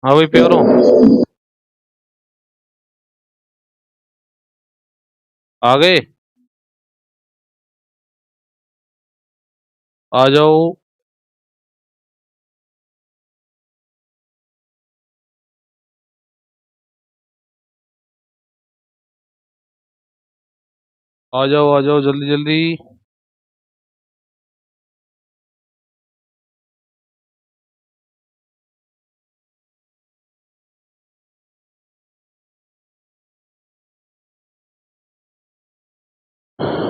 हाँ भाई प्यारो, आ गए। आ जाओ। आ जाओ जल्दी जल्दी।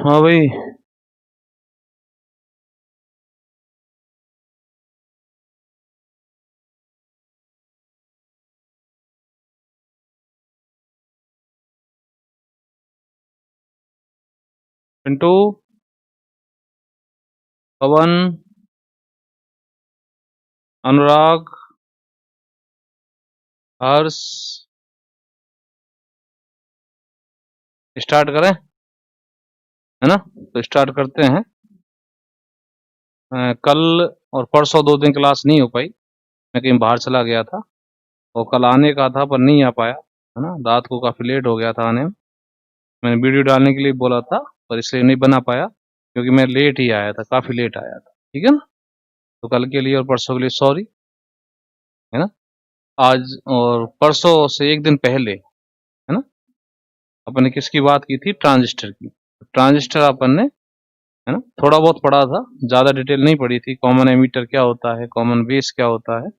हाँ भाई। पिंटू, पवन, अनुराग, हर्ष, स्टार्ट करें, है ना? तो स्टार्ट करते हैं। कल और परसों 2 दिन क्लास नहीं हो पाई, मैं कहीं बाहर चला गया था। और कल आने का था पर नहीं आ पाया, है ना? रात को काफ़ी लेट हो गया था आने में। मैंने वीडियो डालने के लिए बोला था, पर इसलिए नहीं बना पाया, क्योंकि मैं लेट ही आया था, काफ़ी लेट आया था। ठीक है ना? तो कल के लिए और परसों के लिए सॉरी, है ना? आज और परसों से 1 दिन पहले, है ना, अपन ने किसकी बात की थी? ट्रांजिस्टर की। ट्रांजिस्टर अपन ने, है ना, थोड़ा बहुत पढ़ा था, ज़्यादा डिटेल नहीं पढ़ी थी। कॉमन एमीटर क्या होता है, कॉमन बेस क्या होता है,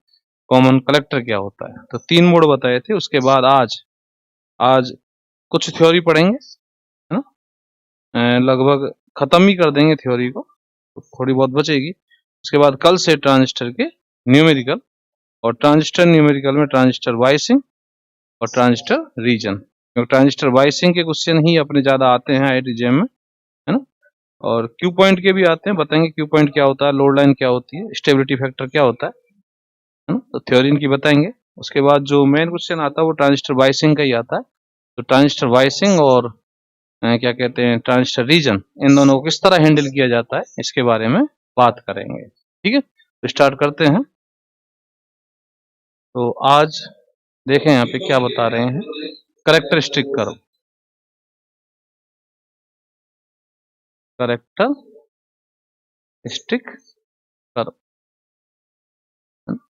कॉमन कलेक्टर क्या होता है, तो 3 मोड बताए थे। उसके बाद आज आज कुछ थ्योरी पढ़ेंगे, है ना? लगभग खत्म ही कर देंगे थ्योरी को, तो थोड़ी बहुत बचेगी। उसके बाद कल से ट्रांजिस्टर के न्यूमेरिकल, और ट्रांजिस्टर न्यूमेरिकल में ट्रांजिस्टर वाइसिंग और ट्रांजिस्टर रीजन, क्योंकि ट्रांजिस्टर वाइसिंग के क्वेश्चन ही अपने ज़्यादा आते हैं आईआईटी में, है ना? और क्यू पॉइंट के भी आते हैं, बताएंगे क्यू पॉइंट क्या होता है, लोड लाइन क्या होती है, स्टेबिलिटी फैक्टर क्या होता है ना? तो थ्योरी इनकी बताएंगे। उसके बाद जो मेन क्वेश्चन आता है वो ट्रांजिस्टर वाइसिंग का ही आता है। तो ट्रांजिस्टर वाइसिंग और क्या कहते हैं ट्रांजिस्टर रीजन, इन दोनों को किस तरह हैंडल किया जाता है, इसके बारे में बात करेंगे। ठीक है, तो स्टार्ट करते हैं। तो आज देखें यहाँ पे क्या बता रहे हैं। करेक्टरिस्टिक कर्व, करेक्टरिस्टिक कर्व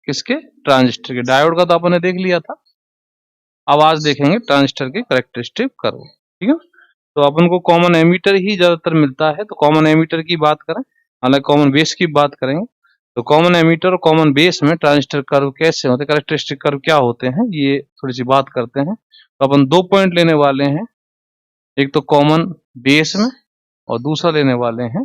किसके? ट्रांजिस्टर के। डायोड का तो अपन ने देख लिया था, अब आज देखेंगे ट्रांजिस्टर के करेक्टरिस्टिक कर्व। ठीक है, तो अपन को कॉमन एमीटर ही ज्यादातर मिलता है, तो कॉमन एमीटर की बात करें, हालांकि कॉमन बेस की बात करेंगे। तो कॉमन एमीटर और कॉमन बेस में ट्रांजिस्टर कर्व कैसे होते हैं, करेक्टरिस्टिक कर्व क्या होते हैं, ये थोड़ी सी बात करते हैं। तो अपन 2 पॉइंट लेने वाले हैं, एक तो कॉमन बेस में और दूसरा लेने वाले हैं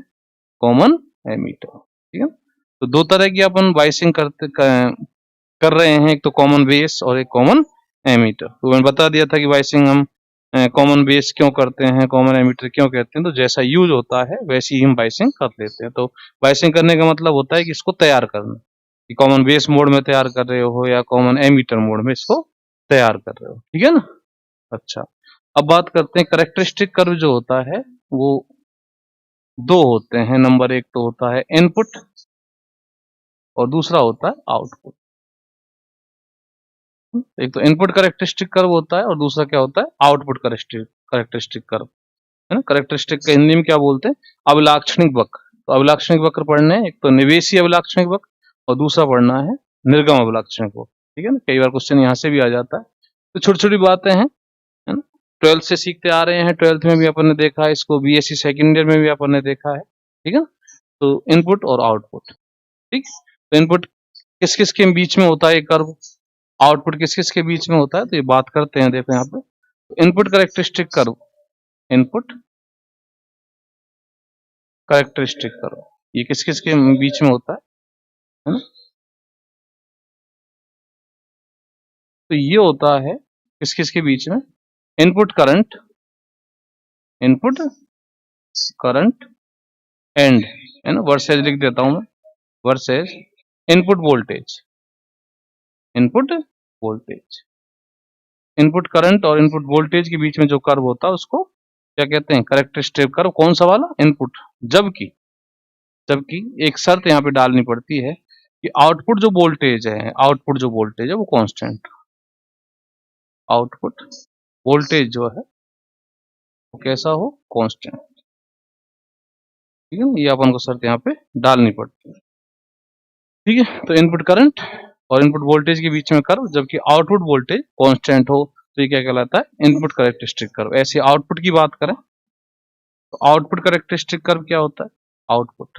कॉमन एमीटर। ठीक है, तो 2 तरह की अपन वाइसिंग कर रहे हैं, एक तो कॉमन बेस और एक कॉमन एमीटर। तो मैंने बता दिया था कि वाइसिंग हम कॉमन बेस क्यों करते हैं, कॉमन एमीटर क्यों कहते हैं, तो जैसा यूज होता है वैसी ही हम वाइसिंग कर लेते हैं। तो वाइसिंग करने का मतलब होता है कि इसको तैयार करना, कि कॉमन बेस मोड में तैयार कर रहे हो या कॉमन एमीटर मोड में इसको तैयार कर रहे हो। ठीक है ना? अच्छा, अब बात करते हैं करेक्टरिस्टिक कर्व जो होता है वो 2 होते हैं। नंबर 1 तो होता है इनपुट और दूसरा होता है आउटपुट। एक तो इनपुट करेक्टरिस्टिक कर्व होता है और दूसरा क्या होता है? आउटपुट करेक्टरिस्टिक कर्व, है ना? करेक्टरिस्टिक का हिंदी में क्या बोलते हैं? अभिलाक्षणिक वक्र। तो अभिलाक्षणिक वक्र पढ़ने हैं, एक तो निवेशी अभिलाक्षणिक वक्र और दूसरा पढ़ना है निर्गम अभिलाक्षणिक वक्र। ठीक है ना? कई बार क्वेश्चन यहाँ से भी आ जाता है। तो छोटी छोटी बातें हैं, है ना? 12th से सीखते आ रहे हैं, 12th में भी अपन ने देखा है इसको, बीएससी सेकेंड ईयर में भी अपन ने देखा है। ठीक है ना? तो इनपुट और आउटपुट, ठीक, तो इनपुट किस किस के बीच में होता है कर्व, आउटपुट किस किस के बीच में होता है, तो ये बात करते हैं। देखो यहाँ पे input characteristic curve, input characteristic curve ये किस किस के बीच में होता है ना? तो ये होता है किस किस के बीच में? Input current, input current and, है ना, वर्सेज लिख देता हूं मैं, versus input voltage, input voltage, input current और इनपुट वोल्टेज के बीच में जो कर्व होता है उसको क्या कहते हैं? Characteristic curve. कौन सा वाला? इनपुट। जबकि जबकि एक शर्त यहाँ पे डालनी पड़ती है, कि आउटपुट जो वोल्टेज है वो कांस्टेंट, आउटपुट वोल्टेज जो है वो कैसा हो, कांस्टेंट। ठीक है, ये अपन को शर्त यहाँ पे डालनी पड़ती है। ठीक है, तो इनपुट करंट और इनपुट वोल्टेज के बीच में कर्व, जबकि आउटपुट वोल्टेज कांस्टेंट हो तो ये क्या कहलाता है, इनपुट कैरेक्टरिस्टिक कर्व। ऐसे आउटपुट की बात करें तो आउटपुट कैरेक्टरिस्टिक कर्व क्या होता है, आउटपुट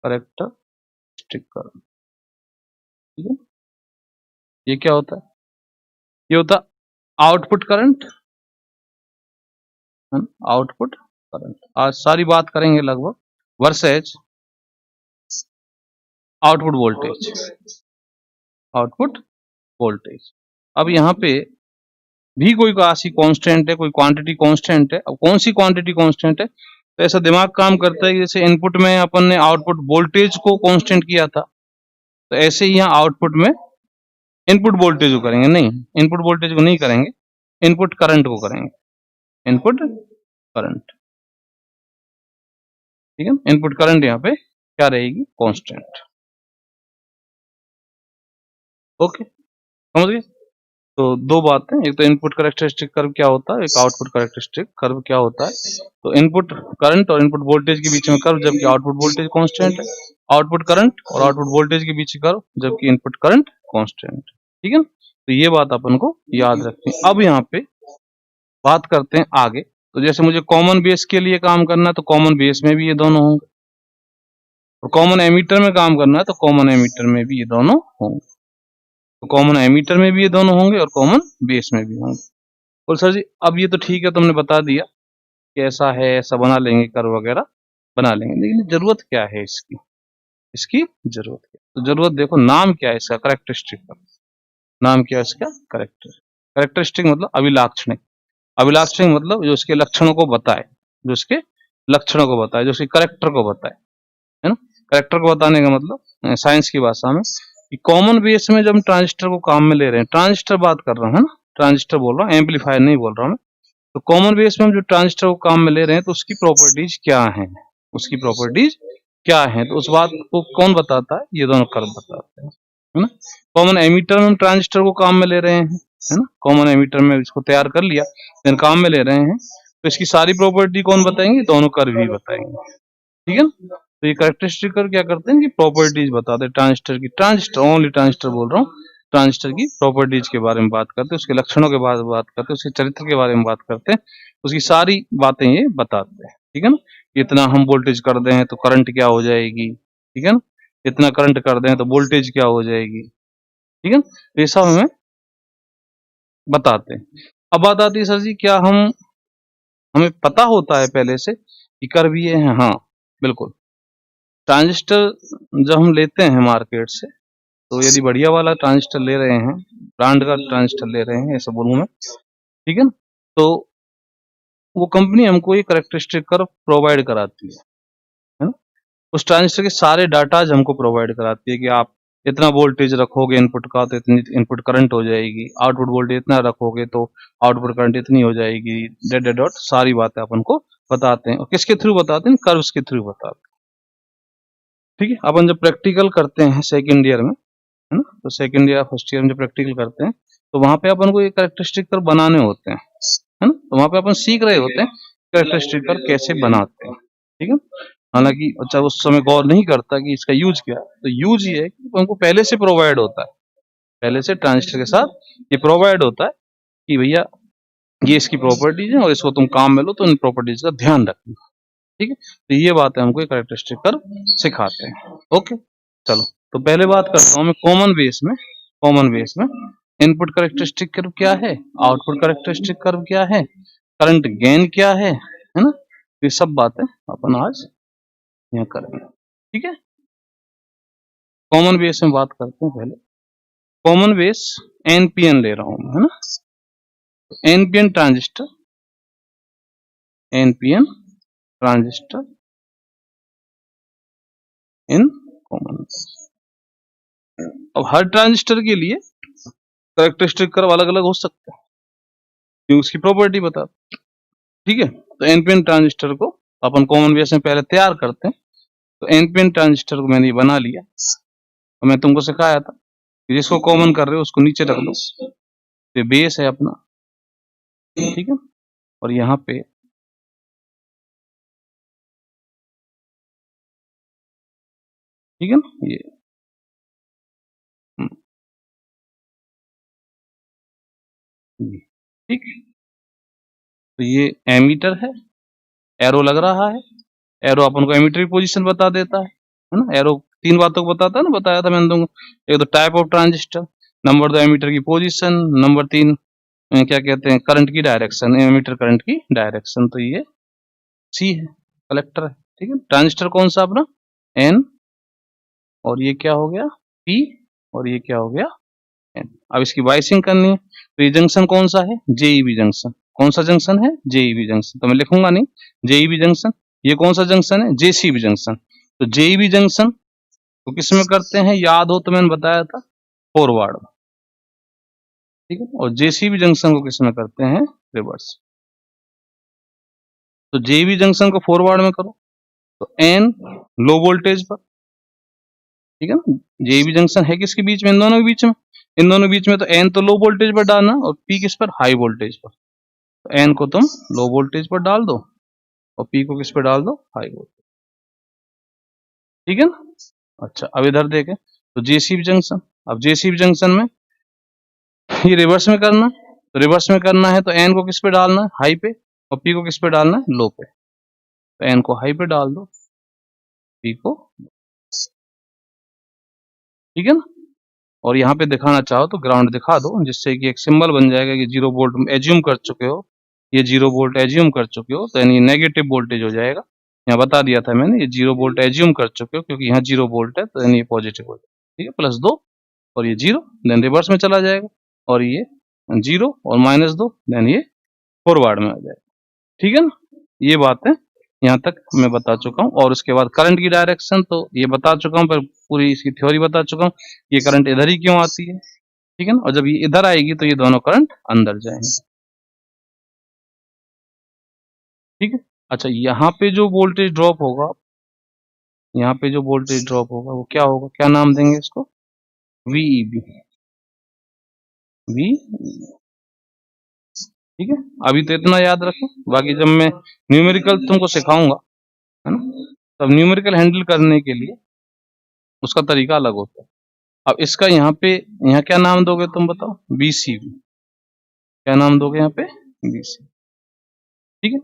कैरेक्टरिस्टिक कर्व। ठीक है, ये क्या होता है, ये होता है आउटपुट करंट, आउटपुट करंट। आज सारी बात करेंगे लगभग, वर्सेज आउटपुट वोल्टेज। अब यहाँ पे भी कोई राशि कांस्टेंट है, कोई क्वांटिटी कांस्टेंट है। अब कौन सी क्वांटिटी कांस्टेंट है, तो ऐसा दिमाग काम करता है कि जैसे इनपुट में अपन ने आउटपुट वोल्टेज को कांस्टेंट किया था, तो ऐसे ही यहाँ आउटपुट में इनपुट वोल्टेज को करेंगे, नहीं इनपुट वोल्टेज को नहीं करेंगे, इनपुट करंट को करेंगे, इनपुट करंट। ठीक है, इनपुट करंट यहाँ पे क्या रहेगी, कांस्टेंट। ओके, समझ गए। तो दो बातें, एक तो इनपुट कैरेक्टरिस्टिक कर्व क्या होता है, एक आउटपुट कैरेक्टरिस्टिक कर्व क्या होता है। तो इनपुट करंट और इनपुट वोल्टेज के बीच में कर्व, जबकि आउटपुट वोल्टेज कांस्टेंट है। आउटपुट करंट और आउटपुट वोल्टेज के बीच कर्व, जबकि इनपुट करंट कांस्टेंट। ठीक है, तो ये बात अपन को याद रखनी है। अब यहाँ पे बात करते हैं आगे। तो जैसे मुझे कॉमन बेस के लिए काम करना है तो कॉमन बेस में भी ये दोनों होंगे, और कॉमन एमीटर में काम करना है तो कॉमन एमीटर में भी ये दोनों होंगे। तो कॉमन एमीटर में भी ये दोनों होंगे और कॉमन बेस में भी होंगे। और सर जी अब ये तो ठीक है, तुमने बता दिया कि ऐसा है, ऐसा बना लेंगे, कर्व वगैरह बना लेंगे, लेकिन जरूरत क्या है इसकी, इसकी जरूरत क्या, तो जरूरत देखो, नाम क्या है इसका, कैरेक्टरिस्टिक का नाम क्या है इसका, कैरेक्टरिस्टिक मतलब अभिलाक्षणिक। अभिलाक्षणिक मतलब जो उसके लक्षणों को बताए, जो उसके लक्षणों को बताए, जो उसके करेक्टर को बताए, है ना। करेक्टर को बताने का मतलब साइंस की भाषा में कि कॉमन बेस में जब हम ट्रांजिस्टर को काम में ले रहे हैं, ट्रांजिस्टर बात कर रहा हूँ, है ना, ट्रांजिस्टर बोल रहा हूँ, एम्पलीफायर नहीं बोल रहा हूँ मैं। तो कॉमन बेस में हम जो ट्रांजिस्टर को काम में ले रहे हैं तो उसकी प्रॉपर्टीज क्या है, उसकी प्रॉपर्टीज क्या है, तो उस बात को कौन बताता है, ये दोनों कर्व बताते हैं, है ना। कॉमन एमीटर में हम ट्रांजिस्टर को काम में ले रहे हैं, है ना, कॉमन एमीटर में इसको तैयार कर लिया, फिर काम में ले रहे हैं, तो इसकी सारी प्रॉपर्टी कौन बताएंगे, दोनों कर्व ही बताएंगे। ठीक है, तो ये कैरेक्टरिस्टिक कर्व क्या करते हैं कि प्रॉपर्टीज बताते हैं ट्रांजिस्टर की, ट्रांजिस्टर ओनली ट्रांजिस्टर बोल रहा हूँ, ट्रांजिस्टर की प्रॉपर्टीज के बारे में बात करते हैं, उसके लक्षणों के बारे में बात करते हैं, उसके चरित्र के बारे में बात करते हैं, उसकी सारी बातें ये बताते हैं। ठीक है ना, इतना हम वोल्टेज कर दें तो करंट क्या हो जाएगी, ठीक है ना, इतना करंट कर दें तो वोल्टेज क्या हो जाएगी। ठीक है, तो ये सब हमें बताते हैं। अब बात आती है सर जी क्या हमें पता होता है पहले से कि कर्व ये है, हाँ बिल्कुल। ट्रांजिस्टर जब हम लेते हैं मार्केट से, तो यदि बढ़िया वाला ट्रांजिस्टर ले रहे हैं, ब्रांड का ट्रांजिस्टर ले रहे हैं ऐसा बोलूं मैं, ठीक है ना, तो वो कंपनी हमको ये कैरेक्टरिस्टिक कर्व प्रोवाइड कराती है ना। उस ट्रांजिस्टर के सारे डाटा हमको प्रोवाइड कराती है कि आप इतना वोल्टेज रखोगे इनपुट का तो इतनी इनपुट करंट हो जाएगी, आउटपुट वोल्टेज इतना रखोगे तो आउटपुट करंट इतनी हो जाएगी, डॉट डॉट डॉट सारी बातें अपन को बताते हैं। और किसके थ्रू बताते हैं, कर्व्स के थ्रू बताते हैं। ठीक है, अपन जब प्रैक्टिकल करते हैं सेकेंड ईयर में, है ना, तो सेकेंड ईयर फर्स्ट ईयर में जब प्रैक्टिकल करते हैं तो वहां पे अपन को ये कैरेक्टरिस्टिक कर्व बनाने होते हैं, है ना, तो वहां पे अपन सीख रहे होते हैं कैरेक्टरिस्टिक कर्व कैसे बनाते हैं। ठीक है, हालांकि अच्छा उस समय गौर नहीं करता कि इसका यूज क्या है, तो यूज ये है कि हमको पहले से प्रोवाइड होता है, पहले से ट्रांजिस्टर के साथ ये प्रोवाइड होता है कि भैया ये इसकी प्रॉपर्टीज है और इसको तुम काम में लो तो इन प्रॉपर्टीज का ध्यान रखना। ठीक है, तो ये बात है हमको कैरेक्टरिस्टिक कर्व सिखाते हैं। ओके, चलो तो पहले बात करता हूँ मैं कॉमन बेस में इनपुट कैरेक्टरिस्टिक कर्व क्या है, आउटपुट कैरेक्टरिस्टिक कर्व क्या है, करंट गेन क्या है ना, ये सब बातें अपन आज यहाँ करेंगे। ठीक है, कॉमन बेस में बात करते हैं। पहले कॉमन बेस एनपीएन ले रहा हूं, है ना, एनपीएन ट्रांजिस्टर इन कॉमन। अब हर ट्रांजिस्टर के लिए कैरेक्टरिस्टिक कर्व अलग अलग हो सकते हैं क्योंकि उसकी प्रॉपर्टी बता। ठीक है, तो एनपीएन ट्रांजिस्टर को अपन कॉमन बेस में पहले तैयार करते हैं, तो एनपीएन ट्रांजिस्टर को मैंने बना लिया और मैं तुमको सिखाया था जिसको कॉमन कर रहे हो उसको नीचे रख दो। ये बेस है अपना, ठीक है। और यहाँ पे ठीक है ना, ये ठीक। तो ये एमीटर है, एरो लग रहा है, एरो अपन को एमीटर की पोजीशन बता देता है ना। एरो 3 बातों को बताता है ना, बताया था मैंने तुमको। एक तो type of transistor, number 2 emitter की पोजीशन, नंबर 3 क्या कहते हैं करंट की डायरेक्शन, एमीटर करंट की डायरेक्शन। तो ये सी है, कलेक्टर है, ठीक है। ट्रांजिस्टर कौन सा अपना एन, और ये क्या हो गया पी, और ये क्या हो गया एन। अब इसकी वाइसिंग करनी है, तो ये जंक्शन कौन सा है, जेईबी जंक्शन। कौन सा जंक्शन है, जेईबी जंक्शन। तो मैं लिखूंगा नहीं जेईबी जंक्शन। ये कौन सा जंक्शन है, जेसीबी जंक्शन। तो जेईबी जंक्शन तो किस में करते हैं, याद हो तो मैंने बताया था फॉरवर्ड, ठीक है। और जेसीबी जंक्शन को किस में करते हैं, रिवर्स। तो जेईबी जंक्शन को फॉरवर्ड में करो तो एन लो वोल्टेज पर, ठीक है ना। जेईबी जंक्शन है किसके बीच में, इन दोनों के बीच में। इन दोनों के बीच में तो एन तो लो वोल्टेज पर डालना और पी किस पर, हाई वोल्टेज पर। तो एन को तुम लो वोल्टेज पर डाल दो और पी को किस पर डाल दो, हाई वोल्टेज, ठीक है ना। अच्छा अब इधर देखें तो जेसीबी जंक्शन, अब जेसीबी जंक्शन में ये रिवर्स में करना है। तो रिवर्स में करना है तो एन को किस पे डालना है, हाई पे, और पी को किस पे डालना है, लो पे। तो एन को हाई पे डाल दो, पी को, ठीक है ना। और यहाँ पे दिखाना चाहो तो ग्राउंड दिखा दो, जिससे कि एक सिंबल बन जाएगा कि 0 वोल्ट एज्यूम कर चुके हो, ये 0 वोल्ट एज्यूम कर चुके हो, तो यानी नेगेटिव वोल्टेज हो जाएगा। यहाँ बता दिया था मैंने, ये 0 वोल्ट एज्यूम कर चुके हो क्योंकि यहाँ 0 वोल्ट है, तो यानी ये पॉजिटिव वोल्ट, ठीक है। +2 और ये 0, देन रिवर्स में चला जाएगा, और ये 0 और -2, देन ये फॉरवर्ड में आ जाएगा, ठीक है ना। ये बात है, यहाँ तक मैं बता चुका हूँ। और उसके बाद करंट की डायरेक्शन तो ये बता चुका हूँ, पर पूरी इसकी थ्योरी बता चुका हूँ, ये करंट इधर ही क्यों आती है, ठीक है ना। और जब ये इधर आएगी तो ये दोनों करंट अंदर जाएंगे, ठीक है। अच्छा यहाँ पे जो वोल्टेज ड्रॉप होगा, यहाँ पे जो वोल्टेज ड्रॉप होगा वो क्या होगा, क्या नाम देंगे इसको, वीईबी, वी, ठीक है। अभी तो इतना याद रखें, बाकी जब मैं न्यूमेरिकल तुमको सिखाऊंगा, है ना, तब न्यूमेरिकल हैंडल करने के लिए उसका तरीका अलग होता है। अब इसका यहाँ पे, यहाँ क्या नाम दोगे तुम बताओ, बीसीबी, क्या नाम दोगे यहाँ पे, बीसी, ठीक है।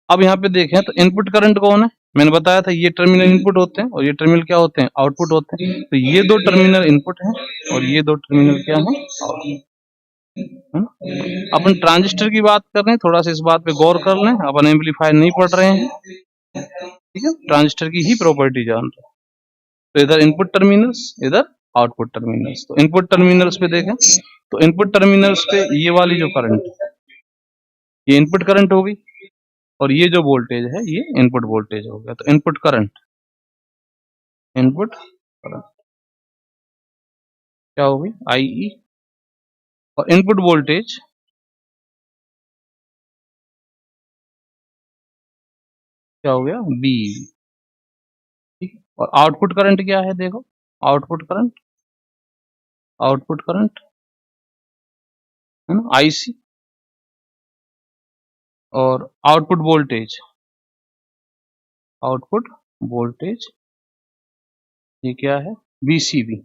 अब यहाँ पे देखें तो इनपुट करंट कौन है, मैंने बताया था ये टर्मिनल इनपुट होते हैं और ये टर्मिनल क्या होते हैं, आउटपुट होते हैं। तो ये 2 टर्मिनल इनपुट हैं और ये 2 टर्मिनल क्या है, आउटपुट, है ना। अपन ट्रांजिस्टर की बात कर रहे हैं, थोड़ा सा इस बात पे गौर कर लें, अपन एम्पलीफायर नहीं पढ़ रहे हैं, ठीक है, ट्रांजिस्टर की ही प्रॉपर्टी जान रहे हैं। तो इधर इनपुट टर्मिनल्स, इधर आउटपुट टर्मिनल्स। तो इनपुट टर्मिनल्स पे देखें तो इनपुट टर्मिनल्स पे ये वाली जो करंट, ये इनपुट करंट होगी, और ये जो वोल्टेज है ये इनपुट वोल्टेज हो गया। तो इनपुट करंट, इनपुट करंट क्या होगी, IE, और इनपुट वोल्टेज क्या हो गया, B, ठीक है। और आउटपुट करंट क्या है, देखो आउटपुट करंट, आउटपुट करंट है ना, IC, और आउटपुट वोल्टेज, आउटपुट वोल्टेज ये क्या है, BCB,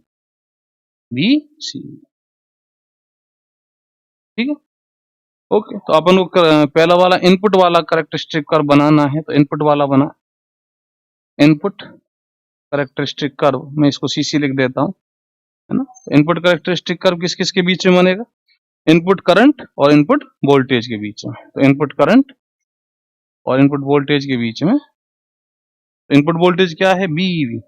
BCB, ठीक है। ओके, तो अपन को पहला वाला इनपुट वाला करेक्टरिस्टिक कर्व बनाना है, तो इनपुट वाला बना, इनपुट करेक्टरिस्टिक कर्व, मैं इसको CC लिख देता हूँ, है ना। इनपुट करेक्टरिस्टिक कर्व किस किस के बीच में बनेगा, इनपुट करंट और इनपुट वोल्टेज के बीच में। तो इनपुट करंट और इनपुट वोल्टेज के बीच में, इनपुट वोल्टेज क्या है, BEV,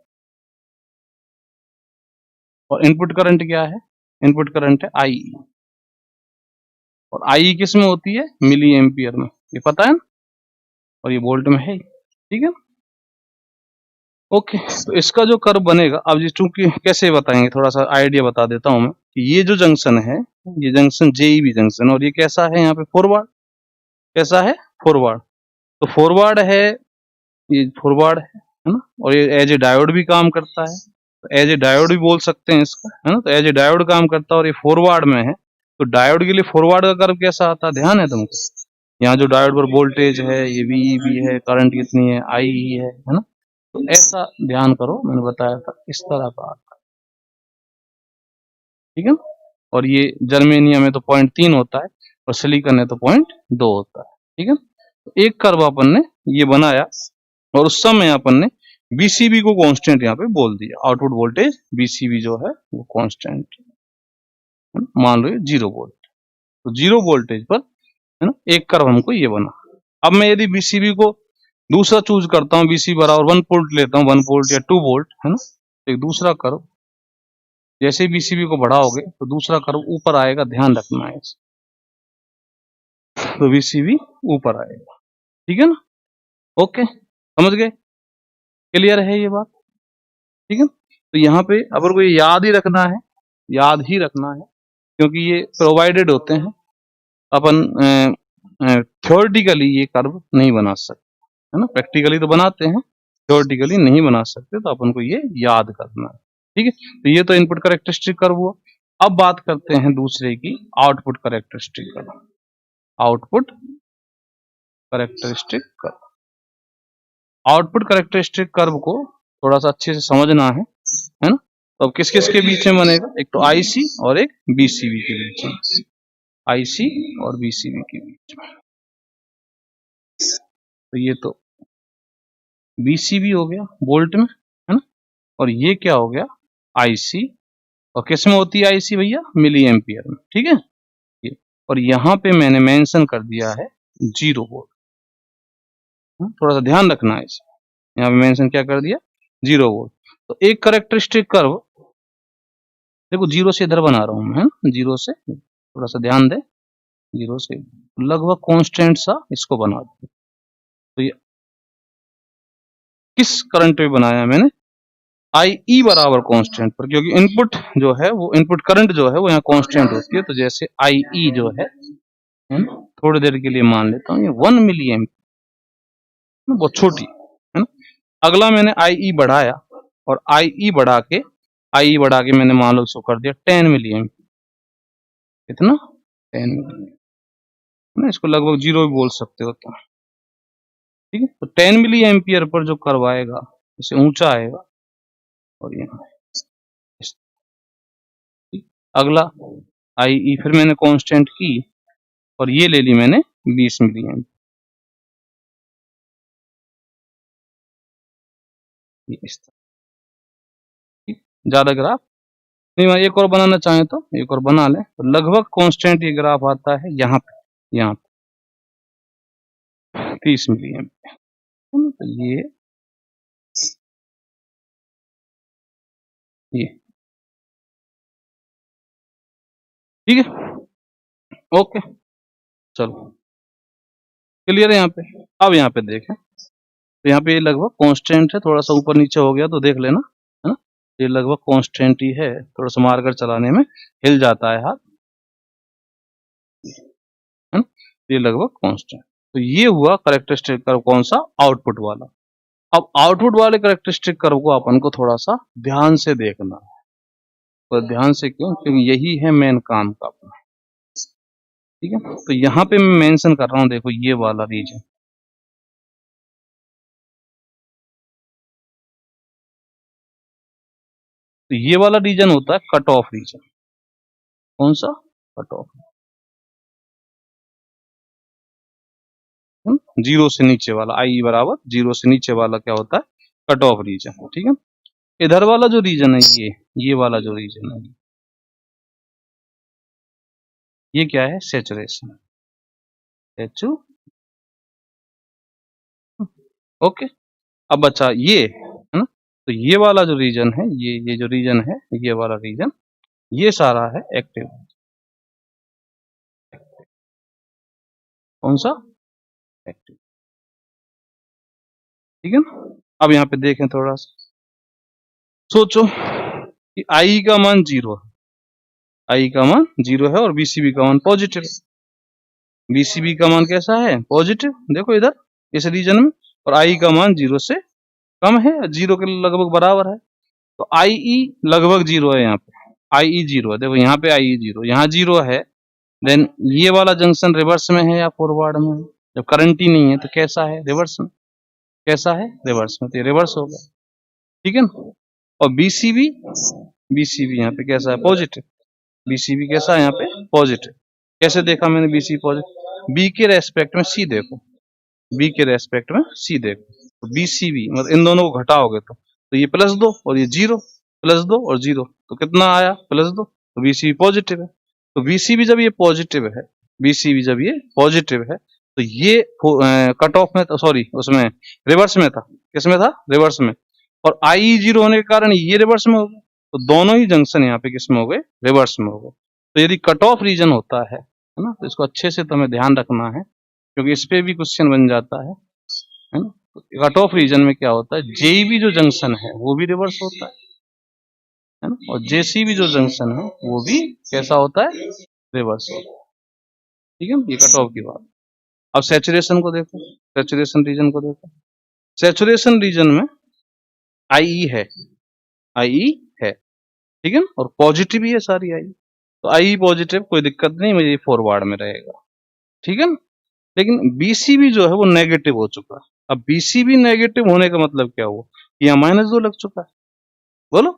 और इनपुट करंट क्या है, इनपुट करंट है IE, और IE किस में होती है, मिली एम्पियर में, ये पता है ना, और ये वोल्ट में है, ठीक है। ओके, तो इसका जो कर्व बनेगा, अब ये चूंकि कैसे बताएंगे, थोड़ा सा आइडिया बता देता हूं मैं कि ये जो जंक्शन है, ये जंक्शन जेईबी जंक्शन, और ये कैसा है, यहाँ पे फॉरवर्ड, कैसा है, फॉरवर्ड। तो फॉरवर्ड है, ये फॉरवर्ड है, है ना, और ये एज ए डायोड भी काम करता है, तो एज ए डायोड भी बोल सकते हैं इसको, है ना, तो एज ए डायोड काम करता है और ये फॉरवर्ड में है, तो डायोड के लिए फॉरवर्ड का कर्व कैसा आता है, ध्यान है तुमको, यहाँ जो डायोड पर वोल्टेज है ये VEB है, करंट कितनी है IE है ना, तो ऐसा ध्यान करो, मैंने बताया था इस तरह का आता है, ठीक है। और ये जर्मेनियम में तो 0.3 होता है और सिलिकॉन है तो 0.2 होता है, ठीक है। तो एक कर्व अपन ने ये बनाया और उस समय अपन ने BCB को कांस्टेंट यहाँ पे बोल दिया, आउटपुट वोल्टेज BCB जो है वो कांस्टेंट मान लो 0 वोल्ट, तो 0 वोल्टेज पर, है ना, एक कर्व हमको ये बना। अब मैं यदि BCB को दूसरा चूज करता हूँ, BCB बराबर 1 वोल्ट लेता हूँ, 1 वोल्ट या 2 वोल्ट, है ना, तो एक दूसरा कर्व, जैसे ही BCB को बढ़ाओगे तो दूसरा कर्व ऊपर आएगा, ध्यान रखना है, तो BCB ऊपर आएगा, ठीक है ना, ओके, समझ गए, क्लियर है ये बात, ठीक है। तो यहाँ पे अगर कोई याद ही रखना है, याद ही रखना है, क्योंकि ये प्रोवाइडेड होते हैं, अपन थ्योरेटिकली ये कर्व नहीं बना सकते, है ना, प्रैक्टिकली तो बनाते हैं, थ्योरेटिकली नहीं बना सकते, तो अपन को ये याद करना है, ठीक है। तो ये तो इनपुट कैरेक्टरिस्टिक कर्व हुआ। अब बात करते हैं दूसरे की, output characteristic curve, output characteristic curve, output characteristic curve को थोड़ा सा अच्छे से समझना है ना, तो अब किस किस के बीच में बनेगा, एक तो IC और एक BCB के बीच में, IC और BCB के बीच में, तो ये तो BCB हो गया वोल्ट में, है ना, और ये क्या हो गया IC, और किस में होती है IC भैया, मिली एम्पियर में, ठीक है ये, और यहाँ पे मैंने मेंशन कर दिया है 0 वोल्ट, थोड़ा सा ध्यान रखना है इसे, यहाँ पे मेंशन क्या कर दिया 0 वोल्ट। तो एक कैरेक्टरिस्टिक कर्व देखो 0 से इधर बना रहा हूं मैं, 0 से, थोड़ा सा ध्यान दे, 0 से लगभग कांस्टेंट सा इसको बना दो, तो ये किस करंट पे बनाया मैंने, IE बराबर कांस्टेंट पर, क्योंकि इनपुट जो है वो इनपुट करंट जो है वो यहाँ कांस्टेंट होती है, तो जैसे IE जो है थोड़ी देर के लिए मान लेता हूँ ये 1 मिली एम्पियर, बहुत छोटी, है ना। अगला मैंने IE बढ़ाया और IE बढ़ा के मैंने मान लो इसको कर दिया 10 मिली एम्पियर, कितना 10 मिली, इसको लगभग 0 भी बोल सकते हो, तो ठीक है। तो 10 मिली एम्पियर पर जो कर्व आएगा इसे ऊंचा आएगा, और यहाँ अगला IE फिर मैंने कांस्टेंट की और ये ले ली मैंने 20 मिली एम्पियर, इस तरह, ज्यादा ग्राफ नहीं, मैं एक और बनाना चाहें तो एक और बना लें, तो लगभग कांस्टेंट ये ग्राफ आता है यहाँ पे 30 मिली एम्पियर, तो ये ठीक है, ओके, चलो क्लियर है यहाँ पे। अब यहाँ पे देखें, तो यहाँ पे ये लगभग कांस्टेंट है, थोड़ा सा ऊपर नीचे हो गया तो देख लेना, है ना, ये लगभग कांस्टेंट ही है, थोड़ा सा मार्कर चलाने में हिल जाता है हाथ, है ना, ये लगभग कांस्टेंट। तो ये हुआ कैरेक्टरिस्टिक कर्व कौन सा, आउटपुट वाला। अब आउटपुट वाले कैरेक्टरिस्टिक कर्व को अपन को थोड़ा सा ध्यान से देखना है, तो ध्यान से क्यों, क्योंकि यही है मेन काम का अपना, ठीक है। तो यहाँ पे मैं मेंशन कर रहा हूँ, देखो ये वाला रीजन, तो ये वाला रीजन होता है कट ऑफ रीजन, कौन सा, कट ऑफ, 0 से नीचे वाला, IE बराबर 0 से नीचे वाला क्या होता है, कट ऑफ रीजन, ठीक है। इधर वाला जो रीजन है ये वाला जो रीजन है ये क्या है, सैचुरेशन, ओके। अब बचा ये, है ना, तो ये वाला जो रीजन है, ये जो रीजन है, ये वाला रीजन, ये सारा है एक्टिव, कौन सा, एक्टिव, ठीक है ना। अब यहाँ पे देखें थोड़ा सा, सोचो कि I का मान 0 है, I का मान 0 है और BCB का मान पॉजिटिव, BCB का मान कैसा है, पॉजिटिव, देखो इधर इस रीजन में, और I का मान 0 से कम है, जीरो के लगभग बराबर है। तो IE लगभग जीरो है यहाँ पे, IE जीरो है। देखो यहाँ पे IE जीरो, यहाँ जीरो है। देन ये वाला जंक्शन रिवर्स में है या फॉरवर्ड में है? जब करंट ही नहीं है तो कैसा है? रिवर्स में। कैसा है? रिवर्स में। तो ये रिवर्स हो गया, ठीक है ना। और BCB यहाँ पे कैसा है? पॉजिटिव। BCB कैसा है यहाँ पे? पॉजिटिव। कैसे देखा मैंने BCB पॉजिटिव? B के रेस्पेक्ट में C देखो, B के रेस्पेक्ट में C देखो। तो BCB मतलब इन दोनों को घटाओगे तो ये +2 और ये 0, +2 और 0 तो कितना आया? +2। तो BCB पॉजिटिव है। तो BCB जब ये पॉजिटिव है, BCB जब ये पॉजिटिव है तो ये कट ऑफ में, सॉरी उसमें रिवर्स में था। किस में था? रिवर्स में। और IE 0 होने के कारण ये रिवर्स में हो गया। तो दोनों ही जंक्शन यहाँ पे किस में हो गए? रिवर्स में हो गए। तो यदि कट ऑफ रीजन होता है ना, तो इसको अच्छे से तुम्हें ध्यान रखना है, क्योंकि इस पे भी क्वेश्चन बन जाता है ना। कट ऑफ रीजन में क्या होता है? JB जो जंक्शन है वो भी रिवर्स होता है ना, और JCB जो जंक्शन है वो भी कैसा होता है? रिवर्स होता है, ठीक है। ये कट ऑफ की बात। अब सैचुरेशन को देखो, सैचुरेशन रीजन को देखो। सैचुरेशन रीजन में IE है, IE है, ठीक है ना, और पॉजिटिव ही है सारी IE। तो IE पॉजिटिव, कोई दिक्कत नहीं, मुझे फॉरवर्ड में रहेगा, ठीक है ना। लेकिन BCB जो है वो नेगेटिव हो चुका है। अब BCB नेगेटिव होने का मतलब क्या हुआ? यहाँ -2 लग चुका है। बोलो,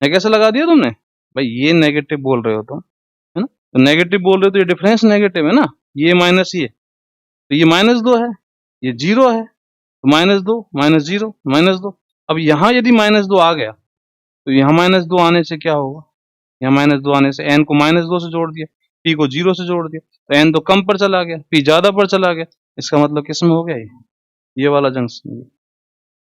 ये कैसे लगा दिया तुमने? भाई ये नेगेटिव बोल रहे हो तुम, है ना। तो नेगेटिव बोल रहे हो तो ये डिफरेंस नेगेटिव है ना, ये माइनस ये, तो ये -2 है, ये 0 है, तो -2 -0 -2। अब यहाँ यदि -2 आ गया तो यहाँ -2 आने से क्या होगा? यहाँ -2 आने से n को -2 से जोड़ दिया, p को 0 से जोड़ दिया, तो n तो कम पर चला गया, p ज्यादा पर चला गया। इसका मतलब किस में हो गया? ये वाला जंक्शन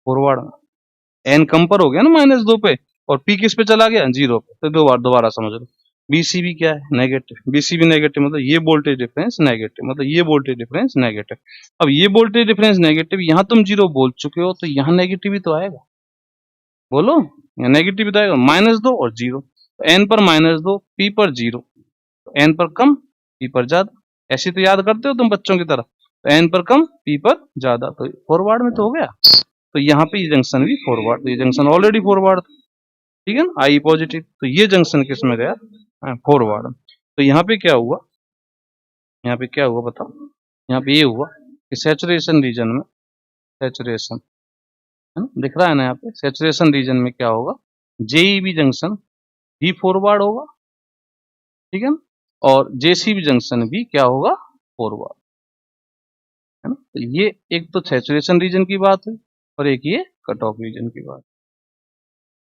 फॉरवर्ड में। n कम पर हो गया ना -2 पे, और p किस पे चला गया? 0 पे। तो दोबारा समझ लो, BCB क्या है? नेगेटिव। BCB नेगेटिव मतलब ये वोल्टेज डिफरेंस नेगेटिव, मतलब ये वोल्टेज डिफरेंस नेगेटिव। अब ये वोल्टेज डिफरेंस नेगेटिव, यहाँ तुम 0 बोल चुके हो, तो यहाँ नेगेटिव ही तो आएगा। बोलो, यहाँ नेगेटिव ही तो आएगा। -2 और 0, तो n पर -2, p पर 0, तो n पर कम, p पर ज्यादा। ऐसे तो याद करते हो तुम बच्चों की तरह। तो n पर कम, p पर ज्यादा, तो फॉरवर्ड में तो हो गया। तो यहाँ पे ये जंक्शन भी फॉरवर्ड, तो ये जंक्शन ऑलरेडी फॉरवर्ड था, ठीक है ना, IE पॉजिटिव। तो ये जंक्शन किस में गया? फॉरवर्ड। तो यहाँ पे क्या हुआ? यहाँ पे क्या हुआ बताओ? यहाँ पे ये हुआ कि सैचुरेशन रीजन में, सैचुरेशन है ना, दिख रहा है ना यहाँ पे, सैचुरेशन रीजन में क्या होगा? JEB जंक्शन भी फॉरवर्ड होगा, ठीक है ना, और JCB जंक्शन भी क्या होगा? फॉरवर्ड, है ना। तो ये एक तो सैचुरेशन रीजन की बात है, और एक ये कट ऑफ रीजन की बात।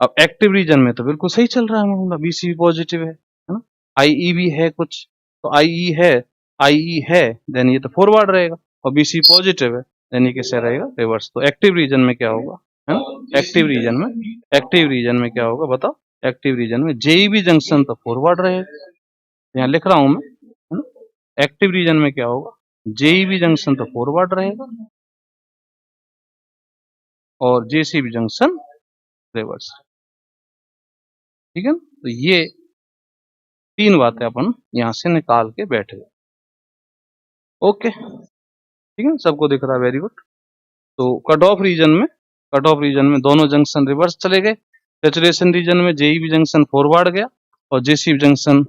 अब एक्टिव रीजन में तो बिल्कुल सही चल रहा है मामला, BCB पॉजिटिव है ना, IE भी है कुछ, तो IE है, देन ये तो फॉरवर्ड रहेगा, और BCB पॉजिटिव है, देन ये कैसे रहेगा? रिवर्स। तो एक्टिव रीजन में क्या होगा, है ना, एक्टिव रीजन में क्या होगा बताओ? एक्टिव रीजन में JEB जंक्शन तो फॉरवर्ड रहेगा, यहाँ लिख रहा हूं मैं, है ना। एक्टिव रीजन में क्या होगा? JEB जंक्शन तो फॉरवर्ड रहेगा, और JCB जंक्शन रिवर्स, ठीक है ना। तो ये 3 बातें अपन यहां से निकाल के बैठे। ओके, ठीक है, सबको दिख रहा है? Very good. तो कट ऑफ रीजन में दोनों जंक्शन रिवर्स चले गए। सैचुरेशन रीजन में JEB जंक्शन फॉरवर्ड गया, और JCB जंक्शन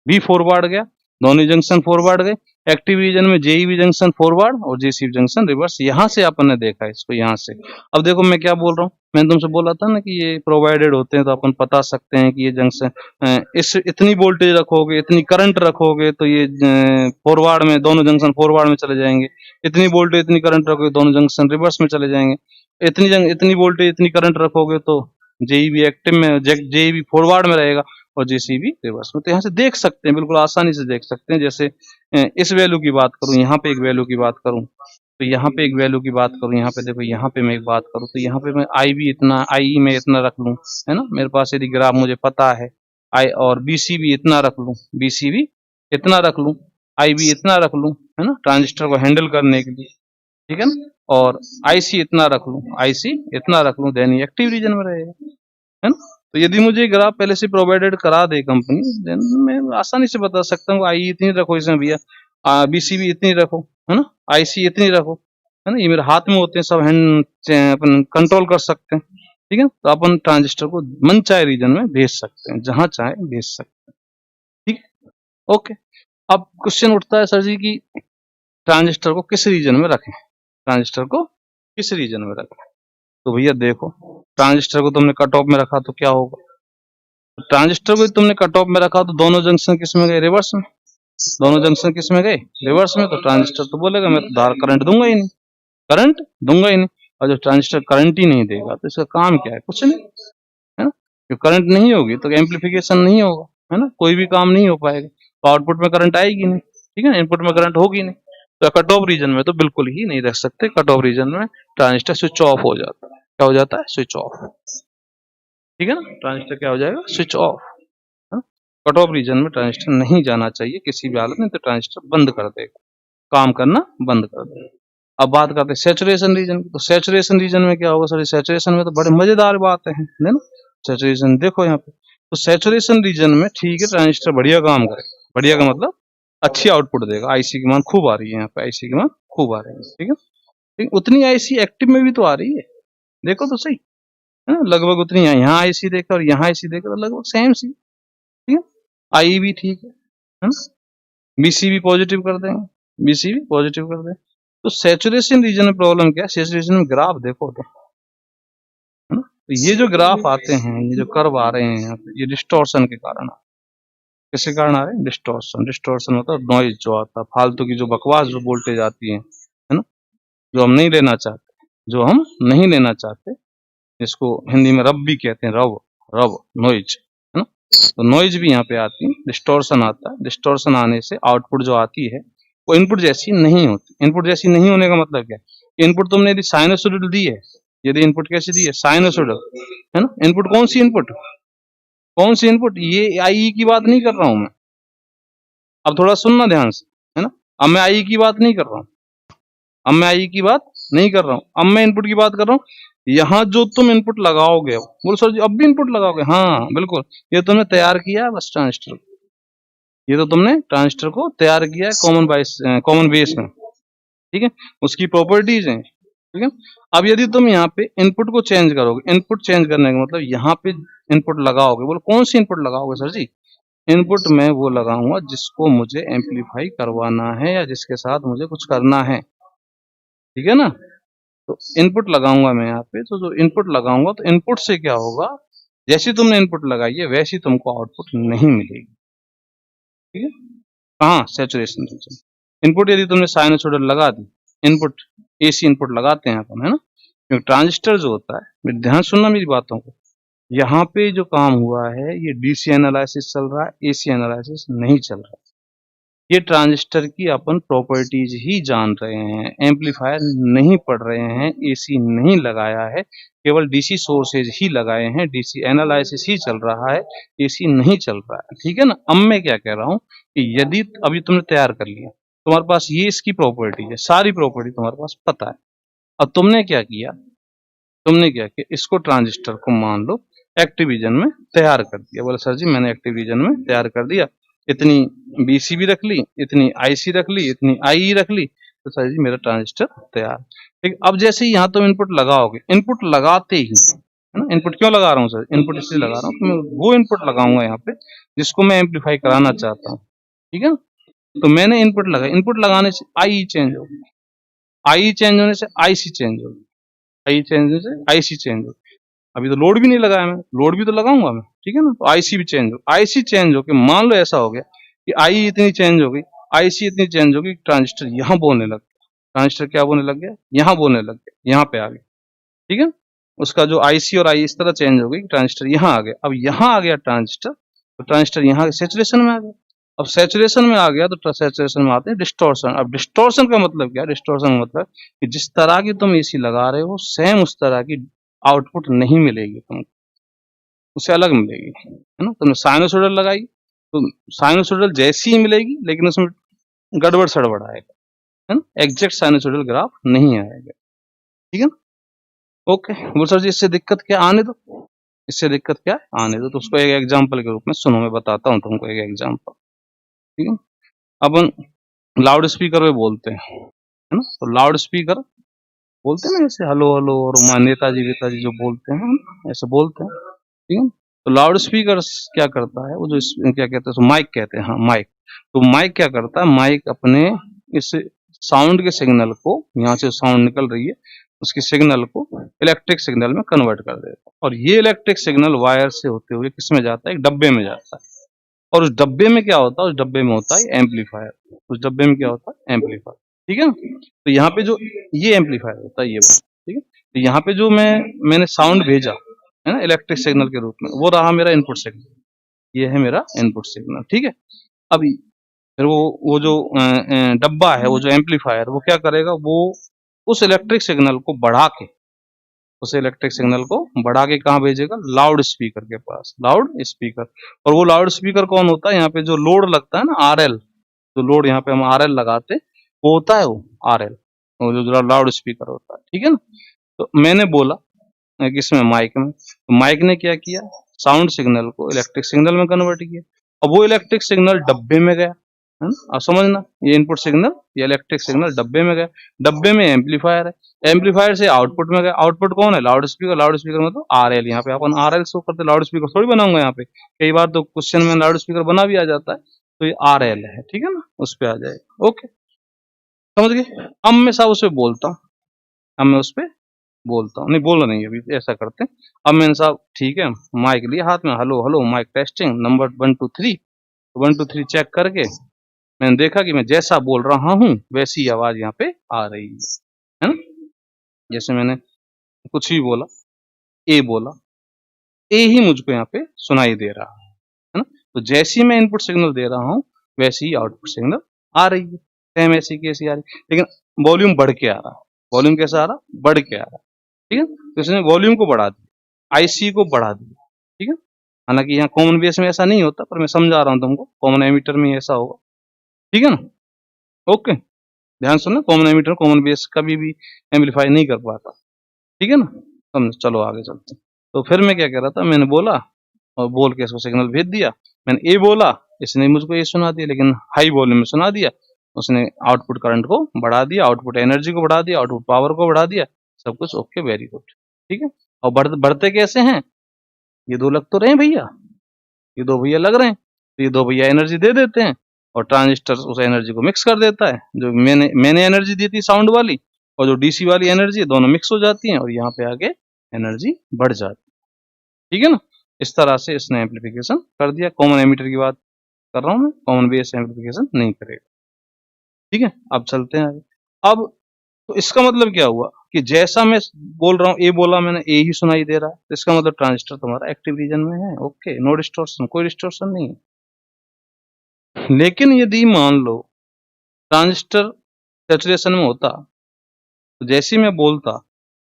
भी फॉरवर्ड गया, दोनों जंक्शन फॉरवर्ड गए। एक्टिव रीजन में JEB जंक्शन फॉरवर्ड और JCB जंक्शन रिवर्स। यहां से अपन ने देखा इसको, यहां से। अब देखो मैं क्या बोल रहा हूँ, मैंने तुमसे बोला था ना कि ये प्रोवाइडेड होते हैं, तो अपन बता सकते हैं कि ये जंक्शन इस इतनी वोल्टेज रखोगे, इतनी करंट रखोगे, तो ये फॉरवर्ड में, दोनों जंक्शन फॉरवर्ड में चले जाएंगे। इतनी वोल्टेज, इतनी करंट रखोगे, दोनों जंक्शन रिवर्स में चले जाएंगे। इतनी वोल्टेज, इतनी करंट रखोगे तो JEB एक्टिव में, JEB फॉरवर्ड में रहेगा, और JCB रिवर्स में। तो यहाँ से देख सकते हैं, बिल्कुल आसानी से देख सकते हैं। जैसे इस वैल्यू की बात करूं, यहाँ पे एक वैल्यू की बात करूं, तो यहाँ पे एक वैल्यू की बात करूं, यहाँ पे देखो, यहाँ पे मैं एक बात करूं, तो यहाँ पे मैं IE में इतना रख लूं, है ना, मेरे पास यदि ग्राफ मुझे पता है, और BCB इतना रख लूं, BCB इतना रख लूं, IB इतना रख लूं, है ना, ट्रांजिस्टर को हैंडल करने के लिए, ठीक है ना, और IC इतना रख लूं, IC इतना रख लूं, देन एक्टिव रीजन में रहेगा, है ना। तो यदि मुझे ग्राफ पहले से प्रोवाइडेड करा दे कंपनी, देन मैं आसानी से बता सकता हूँ IE इतनी रखो इसमें भैया, BCB इतनी रखो, है ना, IC इतनी रखो, है ना, ये मेरे हाथ में होते हैं सब, हैंड अपन कंट्रोल कर सकते हैं, ठीक है। तो अपन ट्रांजिस्टर को मन चाहे रीजन में भेज सकते हैं, जहां चाहे भेज सकते हैं, ठीक है। ओके, अब क्वेश्चन उठता है सर जी की ट्रांजिस्टर को किस रीजन में रखें, ट्रांजिस्टर को किस रीजन में रखें। तो भैया देखो, ट्रांजिस्टर को तुमने कट ऑफ में रखा तो क्या होगा, ट्रांजिस्टर को तुमने कट ऑफ में रखा तो दोनों जंक्शन किस में गए, रिवर्स में। दोनों जंक्शन किस में गए, रिवर्स में। तो ट्रांजिस्टर तो बोलेगा मैं तो धार करंट दूंगा ही नहीं, करंट दूंगा ही नहीं। और जो ट्रांजिस्टर करंट ही नहीं देगा तो इसका काम क्या है, कुछ नहीं, है ना। जो करंट नहीं होगी तो एम्पलीफिकेशन नहीं होगा, है ना, कोई भी काम नहीं हो पाएगा। तो आउटपुट में करंट आएगी नहीं, ठीक है, इनपुट में करंट होगी नहीं। तो कट ऑफ रीजन में तो बिल्कुल ही नहीं रख सकते, कट ऑफ रीजन में ट्रांजिस्टर स्विच ऑफ हो जाता है। क्या हो जाता है, स्विच ऑफ, ठीक है ना, ट्रांजिस्टर क्या हो जाएगा, switch off. Cut off region में ट्रांजिस्टर नहीं जाना चाहिए किसी भी हालत में, तो ट्रांजिस्टर बंद कर देगा, काम करना बंद कर देगा। अब बात करते हैं सैचुरेशन रीजन की। तो सैचुरेशन रीजन में क्या होगा सर, सैचुरेशन में तो बड़े मजेदार बातें हैं, है ना। सैचुरेशन देखो यहाँ पे, तो सैचुरेशन रीजन में ठीक है ट्रांजिस्टर बढ़िया काम करेगा, बढ़िया का मतलब अच्छी आउटपुट देगा, आईसी की मान खूब आ रही है यहाँ पे, आईसी की मान खूब आ रही है, ठीक है। लेकिन उतनी आईसी एक्टिव में भी तो आ रही है, देखो तो सही, है ना, लगभग उतनी है। यहाँ आईसी देखा और यहाँ आईसी देखा तो लगभग सेम सी, ठीक है। आई भी ठीक है ना, बीसी भी पॉजिटिव कर देंगे, बीसी भी पॉजिटिव कर देंगे। तो सैचुरेशन रीजन में प्रॉब्लम क्या है, सैचुरेशन में ग्राफ देखो तो, है ना, तो ये जो ग्राफ आते हैं, ये जो कर्व आ रहे हैं यहाँ पे, ये डिस्टॉर्शन के कारण, किसके कारण आ रहे हैं, डिस्टॉर्शन। डिस्टॉर्शन मतलब नॉइज जो आता है, फालतू की जो बकवास जो वोल्टेज आती है ना, जो हम नहीं लेना चाहते, जो हम नहीं लेना चाहते, इसको हिंदी में रब भी कहते हैं, रब, रब नॉइज, है ना। तो नॉइज भी यहाँ पे आती है, डिस्टॉर्शन आता है। डिस्टॉर्शन आने से आउटपुट जो आती है वो इनपुट जैसी नहीं होती। इनपुट जैसी नहीं होने का मतलब क्या है, इनपुट तुमने यदि साइनसोइडल दी है, यदि इनपुट कैसी दी है, साइनसोइडल, है ना। इनपुट कौन सी इनपुट, कौन सी इनपुट, ये आई की बात नहीं कर रहा हूं मैं, अब थोड़ा सुनना ध्यान से, है ना। अब मैं आई की बात नहीं कर रहा हूँ, अब मैं आई की बात नहीं कर रहा हूँ, अब मैं इनपुट की बात कर रहा हूँ। यहाँ जो तुम इनपुट लगाओगे, बोलो सर जी अब भी इनपुट लगाओगे, हाँ बिल्कुल, ये तुमने तैयार किया है बस ट्रांजिस्टर, ये तो तुमने ट्रांजिस्टर को तैयार किया है कॉमन बेस में, ठीक है, उसकी प्रॉपर्टीज हैं, ठीक है। अब यदि तुम यहाँ पे इनपुट को चेंज करोगे, इनपुट चेंज करने का मतलब यहाँ पे इनपुट लगाओगे, बोलो कौन सी इनपुट लगाओगे सर जी, इनपुट में वो लगाऊंगा जिसको मुझे एम्पलीफाई करवाना है या जिसके साथ मुझे कुछ करना है, ठीक है ना। तो इनपुट लगाऊंगा मैं यहाँ पे, तो जो इनपुट लगाऊंगा तो इनपुट से क्या होगा, जैसी तुमने इनपुट लगाई है वैसी तुमको आउटपुट नहीं मिलेगी, ठीक है। कहाँ, सैचुरेशन रीजन। इनपुट यदि तुमने साइनसोइडल लगा दी, इनपुट एसी इनपुट लगाते हैं अपन, है ना, क्योंकि ट्रांजिस्टर जो होता है, ध्यान सुनना मेरी बातों को, यहाँ पे जो काम हुआ है ये डीसी एनालिसिस चल रहा है, एसी एनालिसिस नहीं चल रहा है। ये ट्रांजिस्टर की अपन प्रॉपर्टीज ही जान रहे हैं, एम्पलीफायर नहीं पढ़ रहे हैं, एसी नहीं लगाया है, केवल डीसी सोर्सेज ही लगाए हैं, डीसी एनालिसिस ही चल रहा है, एसी नहीं चल रहा है, ठीक है ना। अब मैं क्या कह रहा हूँ कि यदि अभी तुमने तैयार कर लिया, तुम्हारे पास ये इसकी प्रॉपर्टी है, सारी प्रॉपर्टी तुम्हारे पास पता है। अब तुमने क्या किया, तुमने क्या किया, इसको ट्रांजिस्टर को मान लो एक्टिव रीजन में तैयार कर दिया। बोले सर जी मैंने एक्टिव रीजन में तैयार कर दिया, इतनी बीसी भी रख ली, इतनी आईसी रख ली, इतनी आई रख ली, तो सर जी मेरा ट्रांजिस्टर तैयार। ठीक, अब जैसे ही यहाँ तुम इनपुट लगाओगे, इनपुट लगाते ही, है ना, इनपुट क्यों लगा रहा हूँ सर, इनपुट इसलिए लगा रहा हूँ मैं वो इनपुट लगाऊंगा यहाँ पे जिसको मैं एम्पलीफाई कराना चाहता हूँ, ठीक है। तो मैंने इनपुट लगाया, इनपुट लगाने से आई चेंज होगी, आई चेंज होने से आईसी चेंज होगी, आई चेंज होने से आईसी चेंज होगी। अभी तो लोड भी नहीं लगाया मैं, लोड भी तो लगाऊंगा मैं, ठीक है ना। तो आईसी भी चेंज हो, आईसी चेंज हो के मान लो ऐसा हो गया कि आई इतनी चेंज हो गई, आईसी इतनी चेंज हो गई, ट्रांजिस्टर यहाँ बोलने लग गया, ट्रांजिस्टर क्या बोलने लग गया, यहाँ बोलने लग गया, यहाँ पे आ गया, ठीक है। उसका जो आईसी और आई इस तरह चेंज हो गई, ट्रांजिस्टर यहाँ आ गया। अब यहाँ आ गया ट्रांजिस्टर, तो ट्रांजिस्टर यहाँ सैचुरेशन में आ गया। अब सैचुरेशन में आ गया तो सैचुरेशन में आते हैं डिस्टॉर्शन। अब डिस्टॉर्शन का मतलब क्या है, डिस्टॉर्शन का मतलब कि जिस तरह की तुम एसी लगा रहे हो सेम उस तरह की आउटपुट नहीं मिलेगी तुमको, उससे अलग मिलेगी, है ना। तुमने साइनोसॉइडल लगाई तो साइनोसॉइडल जैसी ही मिलेगी, लेकिन उसमें गड़बड़ सड़बड़ आएगा, है ना, एग्जैक्ट साइनोसॉइडल ग्राफ नहीं आएगा, ठीक है ना। ओके, बोल सर जी इससे दिक्कत क्या, आने दो, इससे दिक्कत क्या है, आने दो। तो उसको एक एग्जाम्पल के रूप में सुनो, मैं बताता हूँ तुमको एक एग्जाम्पल, ठीक है। अपन लाउड स्पीकर में बोलते हैं, है ना, तो लाउड स्पीकर बोलते हैं ना ऐसे हेलो हेलो, और माँ नेताजी वेताजी जो बोलते हैं ऐसे बोलते हैं, ठीक है। तो लाउड स्पीकर क्या करता है, वो जो क्या कहते हैं, माइक कहते हैं, हाँ माइक। तो माइक क्या करता है, माइक अपने इस साउंड के सिग्नल को, यहाँ से साउंड निकल रही है उसकी सिग्नल को इलेक्ट्रिक सिग्नल में कन्वर्ट कर देता है, और ये इलेक्ट्रिक सिग्नल वायर से होते हुए किस में जाता है, एक डब्बे में जाता है। और उस डब्बे में क्या होता है, उस डब्बे में होता है एम्पलीफायर। उस डब्बे में क्या होता है, एम्पलीफायर, ठीक है। तो यहाँ पे जो ये एम्पलीफायर होता है, ये वाला, ठीक है। तो यहाँ पे जो मैंने साउंड भेजा है ना इलेक्ट्रिक सिग्नल के रूप में, वो रहा मेरा इनपुट सिग्नल, ये है मेरा इनपुट सिग्नल, ठीक है। अभी फिर वो जो डब्बा है, वो जो एम्पलीफायर, वो क्या करेगा, वो उस इलेक्ट्रिक सिग्नल को बढ़ा के, उस इलेक्ट्रिक सिग्नल को बढ़ा के कहाँ भेजेगा, लाउड स्पीकर के पास, लाउड स्पीकर। और वो लाउड स्पीकर कौन होता है, यहाँ पे जो लोड लगता है ना, आरएल, जो लोड यहाँ पे हम आरएल लगाते, वो होता है वो आरएल, वो जो लाउड स्पीकर होता है, ठीक है ना। तो मैंने बोला किसमें, माइक में, तो माइक ने क्या किया, साउंड सिग्नल को इलेक्ट्रिक सिग्नल में कन्वर्ट किया। अब वो इलेक्ट्रिक सिग्नल डब्बे में गया, है ना। अब समझना, ये इनपुट सिग्नल, ये इलेक्ट्रिक सिग्नल डब्बे में गया, डब्बे में एम्पलीफायर है, एम्पलीफायर से आउटपुट में गया, आउटपुट कौन है, लाउड स्पीकर, लाउड स्पीकर मतलब आरएल, यहाँ पे अपन आरएल शो करते, लाउड स्पीकर थोड़ी बनाऊंगा यहाँ पे, कई बार तो क्वेश्चन में लाउड स्पीकर बना भी आ जाता है, तो ये आरएल है, ठीक है ना, उस पर आ जाएगा, ओके, समझ गए। अब मैं साहब उस पर बोलता हूँ, अब मैं उस पर बोलता हूँ, नहीं बोलना नहीं है अभी, ऐसा करते हैं। अब मैंने साहब ठीक है, माइक लिया हाथ में, hello hello mic testing, number 1 2 3, 1 2 3 check करके मैंने देखा कि मैं जैसा बोल रहा हूँ वैसी आवाज यहाँ पे आ रही है ना। जैसे मैंने कुछ भी बोला, ए बोला, ए ही मुझको यहाँ पे सुनाई दे रहा है ना। तो जैसी मैं इनपुट सिग्नल दे रहा हूँ वैसी ही आउटपुट सिग्नल आ रही है, सेम ऐसी की ऐसी आ रही है, लेकिन वॉल्यूम बढ़ के आ रहा है, वॉल्यूम कैसा आ रहा, बढ़ के आ रहा है, ठीक है। तो इसने वॉल्यूम को बढ़ा दिया, आईसी को बढ़ा दिया, ठीक है। हालांकि यहाँ कॉमन बेस में ऐसा नहीं होता, पर मैं समझा रहा हूँ तुमको, कॉमन एमीटर में ऐसा होगा, ठीक है ना, ओके। ध्यान सुनना, कॉमन एमीटर कॉमन बेस कभी भी एम्पलीफाई नहीं कर पाता, ठीक है ना, समझ, चलो आगे चलते हैं। तो फिर मैं क्या कह रहा था, मैंने बोला और बोल के इसको सिग्नल भेज दिया, मैंने ए बोला, इसने मुझको ए सुना दिया, लेकिन हाई वॉल्यूम में सुना दिया, उसने आउटपुट करंट को बढ़ा दिया, आउटपुट एनर्जी को बढ़ा दिया, आउटपुट पावर को बढ़ा दिया, सब कुछ ओके, वेरी गुड, ठीक है। और बढ़ते कैसे हैं, ये दो लग तो रहे हैं भैया, ये दो भैया लग रहे हैं, तो ये दो भैया एनर्जी दे देते हैं, और ट्रांजिस्टर उस एनर्जी को मिक्स कर देता है, जो मैंने एनर्जी दी थी साउंड वाली, और जो डीसी वाली एनर्जी, दोनों मिक्स हो जाती हैं, और यहाँ पे आके एनर्जी बढ़ जाती है, ठीक है ना। इस तरह से इसने एम्पलीफिकेशन कर दिया, कॉमन एमीटर की बात कर रहा हूँ मैं, कॉमन बेस एम्पलीफिकेशन नहीं करेगा, ठीक है। अब चलते हैं आगे। अब तो इसका मतलब क्या हुआ कि जैसा मैं बोल रहा हूँ, ए बोला मैंने, ए ही सुनाई दे रहा है, तो इसका मतलब ट्रांजिस्टर तुम्हारा एक्टिव रीजन में है, ओके, नो डिस्टॉर्शन, कोई डिस्टॉर्शन नहीं है। लेकिन यदि मान लो ट्रांजिस्टर सैचुरेशन में होता, तो जैसे ही मैं बोलता,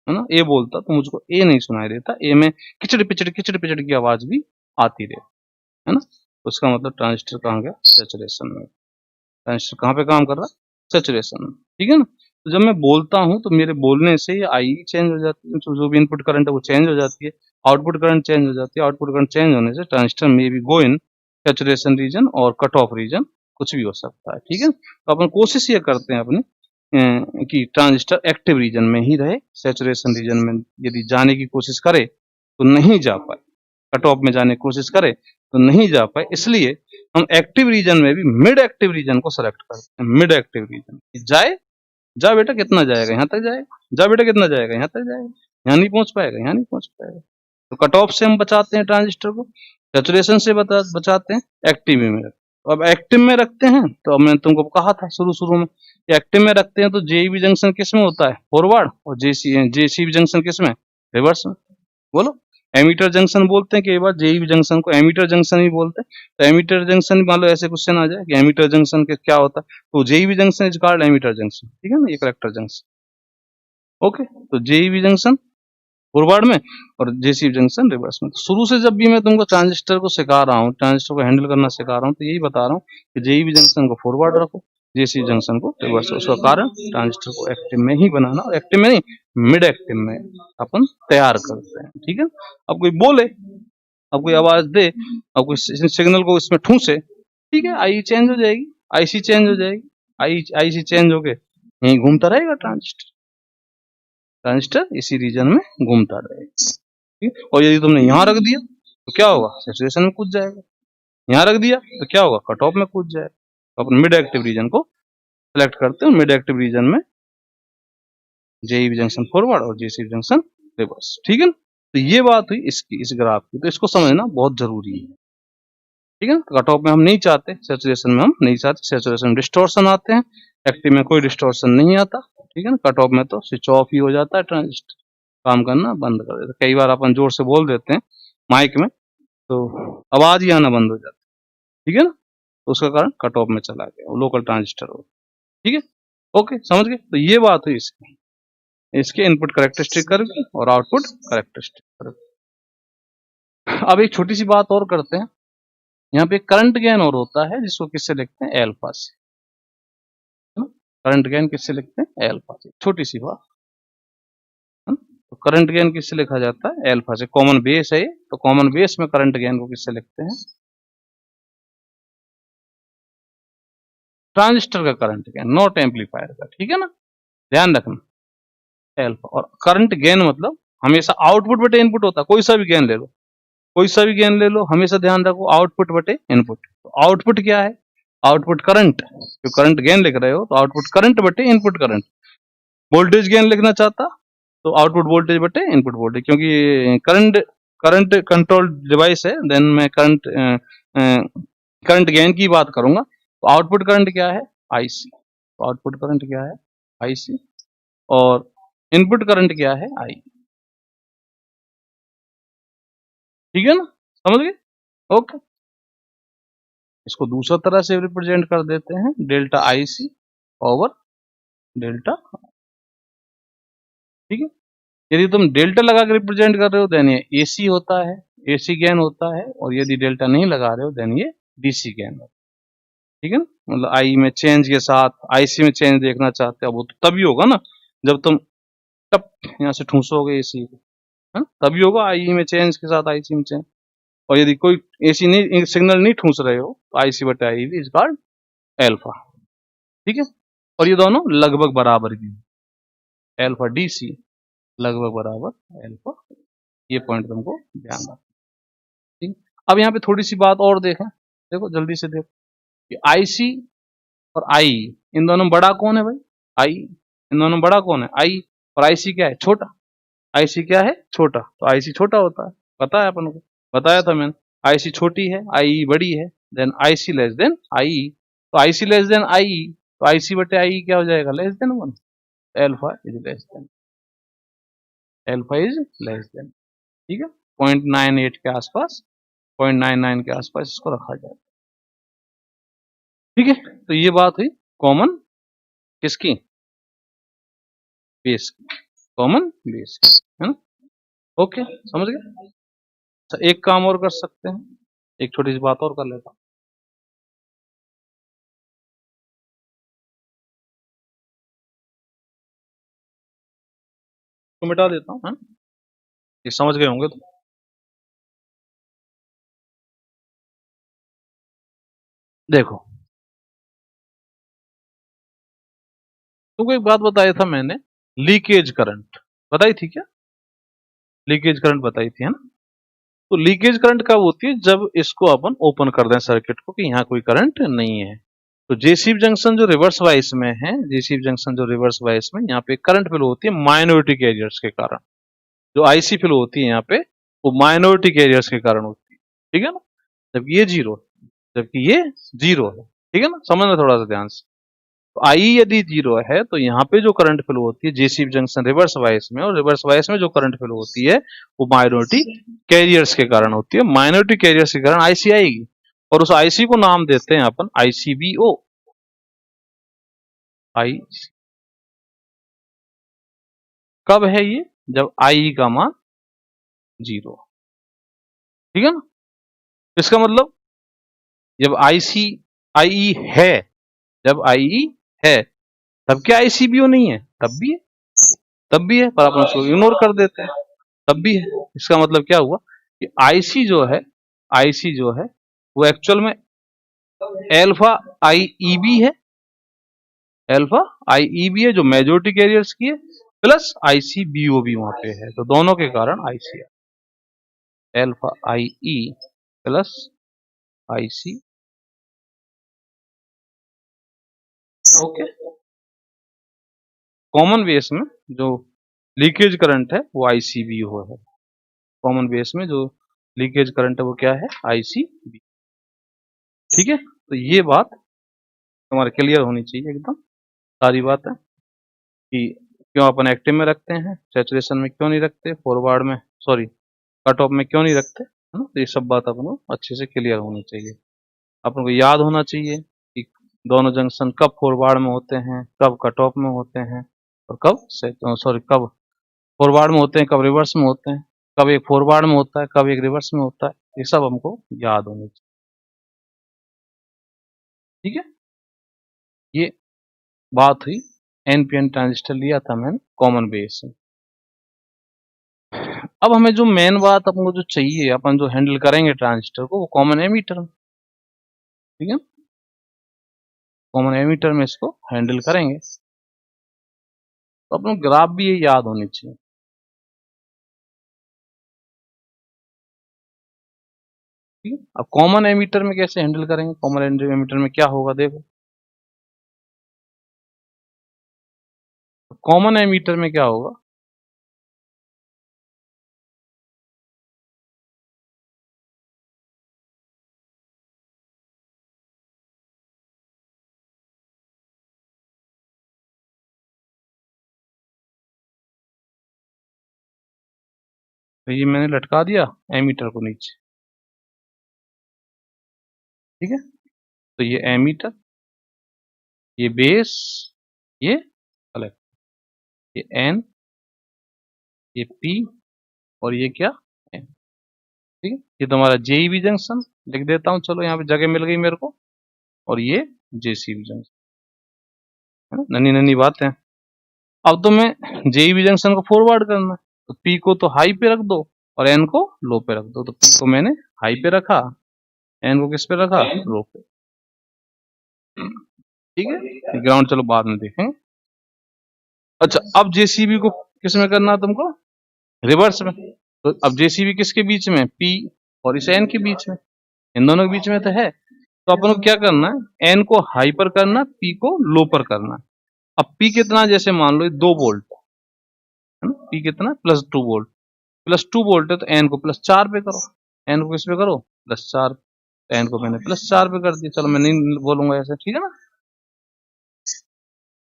है ना, ए बोलता, तो मुझको ए नहीं सुनाई देता, ए में किचड़ पिचड़ की आवाज भी आती रहे, है ना। तो उसका मतलब ट्रांजिस्टर कहाँ गया, सैचुरेशन में। ट्रांजिस्टर कहाँ पे काम कर रहा है, सैचुरेशन में, ठीक है ना। तो जब मैं बोलता हूँ तो मेरे बोलने से ये आई चेंज हो जाती है, तो जो भी इनपुट करंट है वो चेंज हो जाती है, आउटपुट करंट चेंज हो जाती है, आउटपुट करंट चेंज होने से ट्रांजिस्टर में भी गो इन सैचुरेशन रीजन और कट ऑफ रीजन, कुछ भी हो सकता है, ठीक है। तो अपन कोशिश ये करते हैं अपनी कि ट्रांजिस्टर एक्टिव रीजन में ही रहे, सैचुरेशन रीजन में यदि जाने की कोशिश करे तो नहीं जा पाए, कट ऑफ में जाने की कोशिश करे तो नहीं जा पाए, इसलिए हम एक्टिव रीजन में भी मिड एक्टिव रीजन को सेलेक्ट करते हैं, मिड एक्टिव रीजन जाए, जा बेटा कितना जाएगा, यहाँ तक जाएगा, जा बेटा कितना जाएगा, यहाँ तक जाएगा, यहाँ नहीं पहुंच पाएगा, यहाँ नहीं पहुंच पाएगा। तो कट ऑफ से हम बचाते हैं ट्रांजिस्टर को, सैचुरेशन से बचाते हैं, एक्टिव में रखते हैं। अब एक्टिव में रखते हैं, तो अब मैंने तुमको कहा था शुरू शुरू में, एक्टिव में रखते हैं तो जेईबी जंक्शन किस में होता है, फॉरवर्ड, और जेसीबी जंक्शन किस में, रिवर्स में, बोलो। एमीटर जंक्शन बोलते हैं, कई बार जेईबी जंक्शन को एमीटर जंक्शन भी बोलते हैं। तो एमीटर जंक्शन, मान लो ऐसे क्वेश्चन आ जाए कि एमीटर जंक्शन के क्या होता है, तो JEB junction is called emitter junction, ठीक है ना, ये कलेक्टर जंक्शन, ओके। तो जेईबी जंक्शन फॉरवर्ड में और जेसीबी जंक्शन रिवर्स में। तो शुरू से जब भी मैं तुमको ट्रांजिस्टर को सिखा रहा हूँ, ट्रांजिस्टर को हैंडल करना सिखा रहा हूँ, तो यही बता रहा हूँ कि जेईबी जंक्शन को फॉरवर्ड रखो, जेसीबी जंक्शन को रिवर्स। उसका कारण ट्रांजिस्टर को एक्टिव में ही बनाना, और एक्टिव में नहीं, मिड एक्टिव में अपन तैयार करते हैं, ठीक है। अब कोई बोले, अब कोई आवाज दे, अब कोई सिग्नल को इसमें ठूसे, ठीक है, आई चेंज हो जाएगी, आईसी चेंज हो जाएगी, आईसी चेंज होके यहीं घूमता रहेगा ट्रांजिस्टर, ट्रांजिस्टर इसी रीजन में घूमता रहेगा, ठीक। और यदि तुमने यहाँ रख दिया तो क्या होगा, सैचुरेशन में कूद जाएगा। यहाँ रख दिया तो क्या होगा, कट ऑफ में कूद जाएगा। तो अपन मिड एक्टिव रीजन को सिलेक्ट करते हैं। मिड एक्टिव रीजन में जेईबी जंक्शन फॉरवर्ड और जेसीबी जंक्शन रिवर्स, ठीक है ना। तो ये बात हुई इसकी, इस ग्राफ की। तो इसको समझना बहुत जरूरी है, ठीक है। कट ऑफ में हम नहीं चाहते, सैचुरेशन में हम नहीं चाहते। सैचुरेशन में डिस्टॉर्शन आते हैं, एक्टिव में कोई डिस्टॉर्शन नहीं आता, ठीक है ना। कट ऑफ में तो स्विच ऑफ ही हो जाता है, ट्रांजिस्टर काम करना बंद कर देता है। कई बार अपन जोर से बोल देते हैं माइक में तो आवाज ही आना बंद हो जाती है, ठीक है ना। तो उसका कारण कट ऑफ में चला गया, लोकल ट्रांजिस्टर हो, ठीक है। ओके, समझ गए। तो ये बात हुई इसकी, इसके इनपुट करेक्टरिस्टिक कर्व और आउटपुट करेक्टरिस्टिक कर्व। अब एक छोटी सी बात और करते हैं। यहाँ पे करंट गेन और होता है, जिसको किससे लिखते हैं, एल्फा से। करंट गेन किससे लिखते हैं, एल्फा से। छोटी सी बात, तो करंट गेन किससे लिखा जाता है, एल्फा से। कॉमन बेस है ये, तो कॉमन बेस में करंट गेन को किससे लिखते हैं, ट्रांजिस्टर का करंट गेन, नॉट एम्पलीफायर का, ठीक है ना, ध्यान रखना। एल्फा और करंट गेन मतलब हमेशा आउटपुट बटे इनपुट होता है। कोई सा भी गेन ले लो, कोई सा भी गेन ले लो, हमेशा ध्यान रखो आउटपुट बटे इनपुट। तो आउटपुट क्या है, आउटपुट करंट, जो करंट गेन लिख रहे हो तो आउटपुट करंट बटे इनपुट करंट। वोल्टेज गेन लिखना चाहता तो आउटपुट वोल्टेज बटे इनपुट वोल्टेज, क्योंकि करंट करंट कंट्रोल डिवाइस है। देन मैं करंट गेन की बात करूंगा। तो आउटपुट करंट क्या है, आईसी। तो आउटपुट करंट क्या है, आईसी, और इनपुट करंट क्या है, आई, ठीक है ना, समझ गए। ओके, इसको दूसरा तरह से रिप्रेजेंट कर देते हैं, डेल्टा आईसी ओवर डेल्टा, ठीक है। यदि तुम डेल्टा लगा के रिप्रेजेंट कर रहे हो देन ये एसी होता है, एसी गेन होता है। और यदि डेल्टा नहीं लगा रहे हो देन ये डीसी गेन होता है, ठीक है ना। मतलब आई में चेंज के साथ आईसी में चेंज देखना चाहते हो, वो तो तभी होगा ना जब तुम टप यहाँ से ठूसोगे एसी को, तभी होगा आई में चेंज के साथ आईसी में चेंज। और यदि कोई एसी नहीं, सिग्नल नहीं ठूस रहे हो तो आईसी बटे आई इज कॉल्ड एल्फा, ठीक है। और ये दोनों लगभग बराबर की, एल्फा डीसी लगभग बराबर एल्फा, ये पॉइंट तुमको ध्यान रखना, ठीक। अब यहाँ पे थोड़ी सी बात और देखें, देखो जल्दी से देखो कि आईसी और आई, इन दोनों में बड़ा कौन है भाई, आई। इन दोनों में बड़ा कौन है, आई। और आईसी क्या है, छोटा। आईसी क्या है, छोटा। तो आईसी छोटा होता है, पता है अपन को, बताया था मैंने। आईसी छोटी है, आई बड़ी है, then IC less than I. तो आईसी लेस देन आई, तो आईसी बटे आई क्या हो जाएगा, less than 1। Alpha is less than, alpha is less than, ठीक है। 0.98 के आसपास, 0.99 के आसपास इसको रखा जाए, ठीक है। तो ये बात हुई कॉमन किसकी, बेस की, कॉमन बेस की, है ना। ओके, समझ गए। अच्छा, एक काम और कर सकते हैं, एक छोटी सी बात और कर लेता हूं, तो मिटा देता हूँ, है ना? ये समझ गए होंगे तो। देखो, तुमको एक बात बताया था मैंने, लीकेज करंट बताई थी क्या, लीकेज करंट बताई थी, है ना। तो लीकेज करंट कब होती है, जब इसको अपन ओपन कर दें सर्किट को कि यहाँ कोई करंट नहीं है। तो जेसीबी जंक्शन जो रिवर्स वाइस में है, जेसीबी जंक्शन जो रिवर्स वाइस में, यहाँ पे करंट फ्लो होती है माइनॉरिटी कैरियर्स के कारण। जो आईसी फ्लो होती है यहाँ पे वो माइनॉरिटी कैरियर्स के कारण होती है, ठीक है ना। जबकि ये जीरो, जबकि ये जीरो है, ठीक है ना, समझना थोड़ा सा ध्यान से। तो आई यदि जीरो है तो यहाँ पे जो करंट फ्लो होती है जेसीबी जंक्शन रिवर्स वाइस में, और रिवर्स वाइस में जो करंट फ्लो होती है वो माइनॉरिटी कैरियर्स के कारण होती है। माइनॉरिटी कैरियर्स के कारण आईसी आएगी, और उस आईसी को नाम देते हैं अपन आईसीबीओ, आई। कब है ये, जब आई का मान जीरो, ठीक है ना। इसका मतलब जब आईसी आई है, जब आई है तब क्या आईसीबीओ नहीं है, तब भी है, तब भी है, पर अपन उसको इग्नोर कर देते हैं, तब भी है। इसका मतलब क्या हुआ कि आईसी जो है, आईसी जो है वो एक्चुअल में एल्फा आईईबी है, एल्फा आईईबी है जो मेजॉरिटी कैरियर्स की है। प्लस ICBO भी वहां पे है, तो दोनों के कारण IC alpha IE plus IC। Okay, common base में जो लीकेज करंट है वो ICBO है। कॉमन बेस में जो लीकेज करंट है वो क्या है, ICBO। ठीक है, तो ये बात हमारे क्लियर होनी चाहिए एकदम, सारी बात है कि क्यों अपन एक्टिव में रखते हैं, सैचुरेशन में क्यों नहीं रखते, फॉरवर्ड में सॉरी कट ऑफ में क्यों नहीं रखते, है ना। तो ये सब बात अपन को अच्छे से क्लियर होनी चाहिए। अपन को याद होना चाहिए कि दोनों जंक्शन कब फॉरवर्ड में होते हैं, कब कट ऑफ में होते हैं, और कब कब फॉरवर्ड में होते हैं, कब रिवर्स में होते हैं, कब एक फॉरवर्ड में होता है, कब एक रिवर्स में होता है। ये सब हमको याद होनी चाहिए। ठीक है, ये बात हुई NPN ट्रांजिस्टर लिया था मैंने कॉमन बेस से। अब हमें जो मेन बात अपन को जो चाहिए, अपन जो हैंडल करेंगे ट्रांजिस्टर को, वो कॉमन एमीटर में। ठीक है, कॉमन एमीटर में इसको हैंडल करेंगे, तो अपन को ग्राफ भी ये याद होनी चाहिए। ठीक है, अब कॉमन एमीटर में कैसे हैंडल करेंगे, कॉमन एमीटर में क्या होगा देखो। कॉमन एमीटर में क्या होगा, तो ये मैंने लटका दिया एमीटर को नीचे। ठीक है, तो ये एमीटर, ये बेस, ये कलेक्टर, ये N, ये P, और ये क्या N। ठीक है, ये तुम्हारा JEB जंक्शन लिख देता हूं, चलो यहाँ पे जगह मिल गई मेरे को, और ये JCB जंक्शन, है ना, नन्ही नन्ही बात है। अब तो मैं JEB जंक्शन को फॉरवर्ड करना है, तो P को तो हाई पे रख दो और N को लो पे रख दो। तो P को मैंने हाई पे रखा, N को किस पे रखा, लो पे। ठीक है, ग्राउंड चलो बाद में देखेंगे। अच्छा, अब JCB को किस में करना है तुमको, रिवर्स में। तो अब JCB किसके बीच में, P और इस N के बीच में, इन दोनों के बीच में तो है। तो अपन को क्या करना है, N को हाई पर करना, P को लो पर करना। अब P कितना, जैसे मान लो 2 वोल्ट है ना, P कितना +2 वोल्ट, +2 वोल्ट है, तो N को +4 पे करो, N को किस पे करो, +4। N को मैंने +4 पे कर दिया, चलो मैं नहीं बोलूंगा ऐसे, ठीक है ना,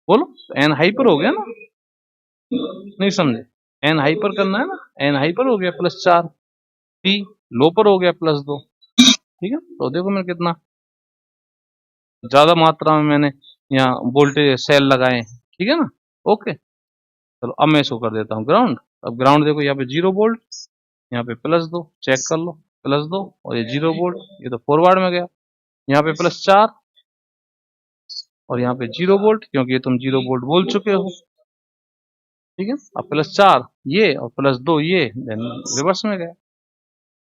बोलो। तो N हाई पर हो गया ना, नहीं समझे, N हाई पर करना है ना, N हाई पर हो गया +4, P लो पर हो गया +2। ठीक है, तो देखो मैं कितना ज्यादा मात्रा में मैंने यहाँ वोल्टेज सेल लगाए हैं। ठीक है ना, ओके। चलो अब मैं इसको कर देता हूँ ग्राउंड। अब ग्राउंड देखो, यहाँ पे 0 वोल्ट, यहाँ पे +2, चेक कर लो, +2, और ये 0 वोल्ट, ये तो फॉरवर्ड में गया। यहाँ पे +4 और यहाँ पे 0 वोल्ट, क्योंकि ये तुम 0 वोल्ट बोल चुके हो। ठीक है, अब +4 ये और +2 ये, देन रिवर्स में गया।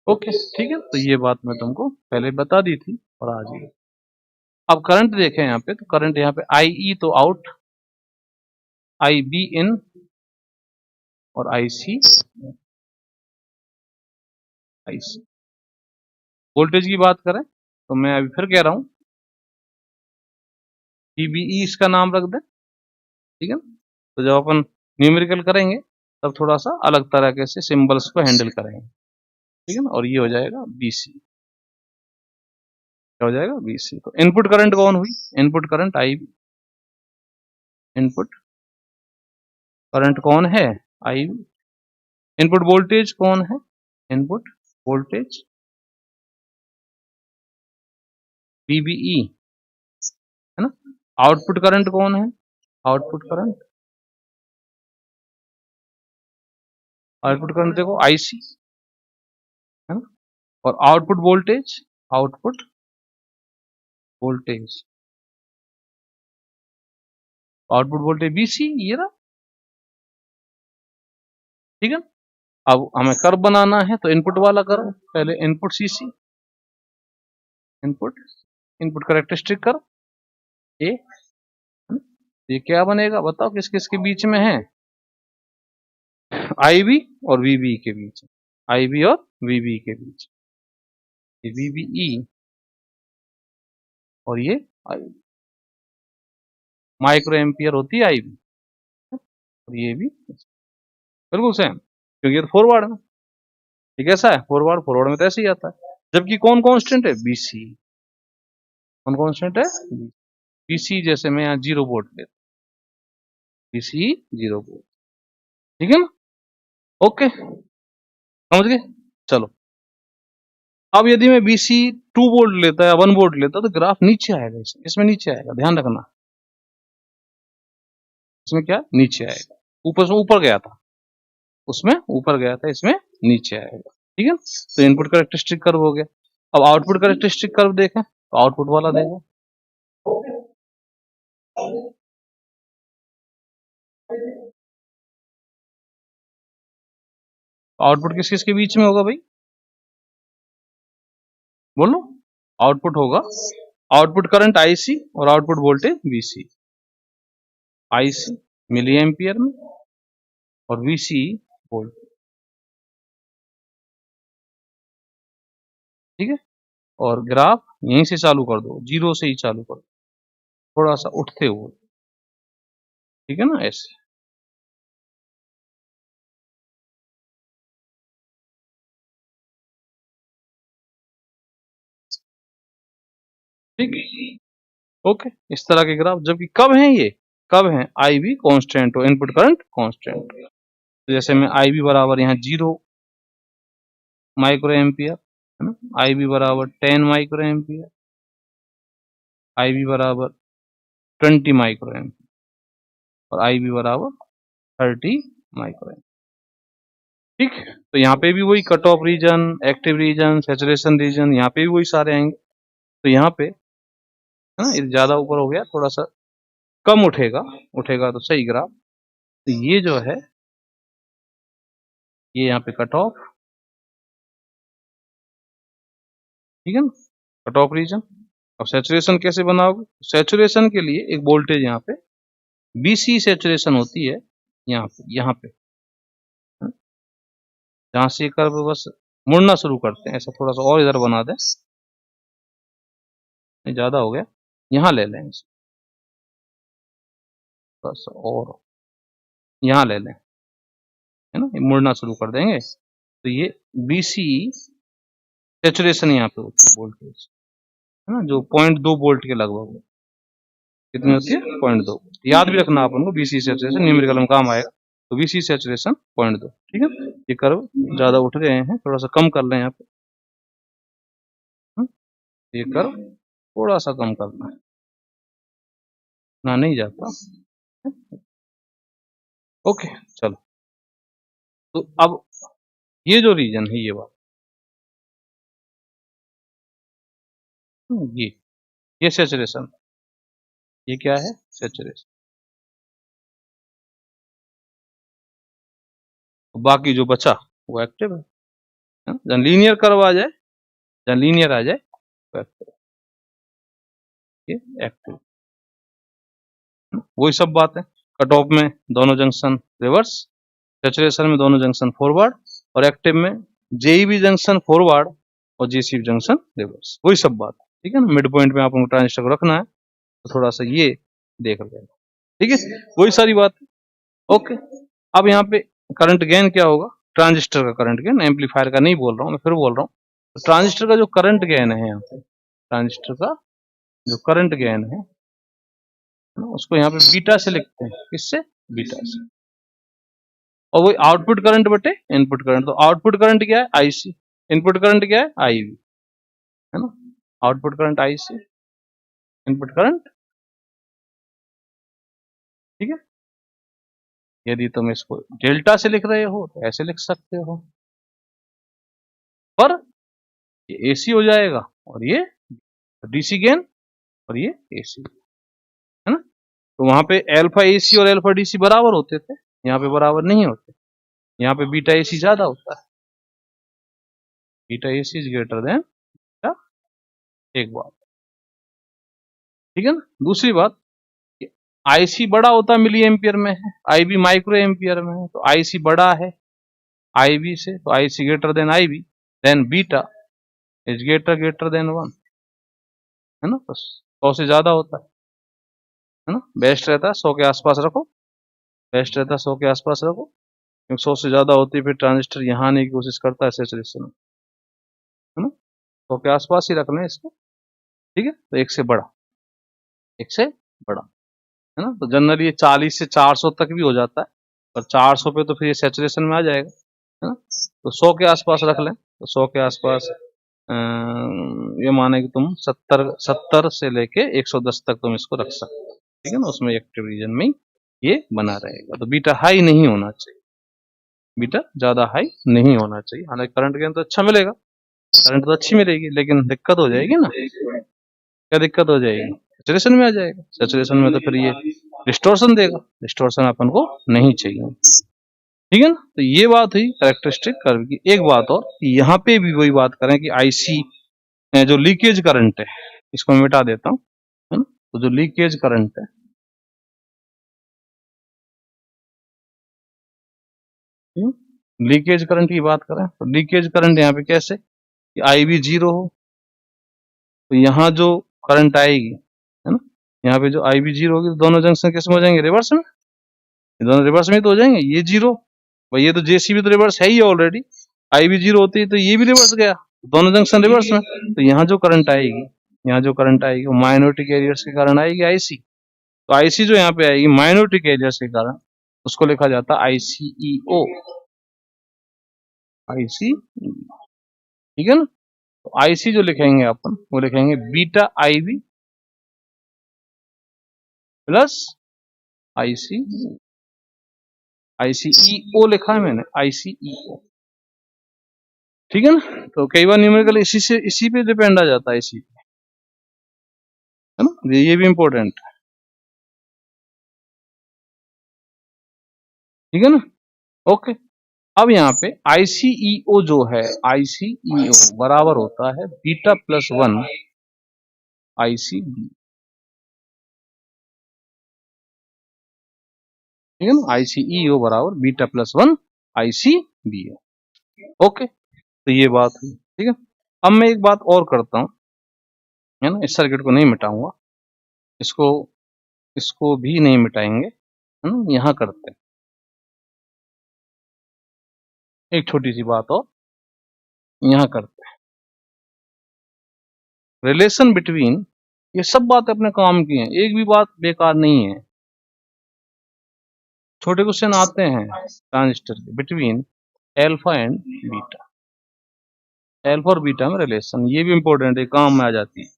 ओके, ठीक है, तो ये बात मैं तुमको पहले बता दी थी और आज ही। अब करंट देखें यहाँ पे, तो करंट यहाँ पे IE तो आउट, IB इन, और IC IC। वोल्टेज की बात करें तो मैं अभी फिर कह रहा हूँ, PBE इसका नाम रख दे। ठीक है, तो जब अपन न्यूमेरिकल करेंगे तब थोड़ा सा अलग तरह के से सिंबल्स को हैंडल करेंगे। ठीक है ना, और ये हो जाएगा BC, क्या हो जाएगा, BC। तो इनपुट करंट कौन हुई, input current IB, input current कौन है, IB। इनपुट वोल्टेज कौन है, इनपुट वोल्टेज PBE, है ना। आउटपुट करंट कौन है, आउटपुट करंट, आउटपुट करंट देखो IC, है ना। और output voltage, output voltage, output voltage BC, ये रहा। ठीक है, अब हमें कर्व बनाना है, तो इनपुट वाला करो पहले, input CC, input, input characteristic करो ये, है ना? ये क्या बनेगा बताओ, किस किस के बीच में है, आईबी और वीबी के बीच, आईबी और वीबी के बीच, ये वीबीई और ये आईबी, माइक्रो एम्पियर होती है आईबी, और ये भी बिल्कुल सेम, क्योंकि ये तो फॉरवर्ड है। ठीक है, ऐसा है फॉरवर्ड, फॉरवर्ड में तो ऐसे ही आता है। जबकि कौन कांस्टेंट है, बीसी, कौन कांस्टेंट है, बीसी। जैसे मैं यहाँ 0 वोल्ट लेता, बीसी 0 वोल्ट, ठीक है ना, ओके, समझ गए। चलो, अब यदि मैं बीसी 2 वोल्ट लेता या 1 वोल्ट लेता तो ग्राफ नीचे आएगा, इसमें नीचे आएगा, ध्यान रखना, इसमें क्या नीचे आएगा, ऊपर से ऊपर गया था, उसमें ऊपर गया था, इसमें नीचे आएगा, ठीक है। तो इनपुट कैरेक्टरिस्टिक कर्व हो गया। अब आउटपुट कैरेक्टरिस्टिक कर्व देखें, तो आउटपुट वाला देखो, आउटपुट किस किस के बीच में होगा भाई, बोलो, आउटपुट होगा, आउटपुट करंट आईसी और output voltage VC, IC milli ampere में और वीसी वोल्ट, ठीक है। और ग्राफ यहीं से चालू कर दो, 0 से ही चालू कर दो, थोड़ा सा उठते हुए, ठीक है ना, ऐसे, ठीक है, ओके, इस तरह के ग्राफ। जबकि कब है ये, कब है, आई बी कॉन्स्टेंट हो, इनपुट करंट कॉन्स्टेंट। तो जैसे मैं आई बी बराबर यहाँ 0 माइक्रो एम्पियर, है ना, आई बी बराबर 10 माइक्रो एम्पियर, आई बी बराबर 20 माइक्रो एम्पियर और आई बी बराबर 30 माइक्रो एम्पियर, ठीक। तो यहाँ पे भी वही cut off region, active region, saturation region, यहाँ पे भी वही सारे आएंगे। तो यहाँ पे, है ना, ये ज्यादा ऊपर हो गया, थोड़ा सा कम उठेगा, उठेगा तो सही ग्राफ। तो ये जो है, ये यहाँ पे कट ऑफ, ठीक है ना, कट ऑफ रीजन। अब सैचुरेशन कैसे बनाओगे, सैचुरेशन के लिए एक वोल्टेज यहाँ पे बीसी सैचुरेशन होती है, यहाँ पे जहां से कर्व बस मुड़ना शुरू करते हैं, ऐसा थोड़ा सा और इधर बना दें, ज्यादा हो गया, यहाँ ले लें बस, और यहाँ ले लें, है ना, ये मुड़ना शुरू कर देंगे। तो ये बीसी सैचुरेशन यहाँ पे होती है वोल्टेज, है ना, जो 0.2 वोल्ट के लगभग, कितनी होती है, 0.2। याद भी रखना अपन को, बीसी सैचुरेशन न्यूमेरिकल में काम आएगा। तो बीसी सैचुरेशन 0.2, ठीक है। ये कर्व ज्यादा उठ गए हैं, थोड़ा सा कम कर लें यहाँ पे, ये कर्व थोड़ा सा कम करना है, ना नहीं जाता, ओके। चलो, तो अब ये जो रीजन है, ये बात, ये सैचुरेशन, ये क्या है, सैचुरेशन। बाकी जो बचा वो एक्टिव है, जहाँ लीनियर कर्व आ जाए, जहाँ लीनियर आ जाए वो एक्टिव, ये एक्टिव, वही सब बात है। कट ऑफ में दोनों जंक्शन रिवर्स, सैचुरेशन में दोनों जंक्शन फॉरवर्ड, और एक्टिव में जेईबी जंक्शन फॉरवर्ड और जेसीबी जंक्शन रिवर्स, वही सब बात, ठीक है ना। मिड पॉइंट में आपको ट्रांजिस्टर को रखना है, तो थोड़ा सा ये देख लेना, ठीक है, वही सारी बात, ओके। अब यहाँ पे करंट गेन क्या होगा, ट्रांजिस्टर का करंट गेन, एम्पलीफायर का नहीं बोल रहा हूँ मैं, फिर बोल रहा हूँ, तो ट्रांजिस्टर का जो करंट गेन है यहाँ पे, ट्रांजिस्टर का जो करंट गेन है, उसको यहाँ पे बीटा से लिखते हैं, किससे, बीटा से। और वही आउटपुट करंट बटे इनपुट करंट, तो आउटपुट करंट क्या है, आईसी, इनपुट करंट क्या है, आईवी, है ना, output current IC, input current, ठीक है। यदि तुम इसको डेल्टा से लिख रहे हो तो ऐसे लिख सकते हो, पर ये एसी हो जाएगा और ये डीसी गेन और ये एसी, है ना। तो वहां पे अल्फा एसी और अल्फा डीसी बराबर होते थे, यहाँ पे बराबर नहीं होते, यहाँ पे बीटा एसी ज्यादा होता है, beta AC is greater then, एक बात, ठीक है ना। दूसरी बात, आईसी बड़ा होता है मिली एम्पियर में है, आईबी माइक्रो एम्पियर में है, तो आईसी बड़ा है आईबी से, तो IC greater than IB, then beta is greater than 1, है ना। बस 100 से ज्यादा होता है ना। बेस्ट रहता है 100 के आसपास रखो, बेस्ट रहता है 100 के आसपास रखो, क्योंकि 100 से ज्यादा होती है फिर ट्रांजिस्टर यहाँ आने की कोशिश करता है सैचुरेशन में, है ना। 100 के आसपास ही रख लें इसको, ठीक है। तो एक से बड़ा, एक से बड़ा, है ना। तो जनरली ये 40 से 400 तक भी हो जाता है, पर 400 पे तो फिर ये सैचुरेशन में आ जाएगा, है ना। तो 100 के आसपास रख लें, तो 100 के आसपास ये माने कि तुम 70 से लेके 110 तक तुम इसको रख सकते हो, ठीक है ना। उसमें एक्टिव रीजन में ये बना रहेगा। तो बीटा हाई नहीं होना चाहिए, बीटा ज्यादा हाई नहीं होना चाहिए। हालांकि करंट गेन तो अच्छा मिलेगा, करंट तो अच्छी मिलेगी, लेकिन दिक्कत हो जाएगी ना। क्या दिक्कत हो जाएगी? सैचुरेशन में आ जाएगा, सैचुरेशन में तो फिर ये डिस्टॉर्शन देगा, डिस्टॉर्शन अपन को नहीं चाहिए, ठीक है ना। तो ये बात हुई कैरेक्टरिस्टिक कर्व की। एक बात और, यहाँ पे भी वही बात करें कि आईसी जो लीकेज करंट है, इसको मैं मिटा देता हूँ, है ना। तो जो लीकेज करंट है, लीकेज करंट की बात करें तो लीकेज करंट यहाँ पे कैसे कि आई भी 0 हो, तो यहाँ जो करंट आएगी, है ना, यहाँ पे जो आई भी 0 होगी, तो दोनों जंक्शन किस में हो जाएंगे? रिवर्स में। ये दोनों रिवर्स में तो हो जाएंगे, ये 0 भाई, ये तो जेसीबी तो रिवर्स है ही ऑलरेडी, आई भी 0 होती है तो ये भी रिवर्स गया, दोनों जंक्शन रिवर्स में। तो यहाँ जो करंट आएगी, यहाँ जो करंट आएगी वो माइनॉरिटी कैरियर्स के कारण आएगी आईसी। तो आईसी जो यहाँ पे आएगी माइनॉरिटी कैरियर्स के कारण, उसको लिखा जाता है आईसीईओ, आईसी, ठीक है ना। तो आईसी जो लिखेंगे अपन, वो लिखेंगे बीटा आईबी प्लस आईसी, आईसीईओ लिखा है मैंने, आईसीईओ, ठीक है ना। तो कई बार न्यूमेरिकल इसी पे डिपेंड आ जाता है, इसी पे, है ना। ये भी इंपॉर्टेंट है, ठीक है ना। ओके, अब यहाँ पे आईसीईओ जो है, आईसीईओ बराबर होता है बीटा प्लस 1 आईसीबी, ठीक है ना। आईसीईओ बराबर बीटा प्लस 1 आईसीबी, ओके। तो ये बात हुई, ठीक है। अब मैं एक बात और करता हूँ, है ना। इस सर्किट को नहीं मिटाऊंगा, इसको इसको भी नहीं मिटाएंगे, है ना। यहाँ करते हैं एक छोटी सी बात और, यहाँ करते हैं रिलेशन बिटवीन, ये सब बातें अपने काम की हैं, एक भी बात बेकार नहीं है। छोटे क्वेश्चन आते हैं ट्रांजिस्टर के, between alpha and beta, alpha और बीटा में रिलेशन, ये भी इंपॉर्टेंट है, काम में आ जाती है,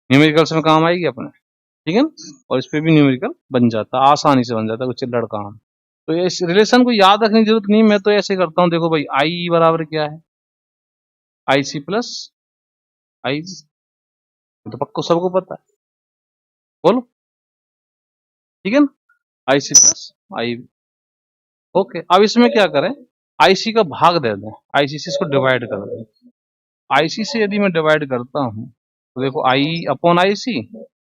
न्यूमेरिकल्स में काम आएगी अपने, ठीक है ना। और इस पे भी न्यूमेरिकल बन जाता है, आसानी से बन जाता है, कुछ चिल्लड़ काम। तो इस रिलेशन को याद रखने की जरूरत नहीं, मैं तो ऐसे करता हूँ, देखो भाई आई बराबर क्या है, आई सी प्लस आई, तो पक्को सबको पता है, बोलो, ठीक है ना। आई सी प्लस आई, ओके। अब इसमें क्या करें, आईसी का भाग दे दें, आईसी से इसको डिवाइड कर दें। आईसी से यदि मैं डिवाइड करता हूं, तो देखो आई अपॉन आईसी,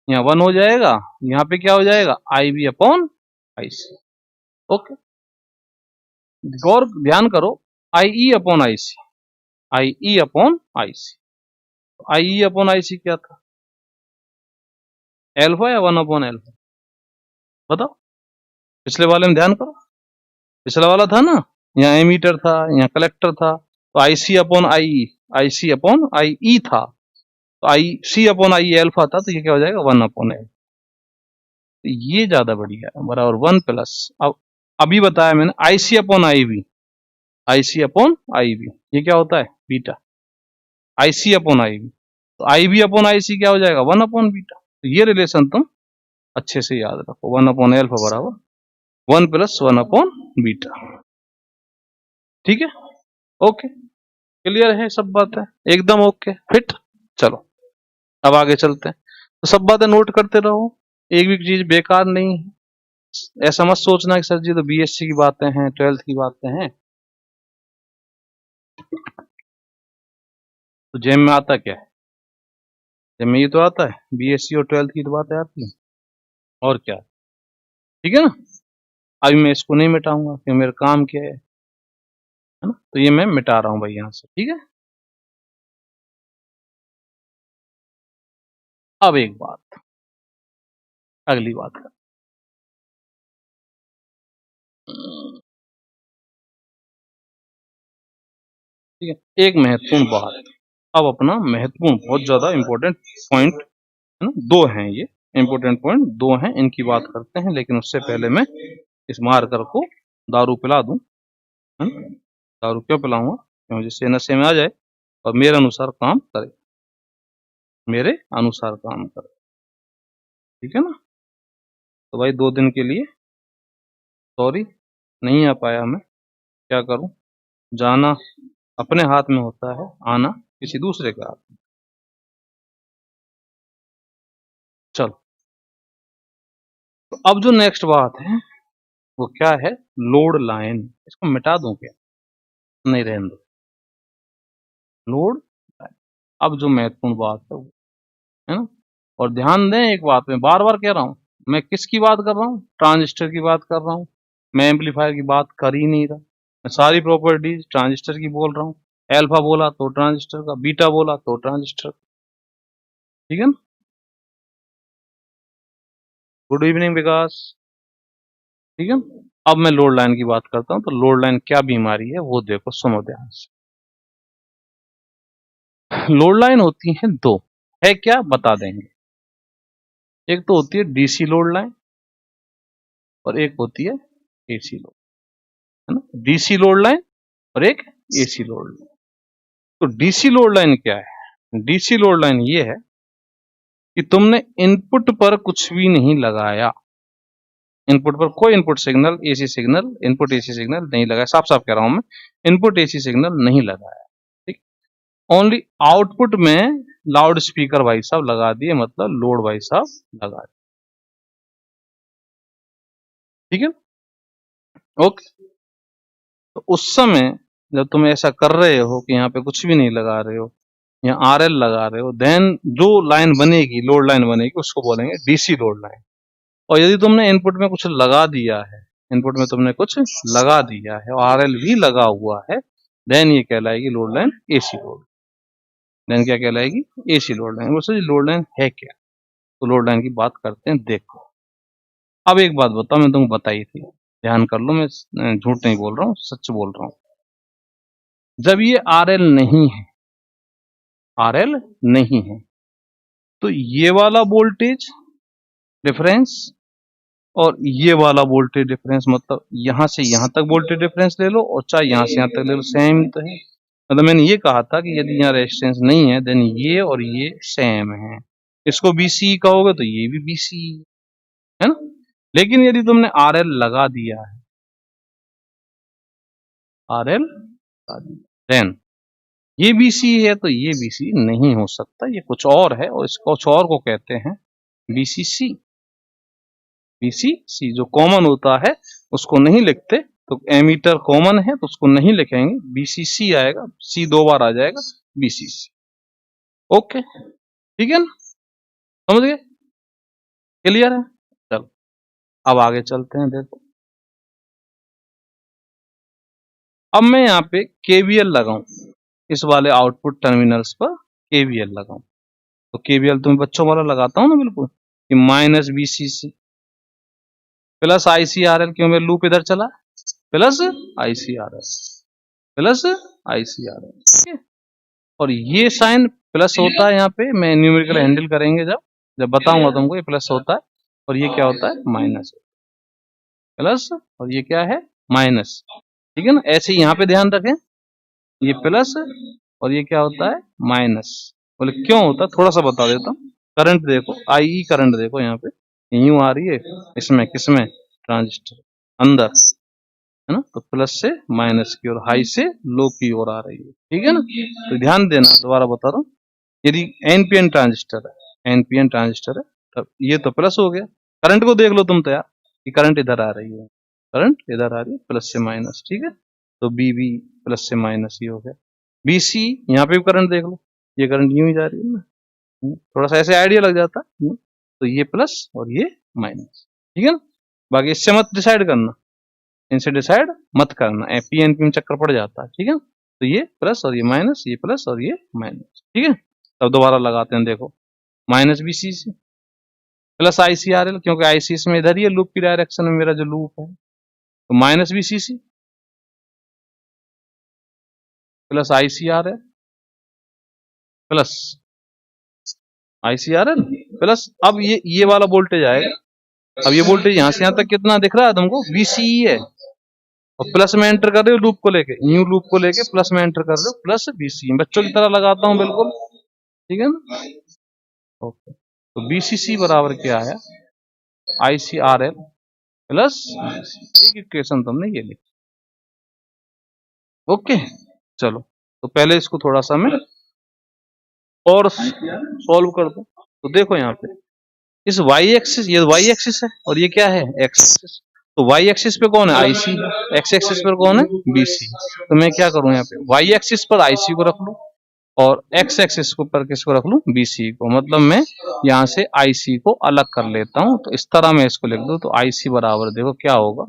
यहाँ 1 हो जाएगा, यहाँ पे क्या हो जाएगा, आई बी अपॉन आईसी, ओके। गौर ध्यान करो, आई ई अपॉन आईसी, आई ई अपॉन आईसी, आई ई अपॉन आईसी क्या था, एल्फा या 1 अपॉन एल्फा, बताओ। पिछले वाले में ध्यान करो, पिछला वाला था ना, यहाँ एमीटर था, यहाँ कलेक्टर था, तो IC upon I, IC upon I E था, तो आई सी अपॉन आई एल्फा था, तो ये क्या हो जाएगा 1 अपॉन एल्फा। तो ये ज्यादा बढ़िया है, बराबर 1 प्लस, अब अभी बताया मैंने IC upon I B, IC upon I B, ये क्या होता है beta, IC upon I B, तो आई बी अपॉन आई सी क्या हो जाएगा 1 अपॉन बीटा। तो ये रिलेशन तुम अच्छे से याद रखो, 1 अपॉन एल्फा बराबर 1 प्लस 1 अपॉन बीटा, ठीक है। ओके, क्लियर है सब बात है, एकदम ओके फिट। चलो अब आगे चलते हैं, तो सब बातें नोट करते रहो, एक भी चीज बेकार नहीं है। ऐसा मत सोचना कि सर जी तो बीएससी की बातें हैं, 12th की बातें हैं। तो जेम में आता क्या है, जेम में ये तो आता है बीएससी और 12th की तो बातें आती हैं, और क्या। ठीक है ना। अभी मैं इसको नहीं मिटाऊंगा क्योंकि मेरा काम क्या है ना, तो ये मैं मिटा रहा हूं भाई यहां से। ठीक है, अब एक बात, अगली बात कर, ठीक है, एक महत्वपूर्ण बात, अब अपना महत्वपूर्ण बहुत ज्यादा इंपॉर्टेंट पॉइंट है ना, दो हैं ये इंपॉर्टेंट पॉइंट, दो हैं, इनकी बात करते हैं। लेकिन उससे पहले मैं इस मार्कर को दारू पिला दूं, है ना। दारू क्यों पिलाऊंगा, क्यों, जिससे नशे में आ जाए और मेरे अनुसार काम करे, मेरे अनुसार काम करे। ठीक है ना। तो भाई 2 दिन के लिए सॉरी, नहीं आ पाया मैं, क्या करूं, जाना अपने हाथ में होता है, आना किसी दूसरे के हाथ में। चलो, तो अब जो नेक्स्ट बात है वो क्या है, लोड लाइन। इसको मिटा दूं क्या, नहीं रहने दो, लोड लाइन। अब जो महत्वपूर्ण बात है वो, है ना। और ध्यान दें एक बात, मैं बार बार कह रहा हूं, मैं किसकी बात कर रहा हूं, ट्रांजिस्टर की बात कर रहा हूं, मैं एम्पलीफायर की बात कर ही नहीं रहा। मैं सारी प्रॉपर्टीज ट्रांजिस्टर की बोल रहा हूं, अल्फा बोला तो ट्रांजिस्टर का, बीटा बोला तो ट्रांजिस्टर का। ठीक है ना। गुड इवनिंग विकास। ठीक है, अब मैं लोड लाइन की बात करता हूं, तो लोड लाइन क्या बीमारी है वो देखो, सुनो ध्यान से। लोड लाइन होती है दो, है क्या बता देंगे। एक तो होती है डीसी लोड लाइन और एक होती है एसी लोड, है ना। डीसी लोड लाइन और एक एसी लोड लाइन। तो डीसी लोड लाइन क्या है, डीसी लोड लाइन ये है कि तुमने इनपुट पर कुछ भी नहीं लगाया, इनपुट पर कोई input signal, AC signal, input AC signal नहीं लगाया, साफ साफ कह रहा हूं मैं, इनपुट एसी सिग्नल नहीं लगाया। ठीक, ओनली आउटपुट में लाउड स्पीकर भाई साहब लगा दिए, मतलब लोड भाई साहब लगा दिए। ठीक है, ओके। तो उस समय जब तुम ऐसा कर रहे हो कि यहाँ पे कुछ भी नहीं लगा रहे हो, यहाँ आरएल लगा रहे हो, देन जो लाइन बनेगी, लोड लाइन बनेगी, उसको बोलेंगे डीसी लोड लाइन। और यदि तुमने इनपुट में कुछ लगा दिया है, इनपुट में तुमने कुछ लगा दिया है और आरएल भी लगा हुआ है, देन ये कहलाएगी load line AC load. Then क्या कहलाएगी, एसी लोड लाइन। वैसे लोड लाइन है क्या, तो लोड लाइन की बात करते हैं। देखो, अब एक बात बताओ, मैं तुमको बताई थी, ध्यान कर लो, मैं झूठ नहीं बोल रहा हूँ, सच बोल रहा हूँ। जब ये आरएल नहीं है, आरएल नहीं है, तो ये वाला वोल्टेज डिफरेंस और ये वाला वोल्टेज डिफरेंस, मतलब यहां से यहां तक वोल्टेज डिफरेंस ले लो और चाहे यहां से यहां तक ले लो, सेम तो है। मतलब मैंने ये कहा था कि यदि यहाँ रेजिस्टेंस नहीं है, देन ये और ये सेम है, इसको बीसी कहोगे तो ये भी बीसी है ना। लेकिन यदि तुमने आरएल लगा दिया है, आरएल देन ये बीसी है, तो ये बीसी नहीं हो सकता, ये कुछ और है, और इसको कुछ और को कहते हैं बीसीसी। बीसीसी जो कॉमन होता है उसको नहीं लिखते, तो एमीटर कॉमन है तो उसको नहीं लिखेंगे, बीसीसी आएगा, सी 2 बार आ जाएगा, बीसीसी। ओके, ठीक है ना, समझ गए, क्लियर है। चलो, अब आगे चलते हैं। देखो, अब मैं यहाँ पे केवीएल लगाऊं, इस वाले आउटपुट टर्मिनल्स पर केवीएल लगाऊं, तो केवीएल तुम्हें बच्चों वाला लगाता हूं ना, बिल्कुल, कि माइनस बीसीसी प्लस आईसीआरएल, क्यों मेरा लूप इधर चला, प्लस आईसीआरएल, प्लस आईसीआरएल। ठीक है, और ये साइन प्लस होता है, यहाँ पे मैं न्यूमेरिकल हैंडल करेंगे जब जब बताऊंगा तुमको, ये प्लस होता है और ये क्या होता है, माइनस, प्लस और ये क्या है, माइनस। ठीक है ना, ऐसे ही यहाँ पे ध्यान रखें, ये प्लस और ये क्या होता है, माइनस। बोले क्यों होता है, थोड़ा सा बता देता हूँ। करंट देखो, आई करंट देखो, यहाँ पे यूं आ रही है, इसमें किसमें, ट्रांजिस्टर अंदर, है ना, तो प्लस से माइनस की और हाई से लो की ओर आ रही है। ठीक है ना, तो ध्यान देना, दोबारा बता रहा हूँ, यदि एनपीएन ट्रांजिस्टर है, एनपीएन ट्रांजिस्टर है, तब ये तो प्लस हो गया। करंट को देख लो तुम तो यार, कि करंट इधर आ रही है, करंट इधर आ रही है, प्लस से माइनस। ठीक है, तो बीबी प्लस से माइनस ही हो गया। बीसी, यहाँ पे भी करंट देख लो, ये करंट यूं ही जा रही है ना, थोड़ा सा ऐसे आइडिया लग जाता है, तो ये प्लस और ये माइनस। ठीक है ना, बाकी इससे मत डिसाइड करना, इनसे डिसाइड मत करना, पी एन पी में चक्कर पड़ जाता है, ठीक है। तो ये प्लस और ये माइनस, ये प्लस और ये माइनस, ठीक है। तब दोबारा लगाते हैं, देखो minus B C C plus I C R L, क्योंकि आई सी में इधर ही है लूप की डायरेक्शन में मेरा जो लूप है, तो minus B C C plus I C R L plus I C R L plus, अब ये वाला वोल्टेज आएगा। अब ये वोल्टेज यहां से यहां तक कितना दिख रहा है तुमको, बीसीई है, और प्लस में एंटर कर रहे हो लूप को लेके, न्यू लूप को लेके प्लस में एंटर कर रहे हो, प्लस बीसी, बच्चों की तरह लगाता हूं बिल्कुल, ठीक है ना। ओके, तो बीसीसी बराबर क्या है, आई सी आर एल प्लस, एक इक्वेशन तुमने ये लिखी। ओके, चलो तो पहले इसको थोड़ा सा मैं और सॉल्व कर दूं। तो देखो यहाँ पे इस वाई एक्सिस, ये वाई एक्सिस है और ये क्या है, एक्स एक्सिस। तो वाई एक्सिस पे कौन है, आईसी, एक्स एक्सिस पर कौन है, बीसी। तो मैं क्या करूं यहाँ पे, वाई एक्सिस पर आईसी को रख लूं और एक्स एक्सिस को पर किसको रख लूं, बीसी को। मतलब मैं यहाँ से आईसी को अलग कर लेता हूं, तो इस तरह मैं इसको लिख दूं, तो आईसी बराबर देखो क्या होगा,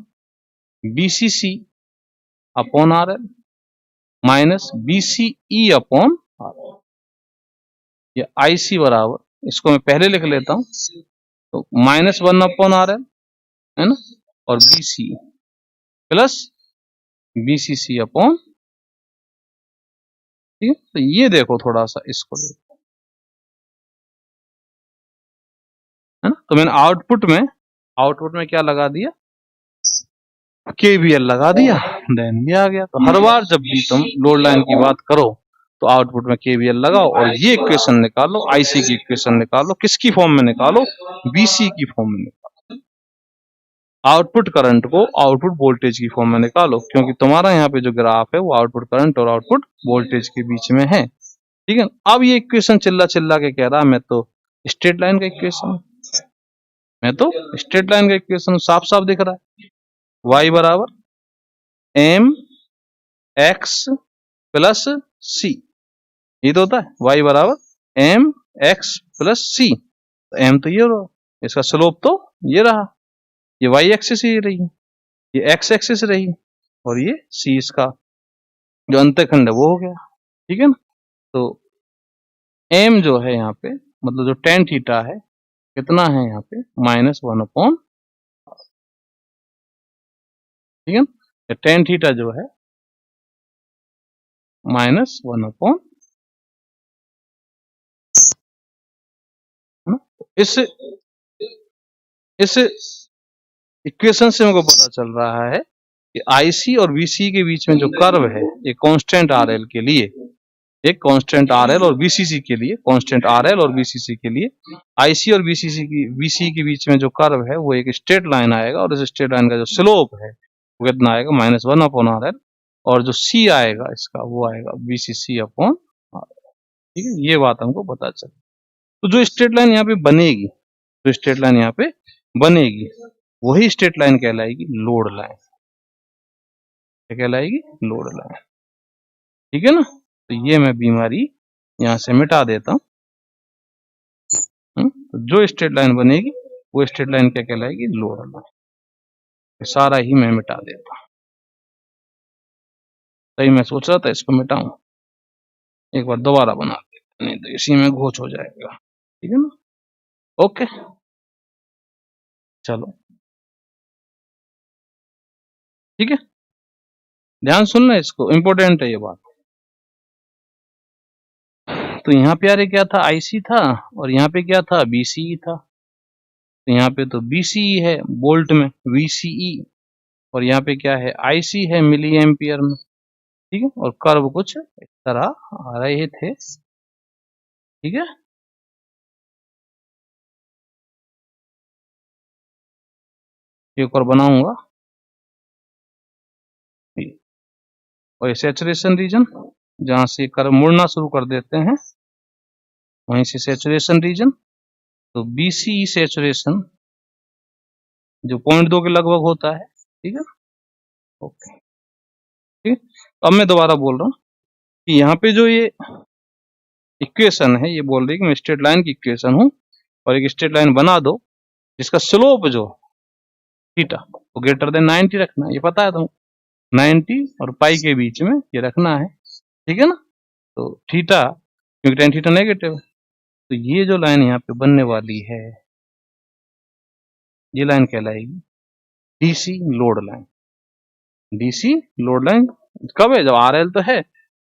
BCC upon R L minus BCE upon R L. ये आईसी बराबर, इसको मैं पहले लिख लेता हूं, तो -1 अपॉन आर एल है ना, और बीसी प्लस बीसीसी अपॉन, ठीक है। तो ये देखो थोड़ा सा इसको देखो, है ना। तो मैंने आउटपुट में क्या लगा दिया, केवीएल लगा दिया, देन ये आ गया। तो हर बार जब भी तुम लोड लाइन की बात करो तो आउटपुट में केवीएल लगाओ और ये इक्वेशन निकालो, आईसी की इक्वेशन निकालो, किसकी फॉर्म में निकालो, बीसी की फॉर्म में निकालो। आउटपुट करंट को आउटपुट वोल्टेज की फॉर्म में निकालो, क्योंकि तुम्हारा यहाँ पे जो ग्राफ है वो आउटपुट करंट और आउटपुट वोल्टेज के बीच में है, ठीक है। अब ये इक्वेशन चिल्ला के कह रहा, मैं तो स्ट्रेट लाइन का इक्वेशन, साफ साफ दिख रहा है, y बराबर एम एक्स प्लस सी, ये तो होता है, y बराबर एम एक्स प्लस सी। एम तो ये रहा, इसका स्लोप तो ये रहा, ये y एक्सिस ही रही, ये x एक्सिस रही, और ये c इसका जो अंतखंड है वो हो गया, ठीक है ना। तो m जो है यहाँ पे, मतलब जो tan थीटा है कितना है यहाँ पे, -1 अपॉन, ठीक है ना। tan थीटा जो है -1 अपॉन, है ना। इस इक्वेशन से हमको पता चल रहा है कि आईसी और बीसी के बीच में जो कर्व है, ये कांस्टेंट आरएल के लिए, एक कांस्टेंट आरएल और बीसीसी के लिए, कांस्टेंट आरएल और बीसीसी के लिए आईसी और बीसी के बीच में जो कर्व है वो एक स्ट्रेट लाइन आएगा, और इस स्ट्रेट लाइन का जो स्लोप है वो कितना आएगा, -1 अपॉन आरएल, और जो सी आएगा इसका वो आएगा बीसीसी अपॉन आरएल, ठीक है। ये बात हमको पता चली। तो जो स्ट्रेट लाइन यहाँ पे बनेगी, जो स्ट्रेट लाइन यहाँ पे बनेगी वही स्ट्रेट लाइन कहलाएगी लोड लाइन, क्या कहलाएगी, लोड लाइन, ठीक है ना। तो ये मैं बीमारी यहाँ से मिटा देता हूँ। तो जो स्ट्रेट लाइन बनेगी वो स्ट्रेट लाइन क्या कहलाएगी, लोड लाइन। सारा ही मैं मिटा देता हूँ, तभी मैं सोच रहा था इसको मिटाऊं, एक बार दोबारा बना देता, नहीं तो इसी में घोच हो जाएगा, ठीक है ना। ओके, चलो ठीक है, ध्यान सुनना, इसको इंपॉर्टेंट है ये बात। तो यहाँ पे यार क्या था, आईसी था, और यहाँ पे क्या था, बीसीई था। तो यहाँ पे तो बीसीई है वोल्ट में, वीसीई, और यहाँ पे क्या है, आईसी है मिली एम्पियर में, ठीक है। और कर्व कुछ इस तरह आ रहे थे, ठीक है। एक और बनाऊंगा, और सैचुरेशन रीजन जहां से कर्व मुड़ना शुरू कर देते हैं वहीं से सैचुरेशन रीजन। तो बीसी सैचुरेशन जो 0.2 के लगभग होता है, ठीक है। ओके, ठीक है। अब मैं दोबारा बोल रहा हूँ कि यहाँ पे जो ये इक्वेशन है ये बोल रही है कि मैं स्ट्रेट लाइन की इक्वेशन हूँ और एक स्ट्रेट लाइन बना दो जिसका स्लोप जो थीटा तो ग्रेटर देन 90 रखना है, ये पता है तुमको, 90 और पाई के बीच में ये रखना है, ठीक है ना। तो थीटा, क्योंकि tan थीटा नेगेटिव है, तो ये जो लाइन यहाँ पे बनने वाली है, ये लाइन कहलाएगी DC load line. DC load line कब है? जब आरएल तो है,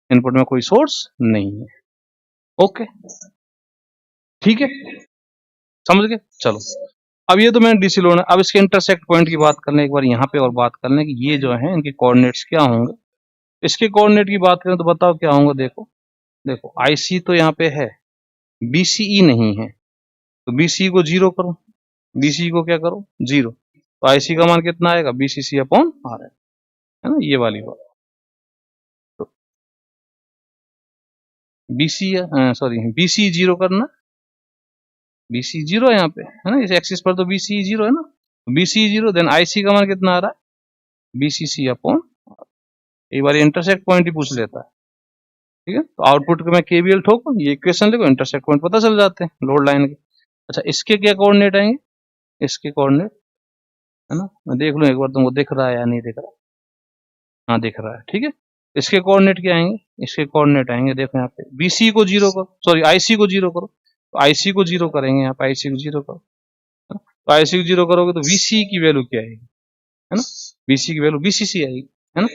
इनपुट में कोई सोर्स नहीं है। ओके, ठीक है, समझ गए। चलो, अब ये तो मैंने डीसी लोड है, अब इसके इंटरसेक्ट पॉइंट की बात कर लें एक बार यहाँ पे, और बात कर लें कि ये जो है इनके कोऑर्डिनेट्स क्या होंगे। इसके कोऑर्डिनेट की बात करें तो बताओ क्या होंगे। देखो देखो, आईसी तो यहाँ पे है, बीसीई नहीं है, तो बीसीई को जीरो करो, बीसीई को क्या करो, जीरो, तो आईसी का मान कितना आएगा, बीसीसी अपॉन आर है ना, ये वाली बात। तो बीसी सॉरी बीसी जीरो करना, बीसी जीरो है यहाँ पे, है ना, इस एक्सिस पर तो बीसी जीरो है ना, बीसी जीरो, देन आईसी का मान कितना आ रहा है, बीसीसी अपॉन, एक बार इंटरसेक्ट पॉइंट ही पूछ लेता है, ठीक है। तो आउटपुट को मैं केवीएल ठोकूं, ये इक्वेशन लिखो, इंटरसेक्ट पॉइंट पता चल जाते हैं लोड लाइन के। अच्छा, इसके क्या कोऑर्डिनेट आएंगे, इसके कोऑर्डिनेट, है ना, मैं देख लूं एक बार तुमको दिख रहा है या नहीं दिख रहा, हाँ दिख रहा है, ठीक है। इसके कोऑर्डिनेट क्या आएंगे, इसके कोऑर्डिनेट आएंगे, देखो यहाँ पे बीसी को जीरो करो, सॉरी आईसी को जीरो करो, तो आईसी को जीरो करेंगे, यहाँ पे आईसी को जीरो करो, तो आईसी को जीरो करोगे तो वीसी की वैल्यू क्या आएगी, है ना, बीसी की वैल्यू बीसीसी आएगी, है ना,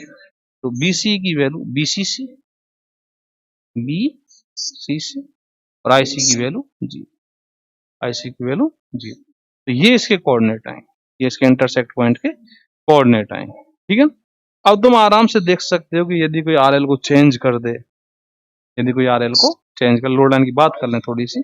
तो बीसी की वैल्यू बीसीसी, बीसीसी, और आईसी की वैल्यू जी, आईसी की वैल्यू जी, तो ये इसके कोऑर्डिनेट आएंगे, ये इसके इंटरसेक्ट पॉइंट के कोऑर्डिनेट आएंगे, ठीक है। अब तुम आराम से देख सकते हो कि यदि कोई आरएल को चेंज कर दे, यदि कोई आरएल को चेंज कर, लोड लाइन की बात कर लें थोड़ी सी,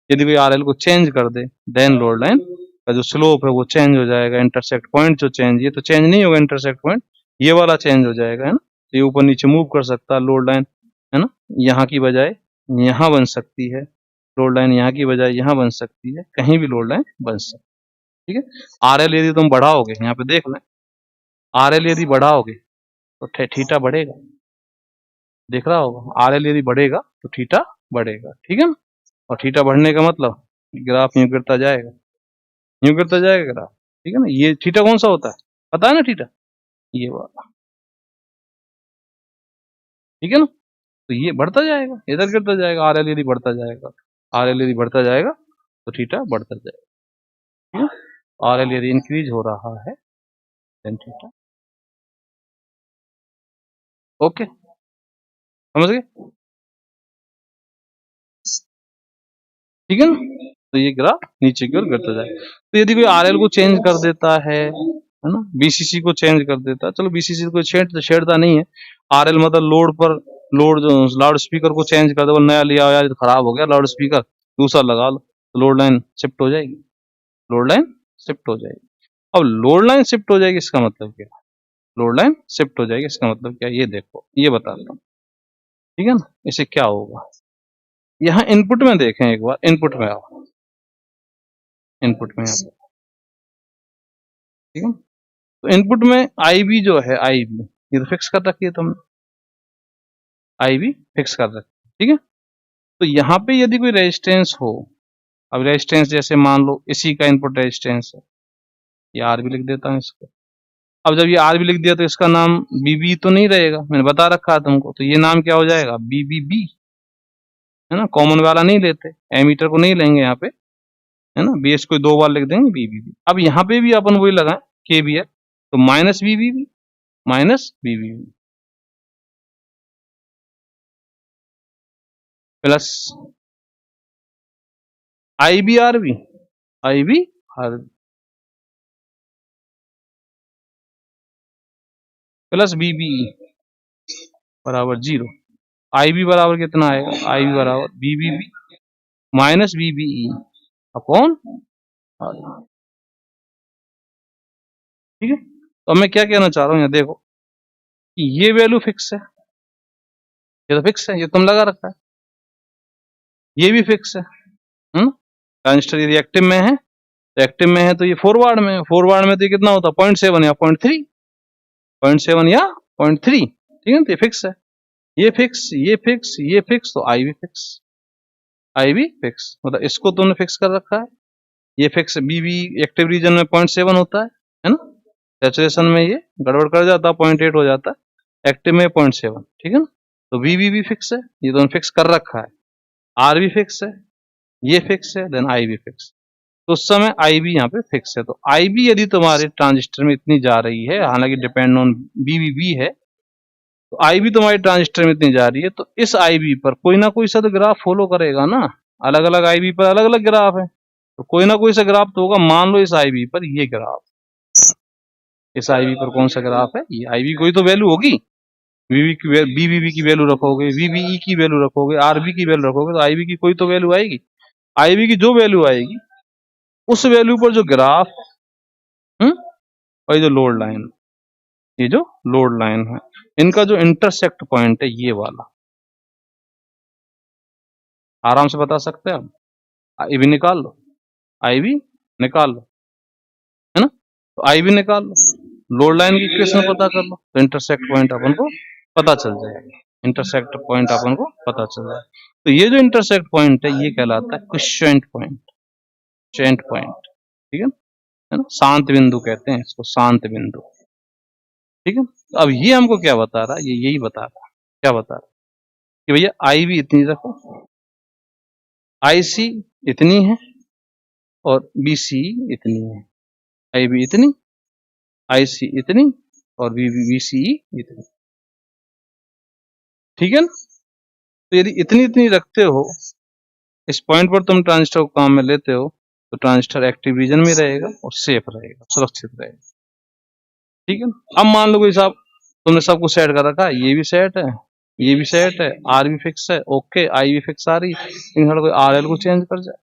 यदि कोई आरएल को चेंज कर दे, देन लोड लाइन का जो स्लोप है वो चेंज हो जाएगा, इंटरसेक्ट पॉइंट जो चेंज, ये तो चेंज नहीं होगा इंटरसेक्ट पॉइंट, ये वाला चेंज हो जाएगा, है ना, ये ऊपर नीचे मूव कर सकता है लोड लाइन, है ना, यहाँ की बजाय यहाँ बन सकती है लोड लाइन, यहाँ की बजाय यहाँ बन सकती है, कहीं भी लोड लाइन बन सकती है, ठीक है। आरएल यदि तुम बढ़ाओगे, यहाँ पे देख लें, आरएल यदि बढ़ाओगे तो थीटा बढ़ेगा, देख रहा होगा, आरएल यदि बढ़ेगा तो थीटा बढ़ेगा, ठीक है ना, और थीटा बढ़ने का मतलब ग्राफ यूं गिरता जाएगा, यूं गिरता जाएगा ग्राफ, ठीक है ना। ये थीटा कौन सा होता है, पता है ना, थीटा ये वाला, ठीक है ना, तो ये बढ़ता जाएगा, इधर गिरता जाएगा, आरएल यदि बढ़ता जाएगा, आरएल यदि बढ़ता जाएगा तो थीटा बढ़ता जाएगा, ठीक है। आरएल यदि इंक्रीज हो रहा है देन थीटा, ओके, समझ गए, ठीक है ना, तो ये ग्राफ नीचे की ओर गिरता जाएगा। तो यदि कोई आरएल को चेंज कर देता है ना, बीसीसी को चेंज कर देता है, चलो बीसीसी को छेड़ता नहीं है, आरएल मतलब लोड पर, लोड जो लाउड स्पीकर को चेंज कर दे, नया लिया यार तो खराब हो गया लाउड स्पीकर, दूसरा लगा लो, तो लोड लाइन शिफ्ट हो जाएगी, लोड लाइन शिफ्ट हो जाएगी। अब लोड लाइन शिफ्ट हो जाएगी इसका मतलब क्या, लोड लाइन शिफ्ट हो जाएगी इसका मतलब क्या, ये देखो, ये बताता हूँ, ठीक है ना, इसे क्या होगा, यहाँ इनपुट में देखें एक बार, इनपुट में आओ, इनपुट में आओ, ठीक है, तो इनपुट में आई बी जो है, आई बी ये तो फिक्स कर रखी है तुमने, आई बी फिक्स कर रखी, ठीक है। तो यहाँ पे यदि कोई रेजिस्टेंस हो, अब रेजिस्टेंस जैसे मान लो इसी का इनपुट रेजिस्टेंस है, ये आर भी लिख देता हूँ इसको, अब जब ये आर भी लिख दिया तो इसका नाम बीबी तो नहीं रहेगा, मैंने बता रखा है तुमको, तो ये नाम क्या हो जाएगा, बीबीबी, है ना, कॉमन वाला नहीं लेते, एमीटर को नहीं लेंगे यहाँ पे, है ना, बेस को 2 बार लिख देंगे बीबीबी। अब यहाँ पे भी अपन वही लगाए केवीएल, तो minus BBB, minus BBB plus IBRB, IBRB plus BBE बराबर 0, आईबी बराबर कितना आएगा, आईबी बराबर BBB minus BBE upon R, ठीक है। तो मैं क्या कहना चाह रहा हूँ, यहाँ देखो कि ये वैल्यू फिक्स है, ये तो फिक्स है, ये तुम लगा रखा है, ये भी फिक्स है, ट्रांजिस्टर यदि एक्टिव में है, तो एक्टिव में है तो ये फॉरवर्ड में है, फॉरवर्ड में तो ये कितना होता है 0.7 या 0.3, 0.7 या 0.3, ठीक है, तो ये फिक्स है, ये फिक्स, ये फिक्स, ये फिक्स, तो आई भी फिक्स, आई भी फिक्स, मतलब इसको तुमने फिक्स कर रखा है, ये फिक्स, बी भी एक्टिव रीजन में 0.7 होता है ना, सैचुरेशन में ये गड़बड़ कर जाता है, 0.8 हो जाता है, एक्टिव में 0.7, ठीक है ना। तो वी भी फिक्स है, ये दोनों फिक्स कर रखा है, आर भी फिक्स है, ये फिक्स है, देन आई भी फिक्स। तो उस समय आई भी यहाँ पे फिक्स है। तो आई भी यदि तुम्हारे ट्रांजिस्टर में इतनी जा रही है, हालांकि डिपेंड ऑन बी है, तो आई भी तुम्हारी ट्रांजिस्टर में इतनी जा रही है, तो इस आई बी पर कोई ना कोई सा तो ग्राफ फॉलो करेगा ना। अलग अलग आई बी पर अलग अलग ग्राफ है, तो कोई ना कोई सा ग्राफ तो होगा। मान लो इस आई बी पर ये ग्राफ, इस आई बी पर कौन सा ग्राफ है, ये आई बी कोई तो वैल्यू होगी, वीवी की बीबीबी की वैल्यू रखोगे, वीबीई की वैल्यू रखोगे, आरबी की वैल्यू रखोगे, तो आईबी की कोई तो वैल्यू आएगी। आईबी की जो वैल्यू आएगी उस वैल्यू पर जो ग्राफ, और ये जो लोड लाइन, ये जो लोड लाइन है, इनका जो इंटरसेक्ट पॉइंट है ये वाला, आराम से बता सकते हैं आप। आई भी निकाल लो, आई भी निकाल लो, है ना। तो आई भी निकाल लो, लोड लाइन की इक्वेशन पता कर लो, तो इंटरसेक्ट पॉइंट अपन को पता चल जाएगा। इंटरसेक्ट पॉइंट अपन को पता चल जाएगा। तो ये जो इंटरसेक्ट पॉइंट है ये कहलाता है क्विसेंट पॉइंट, क्विसेंट पॉइंट, ठीक है ना। शांत बिंदु कहते हैं इसको, शांत बिंदु, ठीक है। तो अब ये हमको क्या बता रहा है, ये यही बता रहा है, क्या बता रहा है कि भैया आई भी इतनी रखो, आईसी इतनी है और बीसी इतनी है, आई भी इतनी, आईसी इतनी और बीसी इतनी, ठीक है ना। तो यदि इतनी इतनी रखते हो, इस पॉइंट पर तुम ट्रांजिस्टर को काम में लेते हो, तो ट्रांजिस्टर एक्टिव रीजन में रहेगा और सेफ रहेगा, सुरक्षित रहेगा, ठीक है ना। अब मान लो कोई साहब तुमने सब कुछ सेट कर रखा है, ये भी सेट है, ये भी सेट है, आर भी फिक्स है, ओके, आई भी फिक्स आ रही है, लेकिन कोई आर एल को चेंज कर जाए,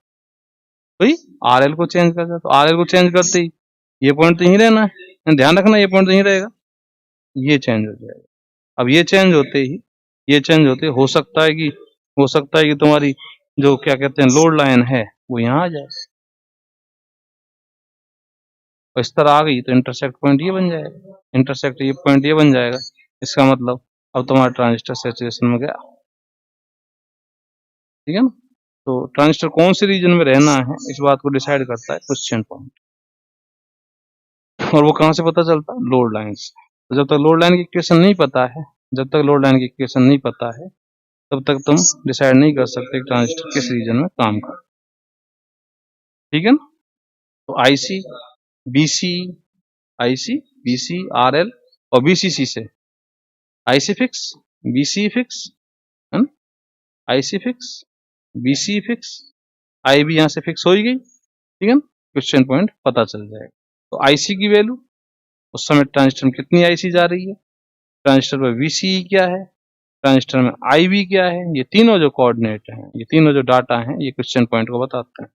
भाई आर एल को चेंज कर जाए, तो आर एल को चेंज करते ही ये पॉइंट तो यहीं रहना है, ध्यान रखना ये पॉइंट तो यहीं रहेगा, ये चेंज हो जाएगा। अब ये चेंज होते ही, ये चेंज होते हो सकता है कि तुम्हारी जो क्या कहते हैं लोड लाइन है वो यहाँ आ जाए, और इस तरह आ गई तो इंटरसेक्ट पॉइंट ये बन जाएगा, इंटरसेक्ट ये पॉइंट ये बन जाएगा। इसका मतलब अब तुम्हारा ट्रांजिस्टर सैचुरेशन में गया, ठीक है ना। तो ट्रांजिस्टर कौन से रीजन में रहना है इस बात को डिसाइड करता है क्वेश्चन पॉइंट, और वो कहाँ से पता चलता है, लोड लाइन से। तो जब तक लोड लाइन की इक्वेशन नहीं पता है, जब तक लोड लाइन की इक्वेशन नहीं पता है, तब तक तुम डिसाइड नहीं कर सकते कि ट्रांजिस्टर किस रीजन में काम कर, ठीक है ना। तो आईसी बीसी आरएल और बीसीसी से आईसी फिक्स, बीसी फिक्स, है ना, आईसी फिक्स, बीसी फिक्स, आई भी यहां से फिक्स हो ही गई, ठीक है ना। क्वेश्चन पॉइंट पता चल जाएगा। तो आईसी की वैल्यू, उस समय ट्रांजिस्टर में कितनी आईसी जा रही है, ट्रांजिस्टर में वीसी क्या है, ट्रांजिस्टर में आई भी क्या है, ये तीनों जो कोऑर्डिनेट हैं, ये तीनों जो डाटा हैं, ये क्वेश्चन पॉइंट को बताते हैं,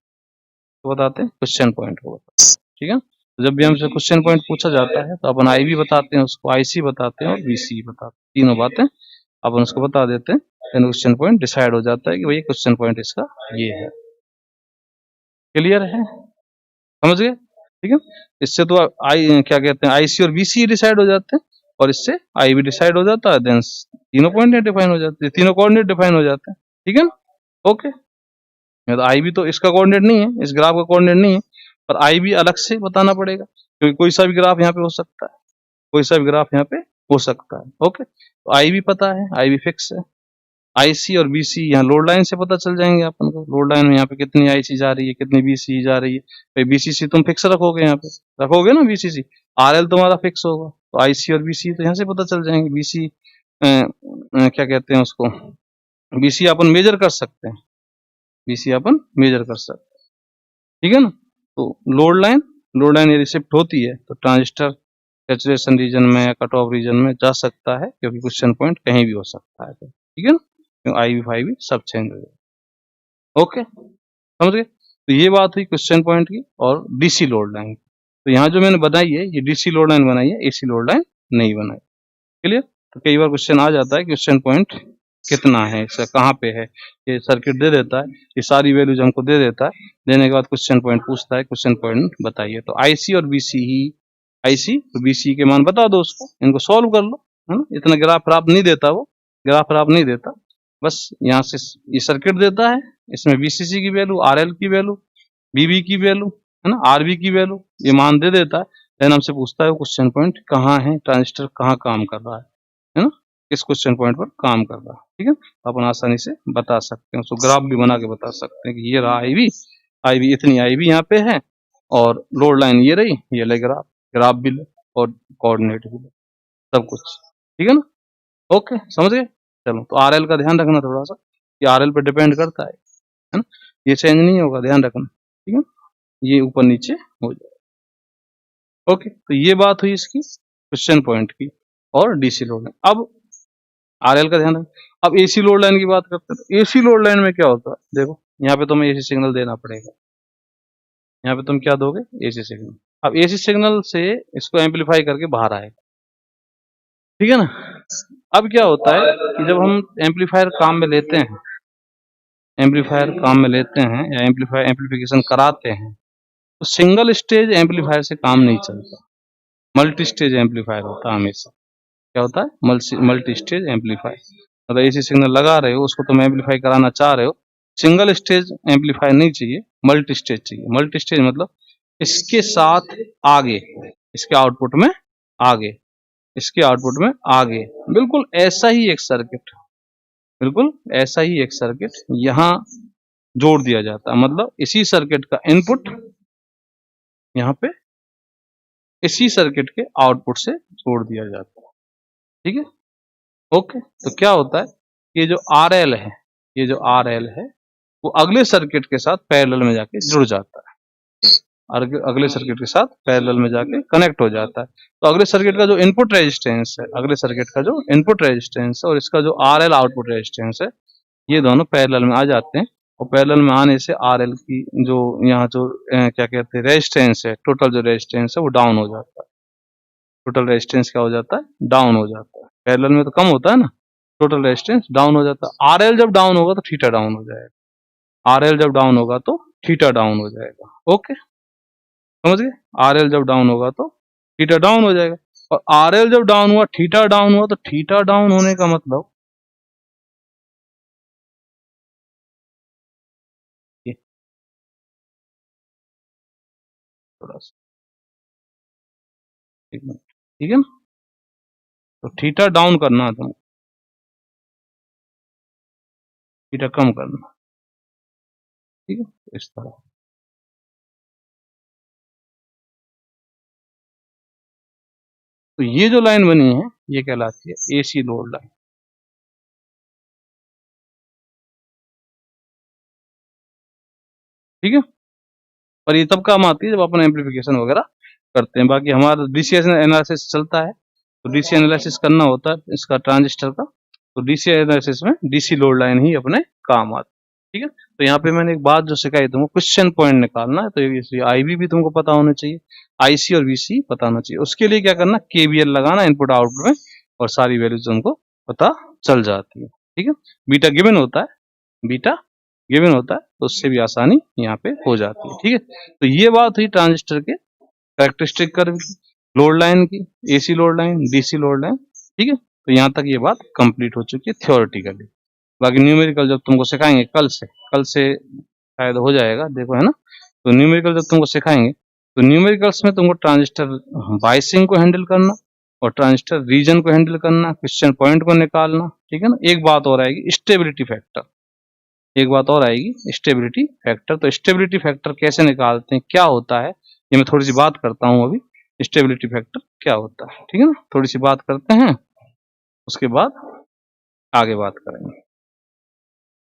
तो बताते हैं क्वेश्चन पॉइंट को बताते हैं, ठीक है। तो जब भी हमसे क्वेश्चन पॉइंट पूछा जाता है तो अपन आई भी बताते हैं, उसको आईसी बताते हैं और बीसी बताते हैं, तीनों बातें अपन उसको बता देते हैं, क्वेश्चन पॉइंट डिसाइड हो जाता है कि भाई क्वेश्चन पॉइंट इसका ये है। क्लियर है, समझ गए, ठीक है। इससे तो आई क्या कहते हैं आईसी और बीसी डिसाइड हो जाते हैं, और इससे आई भी डिसाइड हो जाता है, देन तीनों पॉइंट डिफाइन हो जाते हैं, तीनों कोऑर्डिनेट डिफाइन हो जाते हैं, ठीक है ना। ओके, तो आई भी तो इसका कोऑर्डिनेट नहीं है, इस ग्राफ का कोऑर्डिनेट नहीं है, पर आई भी अलग से बताना पड़ेगा, क्योंकि कोई सा भी ग्राफ यहाँ पे हो सकता है, कोई सा भी ग्राफ यहाँ पे हो सकता है। ओके, तो आई भी पता है, आई भी फिक्स है, आईसी और बीसी यहाँ लोड लाइन से पता चल जाएंगे अपन को, लोड लाइन में यहाँ पे कितनी आईसी जा रही है, कितनी बीसी जा रही है, भाई बीसीसी तुम फिक्स रखोगे, यहाँ पे रखोगे ना बीसीसी, आरएल तुम्हारा फिक्स होगा, तो आईसी और बीसी तो यहाँ से पता चल जाएंगे। बीसी क्या कहते हैं उसको, बीसी अपन मेजर कर सकते हैं, बीसी अपन मेजर कर सकते हैं, ठीक है ना। तो लोड लाइन यदि शिफ्ट होती है तो ट्रांजिस्टर सैचुरेशन रीजन में या कट ऑफ रीजन में जा सकता है, क्योंकि क्वेश्चन पॉइंट कहीं भी हो सकता है, ठीक है ना, क्योंकि आई भी फाई भी सब चेंज हो जाएगा। ओके, समझ गए। तो ये बात हुई क्वेश्चन पॉइंट की और डीसी लोड लाइन की। तो यहाँ जो मैंने बनाई है ये डीसी लोड लाइन बनाई है, एसी लोड लाइन नहीं बनाई। क्लियर। तो कई बार क्वेश्चन आ जाता है क्वेश्चन पॉइंट कितना है, इसका कहाँ पे है, ये सर्किट दे देता है, ये सारी वैल्यूज हमको दे देता है, देने के बाद क्वेश्चन पॉइंट पूछता है, क्वेश्चन पॉइंट बताइए। तो आईसी और बीसी ही, आईसी और बीसी के मान बता दो उसको, इनको सॉल्व कर लो, है ना। इतना ग्राफ प्राप्त नहीं देता, वो ग्राफ प्राप्त नहीं देता, बस यहाँ से ये सर्किट देता है, इसमें बीसीसी की वैल्यू, आरएल की वैल्यू, बीबी की वैल्यू, है ना, आरबी की वैल्यू, ये मान दे देता है, देन हमसे पूछता है वो क्वेश्चन पॉइंट कहाँ है, ट्रांजिस्टर कहाँ काम कर रहा है ना, किस क्वेश्चन पॉइंट पर काम कर रहा है। ठीक है, तो अपन आसानी से बता सकते हैं, उसको ग्राफ भी बना के बता सकते हैं कि ये रहा आई वी इतनी आई वी यहाँ पे है, और लोड लाइन ये रही, ये ले ग्राफ, ग्राफ भी ले और कोऑर्डिनेट भी ले, सब कुछ। ठीक है ना, ओके, समझ गए। चलो, तो आर एल का ध्यान रखना थोड़ा सा, कि आर एल पर डिपेंड करता है ना, ये चेंज नहीं होगा, ध्यान रखना। ठीक है, ये ऊपर नीचे हो जाए। ओके, तो ये बात हुई इसकी क्वेश्चन पॉइंट की और डीसी लोड लाइन। अब आरएल का ध्यान रखना। अब एसी लोड लाइन की बात करते हैं, तो एसी लोड लाइन में क्या होता है, देखो यहाँ पे तुम्हें एसी सिग्नल देना पड़ेगा, यहाँ पे तुम क्या दोगे, एसी सिग्नल। अब एसी सिग्नल से इसको एम्पलीफाई करके बाहर आएगा, ठीक है ना। अब क्या होता है कि जब हम एम्पलीफायर काम में लेते हैं, एम्पलीफायर काम में लेते हैं या एम्पलीफायर एम्पलीफिकेशन कराते हैं, तो सिंगल स्टेज एम्पलीफायर से काम नहीं चलता, मल्टी स्टेज एम्पलीफायर होता है हमेशा। क्या होता है, मल्टी स्टेज एम्पलीफायर। मतलब एसी सिग्नल लगा रहे हो, उसको तुम एम्पलीफाई कराना चाह रहे हो, सिंगल स्टेज एम्पलीफायर नहीं चाहिए, मल्टी स्टेज चाहिए। मल्टी स्टेज मतलब इसके साथ आगे, इसके आउटपुट में आगे, इसके आउटपुट में आगे, बिल्कुल ऐसा ही एक सर्किट, बिल्कुल ऐसा ही एक सर्किट यहाँ जोड़ दिया जाता है। मतलब इसी सर्किट का इनपुट यहाँ पे इसी सर्किट के आउटपुट से जोड़ दिया जाता है। ठीक है, ओके। तो क्या होता है, ये जो आर एल है, ये जो आर एल है, वो अगले सर्किट के साथ पैरेलल में जाके जुड़ जाता है, अगले सर्किट के साथ पैरेलल में जाके कनेक्ट हो जाता है। तो अगले सर्किट का जो इनपुट रेजिस्टेंस है, अगले सर्किट का जो इनपुट रेजिस्टेंस है और इसका जो आर एल आउटपुट रेजिस्टेंस है, ये दोनों पैरेलल में आ जाते हैं। और पैरेलल में आने से आर एल की जो यहाँ जो क्या कहते हैं रेजिस्टेंस है, टोटल जो रेजिस्टेंस है वो डाउन हो जाता है। टोटल रेजिस्टेंस क्या हो जाता है, डाउन हो जाता है। पैरेलल में तो कम होता है ना, टोटल रेजिस्टेंस डाउन हो जाता है। आर एल जब डाउन होगा तो थीटा डाउन हो जाएगा, आर एल जब डाउन होगा तो थीटा डाउन हो जाएगा। ओके, समझ गए। आर एल जब डाउन होगा तो थीटा डाउन हो जाएगा, और आर एल जब डाउन हुआ, थीटा डाउन हुआ, तो थीटा डाउन होने का मतलब ये, थोड़ा सा ठीक है ना, तो थीटा डाउन करना है तुमको, थीटा कम करना, ठीक है, तो इस तरह। तो ये जो लाइन बनी है ये कहलाती है एसी लोड लाइन। ठीक है, पर ये तब काम आती है जब अपन एम्पलीफिकेशन वगैरह करते हैं। बाकी हमारा डीसी एनालिसिस चलता है, तो डीसी एनालिसिस करना होता है इसका ट्रांजिस्टर का, तो डीसी एनालिसिस में डीसी लोड लाइन ही अपने काम आती है। ठीक है, तो यहाँ पे मैंने एक बात जो सिखाई तुमको, क्वेश्चन पॉइंट निकालना है, तो इसलिए आईवी भी तुमको पता होना चाहिए, आईसी और वीसी पता होना चाहिए। उसके लिए क्या करना, केवीएल लगाना इनपुट आउटपुट में, और सारी वैल्यूज तुमको पता चल जाती है। ठीक है, बीटा गिवन होता है, बीटा गिवन होता है, तो उससे भी आसानी यहाँ पे हो जाती है। ठीक है, तो ये बात हुई ट्रांजिस्टर के कैरेक्टरिस्टिक कर्व की, लोड लाइन की, AC load line, DC load line. ठीक है, तो यहाँ तक ये बात कंप्लीट हो चुकी है थियोरेटिकली। बाकी न्यूमेरिकल जब तुमको सिखाएंगे कल से शायद हो जाएगा, देखो है ना। तो न्यूमेरिकल जब तुमको सिखाएंगे, तो न्यूमेरिकल्स में तुमको ट्रांजिस्टर बाइसिंग को हैंडल करना, और ट्रांजिस्टर रीजन को हैंडल करना, क्वेश्चन पॉइंट को निकालना। ठीक है ना, एक बात और आएगी, स्टेबिलिटी फैक्टर, एक बात और आएगी, स्टेबिलिटी फैक्टर। तो स्टेबिलिटी फैक्टर कैसे निकालते हैं, क्या होता है, ये मैं थोड़ी सी बात करता हूँ अभी, स्टेबिलिटी फैक्टर क्या होता है। ठीक है ना, थोड़ी सी बात करते हैं, उसके बाद आगे बात करेंगे।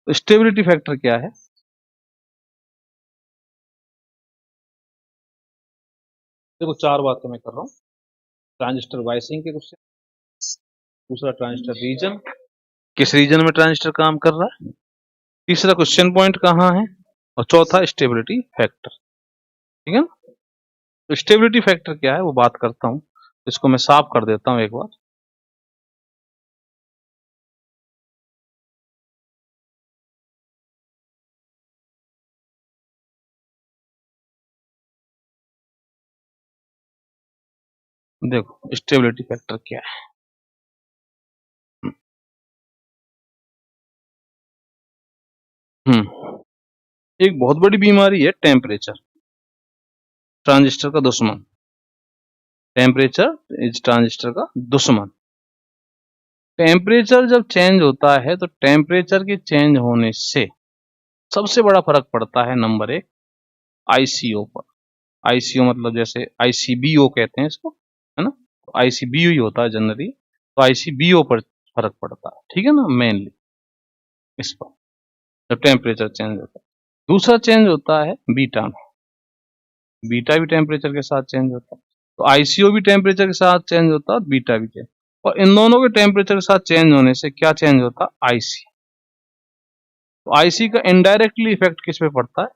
तो स्टेबिलिटी फैक्टर क्या है, देखो चार बातें मैं कर रहा हूँ। ट्रांजिस्टर बाइसिंग के क्वेश्चन, दूसरा ट्रांजिस्टर रीजन, किस रीजन में ट्रांजिस्टर काम कर रहा है, तीसरा क्वेश्चन पॉइंट कहाँ है, और चौथा स्टेबिलिटी फैक्टर। ठीक है ना, तो स्टेबिलिटी फैक्टर क्या है वो बात करता हूँ, इसको मैं साफ कर देता हूँ एक बार। देखो स्टेबिलिटी फैक्टर क्या है, एक बहुत बड़ी बीमारी है टेम्परेचर, ट्रांजिस्टर का दुश्मन। टेम्परेचर इज ट्रांजिस्टर का दुश्मन। टेम्परेचर जब चेंज होता है तो टेम्परेचर के चेंज होने से सबसे बड़ा फर्क पड़ता है नंबर 1 आईसीओ पर। आईसीओ मतलब जैसे आईसीबीओ कहते हैं इसको, है ना, तो आईसीबीओ ही होता है जनरली, तो आईसीबीओ पर फर्क पड़ता है, ठीक है ना, मेनली इस पर जब टेम्परेचर चेंज होता है। दूसरा चेंज होता है बीटा में, बीटा भी टेम्परेचर के साथ चेंज होता है, तो आईसीओ भी टेम्परेचर के साथ चेंज होता है और बीटा भी चेंज, और इन दोनों के टेम्परेचर के साथ चेंज होने से क्या चेंज होता है, आईसी। तो आईसी का इनडायरेक्टली इफेक्ट किस पे पड़ता है,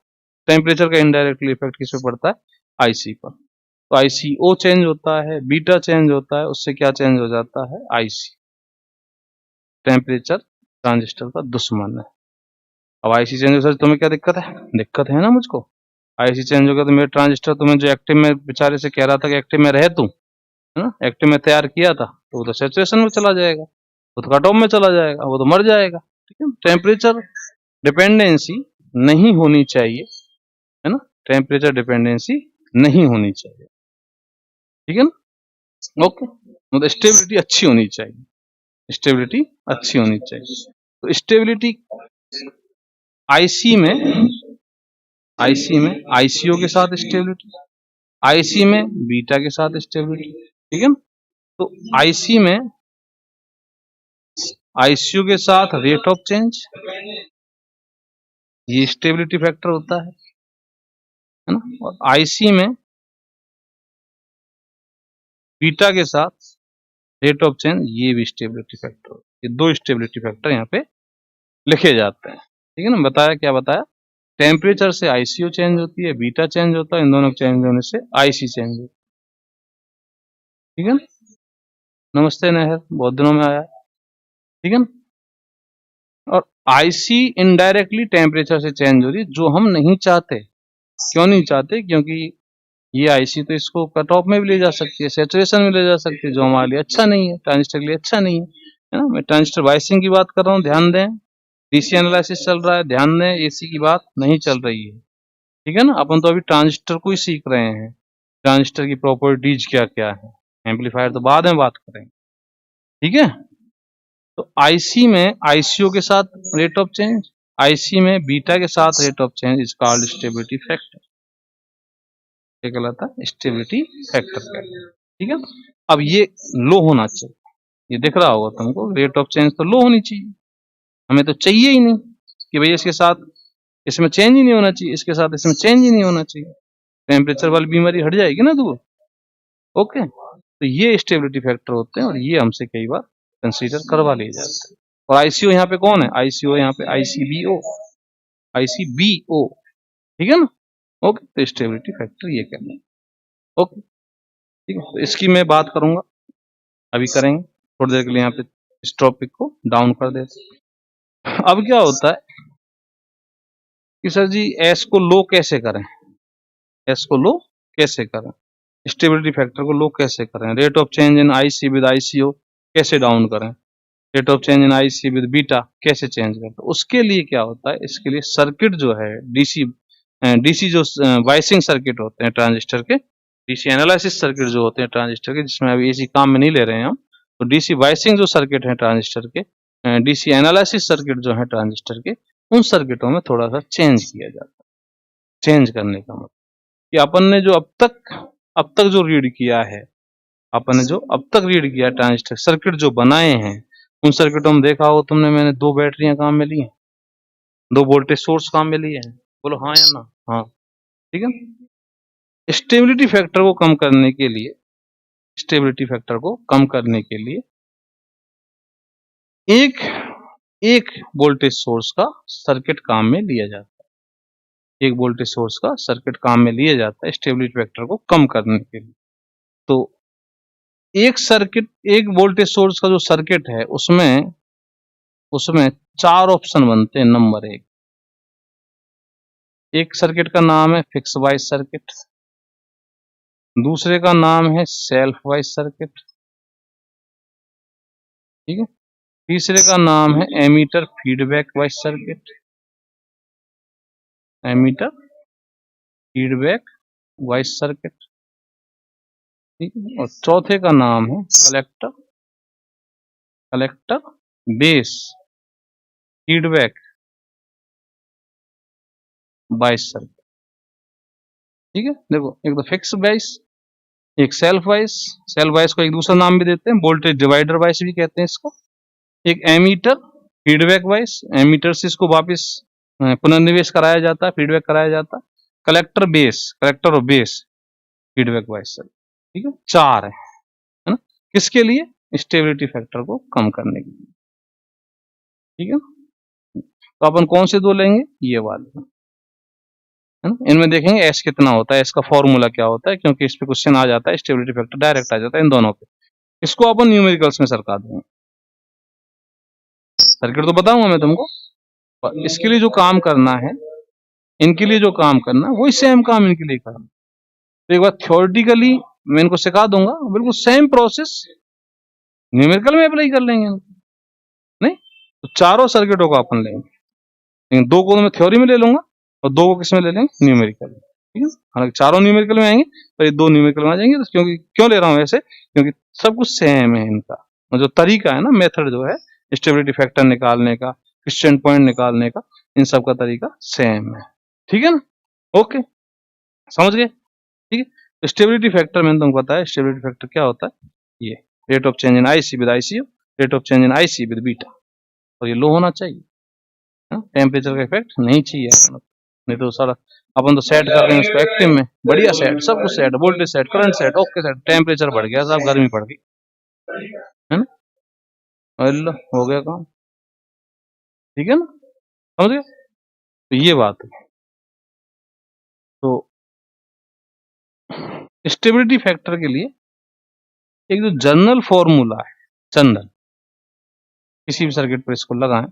टेम्परेचर का इनडायरेक्टली इफेक्ट किस पे पड़ता है, आईसी पर। तो आईसीओ चेंज होता है, बीटा चेंज होता है, उससे क्या चेंज हो जाता है, आईसी। टेम्परेचर ट्रांजिस्टर का दुश्मन है। अब आईसी चेंज हो सर तुम्हें क्या दिक्कत है, दिक्कत है ना मुझको, आईसी चेंज हो गया तो मेरे ट्रांजिस्टर तुम्हें जो एक्टिव में बेचारे से कह रहा था कि एक्टिव में रहे तू, है ना, एक्टिव में तैयार किया था, तो वो तो सैचुरेशन में चला जाएगा, वो तो कट ऑफ में चला जाएगा, वो तो मर जाएगा, ठीक है। टेम्परेचर डिपेंडेंसी नहीं होनी चाहिए, है ना, टेम्परेचर डिपेंडेंसी नहीं होनी चाहिए, ठीक है ना, ओके। मतलब स्टेबिलिटी अच्छी होनी चाहिए, स्टेबिलिटी अच्छी होनी चाहिए। तो स्टेबिलिटी आईसी में आईसीओ के साथ स्टेबिलिटी, आईसी में बीटा के साथ स्टेबिलिटी, ठीक है ना। तो आईसी में आईसीयू के साथ रेट ऑफ चेंज, ये स्टेबिलिटी फैक्टर होता है ना, और आईसी में बीटा के साथ रेट ऑफ चेंज, ये भी स्टेबिलिटी फैक्टर, ये दो स्टेबिलिटी फैक्टर यहाँ पे लिखे जाते हैं, ठीक है ना। बताया क्या बताया, टेम्परेचर से आईसीयू चेंज होती है, बीटा चेंज होता है, इन दोनों चेंज होने से आईसी चेंज होती है, ठीक है ना। नमस्ते नेहर, बहुत दिनों में आया, ठीक है ना। और आईसी इनडायरेक्टली टेम्परेचर से चेंज हो रही है, जो हम नहीं चाहते। क्यों नहीं चाहते, क्योंकि ये आईसी तो इसको कट ऑफ में भी ले जा सकती है, सैचुरेशन में ले जा सकती है, जो हमारे लिए अच्छा नहीं है, ट्रांजिस्टर के लिए अच्छा नहीं है ना। मैं ट्रांजिस्टर वाइसिंग की बात कर रहा हूँ, ध्यान दें, डीसी एनालिसिस चल रहा है, ध्यान दें, एसी की बात नहीं चल रही है, ठीक है ना। अपन तो अभी ट्रांजिस्टर को ही सीख रहे हैं, ट्रांजिस्टर की प्रॉपर्टीज क्या क्या है, एम्पलीफायर तो बाद में बात करेंगे, ठीक है। तो आईसी में आईसीओ के साथ रेट ऑफ चेंज, आईसी में बीटा के साथ rate of change is called stability factor, क्या कहलाता है, स्टेबिलिटी फैक्टर, ठीक है। अब ये लो होना चाहिए, ये दिख रहा होगा तुमको, रेट ऑफ चेंज तो लो होनी चाहिए, हमें तो चाहिए ही नहीं कि भैया इसके साथ इसमें चेंज ही नहीं होना चाहिए, इसके साथ इसमें चेंज ही नहीं होना चाहिए, टेम्परेचर वाली बीमारी हट जाएगी ना दूर, ओके। तो ये स्टेबिलिटी फैक्टर होते हैं और ये हमसे कई बार कंसीडर करवा लिए जाते हैं। और आईसीओ यहाँ पे कौन है, आईसीओ यहाँ पे आईसीबीओ, आईसीबीओ, ठीक है ना, ओके। तो स्टेबिलिटी फैक्टर ये कहना है, ओके, ठीक है। तो इसकी मैं बात करूंगा, अभी करेंगे थोड़ी देर के लिए, यहाँ पे इस टॉपिक को डाउन कर देते। अब क्या होता है कि सर जी एस को लो कैसे करें, एस को लो कैसे करें, स्टेबिलिटी फैक्टर को लो कैसे करें, rate of change in IC with ICO कैसे डाउन करें, rate of change in IC with beta कैसे चेंज करें। तो उसके लिए क्या होता है, इसके लिए सर्किट जो है डीसी जो वाइसिंग सर्किट होते हैं ट्रांजिस्टर के, डीसी एनालिसिस सर्किट जो होते हैं ट्रांजिस्टर के, जिसमें अभी एसी काम में नहीं ले रहे हैं हम, तो डीसी वाइसिंग जो सर्किट है ट्रांजिस्टर के, डीसी एनालिसिस सर्किट जो है ट्रांजिस्टर के, उन सर्किटों में थोड़ा सा चेंज किया जाता है। चेंज करने का मतलब कि अपन ने जो अब तक जो रीड किया है, अपन ने जो अब तक रीड किया ट्रांजिस्टर सर्किट जो बनाए हैं, उन सर्किटों में देखा हो तुमने, मैंने दो बैटरियां काम में ली हैं, दो वोल्टेज सोर्स काम में लिए हैं, बोलो हाँ या ना, हाँ, ठीक है। स्टेबिलिटी फैक्टर को कम करने के लिए, स्टेबिलिटी फैक्टर को कम करने के लिए एक एक वोल्टेज सोर्स का सर्किट काम में लिया जाता है, एक वोल्टेज सोर्स का सर्किट काम में लिया जाता है स्टेबिलिटी फैक्टर को कम करने के लिए। तो एक सर्किट, एक वोल्टेज सोर्स का जो सर्किट है, उसमें उसमें चार ऑप्शन बनते हैं। नंबर एक सर्किट का नाम है फिक्स वाइज सर्किट, दूसरे का नाम है सेल्फ वाइज सर्किट, ठीक है, तीसरे का नाम है emitter feedback bias circuit, emitter feedback bias circuit, ठीक है, और चौथे का नाम है collector base feedback bias circuit. ठीक है, देखो एक तो फिक्स बाइस, एक सेल्फ वाइस को एक दूसरा नाम भी देते हैं, वोल्टेज डिवाइडर वाइस भी कहते हैं इसको। एक एमीटर फीडबैक वाइस, एमीटर से इसको वापस पुनर्निवेश कराया जाता है, फीडबैक कराया जाता है। कलेक्टर और बेस फीडबैक वाइस सर। ठीक है, चार है ना, किसके लिए? स्टेबिलिटी फैक्टर को कम करने के लिए। ठीक है, तो अपन कौन से दो लेंगे? ये वाले, है ना। इनमें देखेंगे एस कितना होता है, इसका फॉर्मूला क्या होता है, क्योंकि इस पे क्वेश्चन आ जाता है, स्टेबिलिटी फैक्टर डायरेक्ट आ जाता है इन दोनों पे। इसको अपन न्यूमेरिकल्स में सरका देंगे। सर्किट तो बताऊंगा मैं तुमको, इसके लिए जो काम करना है, इनके लिए जो काम करना है वही सेम काम इनके लिए करना। तो एक बार थ्योरेटिकली मैं इनको सिखा दूंगा, बिल्कुल सेम प्रोसेस न्यूमेरिकल में अप्लाई कर लेंगे नहीं। तो चारों सर्किटों को अपन लेंगे, लेकिन दो को मैं थ्योरी में ले लूंगा और दो को किस में ले लेंगे? न्यूमेरिकल। ठीक है, हालांकि चारों न्यूमेरिकल में आएंगे पर ये दो न्यूमेरिकल में आ जाएंगे। तो क्योंकि क्यों ले रहा हूं ऐसे? क्योंकि सब कुछ सेम है इनका, जो तरीका है ना, मेथड जो है स्टेबिलिटी फैक्टर निकालने का, क्वेश्चन पॉइंट निकालने का, इन सब का तरीका सेम है। ठीक है ना, ओके, समझ गए? ठीक है, तो स्टेबिलिटी फैक्टर मैंने तुमको बताया, स्टेबिलिटी फैक्टर क्या होता है? ये rate of change in IC with ICU, rate of change in IC with beta, और ये लो होना चाहिए, टेम्परेचर का इफेक्ट नहीं चाहिए, नहीं तो सारा अपन तो सेट कर रहे हैं उसको एक्टिव में, बढ़िया सेट, सब कुछ set, voltage set, current set, okay set, temperature बढ़ गया, सब गर्मी पड़ गई, है ना, अल्लाह हो गया काम। ठीक है ना, समझ गए? तो ये बात है। तो स्टेबिलिटी फैक्टर के लिए एक जो जनरल फॉर्मूला है, जनरल, किसी भी सर्किट पर इसको लगाएं,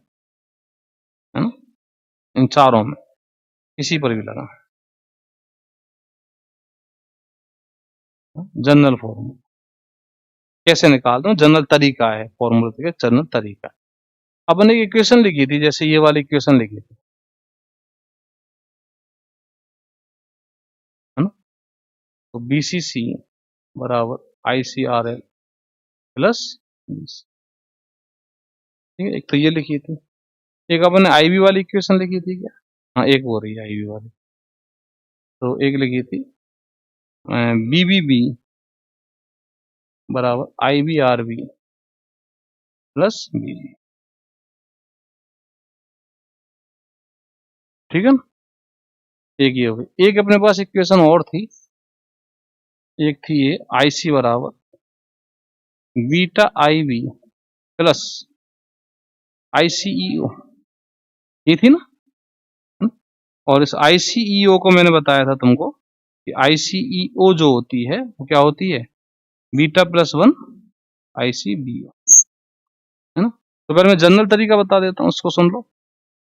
है ना, इन चारों में किसी पर भी लगाएं, जनरल फॉर्मूला कैसे निकालते हैं, जनरल तरीका है, फॉर्मूला का जनरल तरीका। अपन एक इक्वेशन लिखी थी, जैसे ये वाली इक्वेशन लिखी थी, है ना, तो बीसीसी बराबर आईसीआरएल प्लस, ठीक है, एक तो ये लिखी थी, एक अपन ने आईवी वाली इक्वेशन लिखी थी क्या? हाँ, एक वो रही आईवी वाली, तो एक लिखी थी बीबीबी बराबर आईबीआरबी प्लस बीबी। ठीक है ना, एक ये हो गई। एक अपने पास इक्वेशन और थी, एक थी ये आईसी बराबर बीटा आईबी प्लस आईसीईओ, ये थी ना। और इस आईसीईओ को मैंने बताया था तुमको कि आईसीईओ जो होती है वो क्या होती है? बीटा प्लस वन आईसीबीओ, है ना। तो पहले मैं जनरल तरीका बता देता हूँ, उसको सुन लो।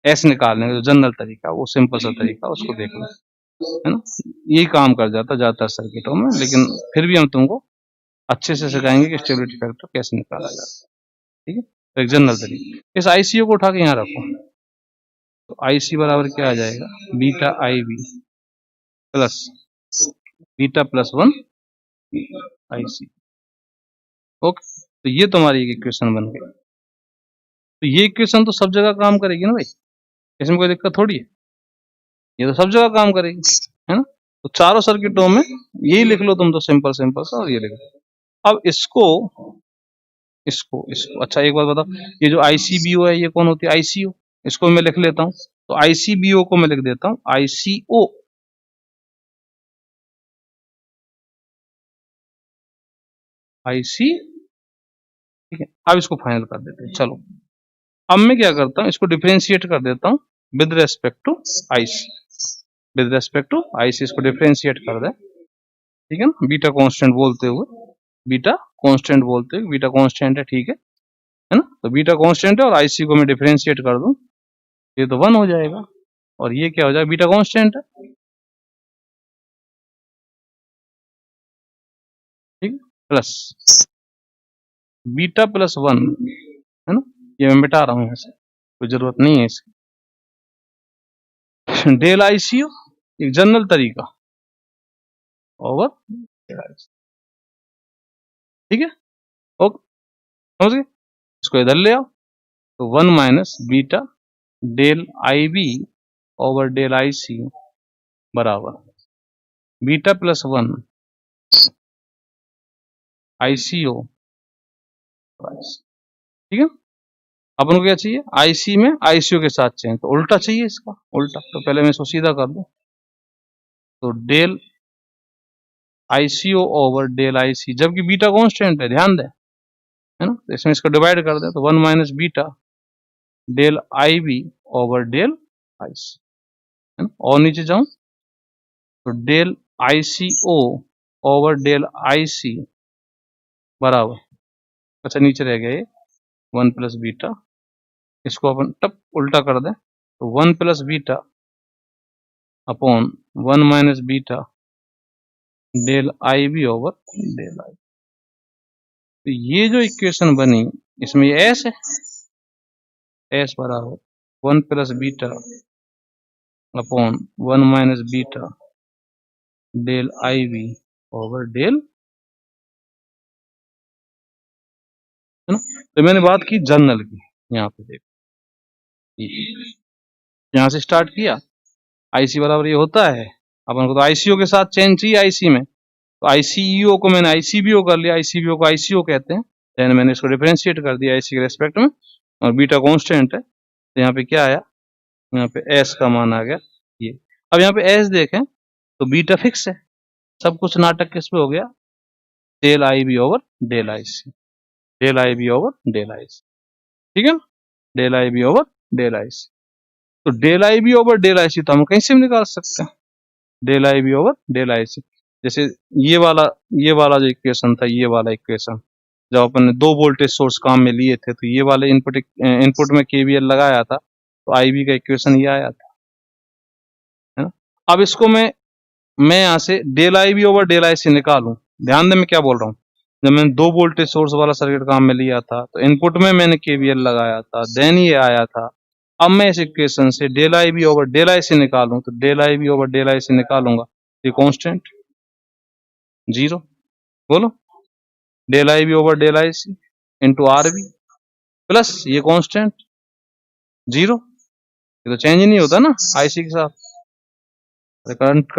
एस निकालने का जो जनरल तरीका, वो सिंपल सा तरीका, उसको देख लो, है ना। यही काम कर जाता ज्यादातर सर्किटों में, लेकिन फिर भी हम तुमको अच्छे से सिखाएंगे कि स्टेबिलिटी फैक्टर कैसे निकाला जाता है। ठीक है, तो एक जनरल तरीका, इस आईसीयू को उठा के यहाँ रखो, तो आईसी बराबर क्या आ जाएगा? Beta I B plus beta plus one IC. Okay, तो ये तुम्हारी एक इक्वेशन बन गई। तो ये इक्वेशन तो सब जगह काम करेगी ना भाई, इसमें कोई दिक्कत थोड़ी है, ये तो सब जगह काम करेगी, है ना। तो चारों सर्किटों में यही लिख लो तुम, तो सिंपल सिंपल सा, और ये लिख लो। अब इसको इसको इसको अच्छा एक बात बताओ, ये जो आईसीबीओ है ये कौन होती है? आईसीओ, इसको मैं लिख लेता हूँ, तो आईसीबीओ को मैं लिख देता हूँ आईसीओ, आईसी। ठीक है, अब इसको फाइनल कर देते हैं, चलो। अब मैं क्या करता हूँ, इसको डिफरेंशिएट कर देता हूँ with respect to IC, with respect to IC इसको डिफरेंशिएट कर दे। ठीक है ना, बीटा कांस्टेंट बोलते हुए, बीटा कांस्टेंट बोलते हुए, बीटा कांस्टेंट है, ठीक है ना। तो बीटा कांस्टेंट है और आईसी को मैं डिफरेंशिएट कर दूं, ये तो 1 हो जाएगा, और ये क्या हो जाएगा? बीटा कांस्टेंट है, ठीक, प्लस बीटा प्लस 1, है ना। ये मैं मिटा रहा हूं, ऐसे कोई जरूरत नहीं है इसकी। डेल आईसीयू एक जनरल तरीका ओवर, ठीक है, ओके, समझ गए। इसको इधर ले आओ, तो 1 minus beta del I B over del I C बराबर बीटा प्लस 1 ICO, ठीक है। अपन को क्या चाहिए, IC में ICO के साथ चाहिए, तो उल्टा चाहिए इसका, उल्टा। तो पहले मैं इसको सीधा कर दूं, तो del ICO over del IC, जबकि बीटा कांस्टेंट है, ध्यान दें, है ना। तो इसमें इसको डिवाइड कर दें, तो 1 minus beta del IB over del IC, है ना। और नीचे जाऊं तो del ICO over del IC बराबर, अच्छा नीचे रह गया ये 1 प्लस बीटा, इसको अपन तब उल्टा कर दें, तो 1 plus beta upon 1 minus beta del IB over del I. तो ये जो इक्वेशन बनी, इसमें ये एस है, एस बराबर 1 plus beta upon 1 minus beta del IB over del, है ना। तो मैंने बात की जर्नल की, यहाँ पे देखो, यहाँ से स्टार्ट किया, IC बराबर ये होता है, अपन को तो ICO के साथ चेन चाहिए IC में, तो ICEO को मैंने ICBO कर लिया, ICBO को ICO कहते हैं, देन मैंने इसको डिफरेंशिएट कर दिया IC के रेस्पेक्ट में, और बीटा कांस्टेंट है, तो यहाँ पे क्या आया, यहाँ पे S का मान आ गया ये। अब यहाँ पे S देखें तो बीटा फिक्स है, सब कुछ नाटक किस पे हो गया, del IB over del IC, del IB over del IC, ठीक है, del IB over del IC। तो del IB over del IC तो हम कहीं से भी निकाल सकते हैं, del IB over del IC। जैसे ये वाला जो इक्वेशन था, ये वाला इक्वेशन जब अपन ने 2 वोल्टेज सोर्स काम में लिए थे, तो ये वाले इनपुट में KVL लगाया था, तो IB का इक्वेशन ये आया था, है ना। अब इसको मैं यहाँ से del IB over del IC निकालूं, ध्यान दें मैं क्या बोल रहा हूँ, जब मैंने 2 वोल्टेज सोर्स वाला सर्किट काम में लिया था, तो इनपुट में मैंने KVL लगाया था, देन ये आया था। अब मैं इस इक्वेशन से del IB over del IC निकालूं, तो del IB over del IC निकालूंगा, ये कांस्टेंट 0, बोलो, del IB over del IC into RB plus ये कांस्टेंट 0, ये तो चेंज ही नहीं होता ना IC के साथ, करंट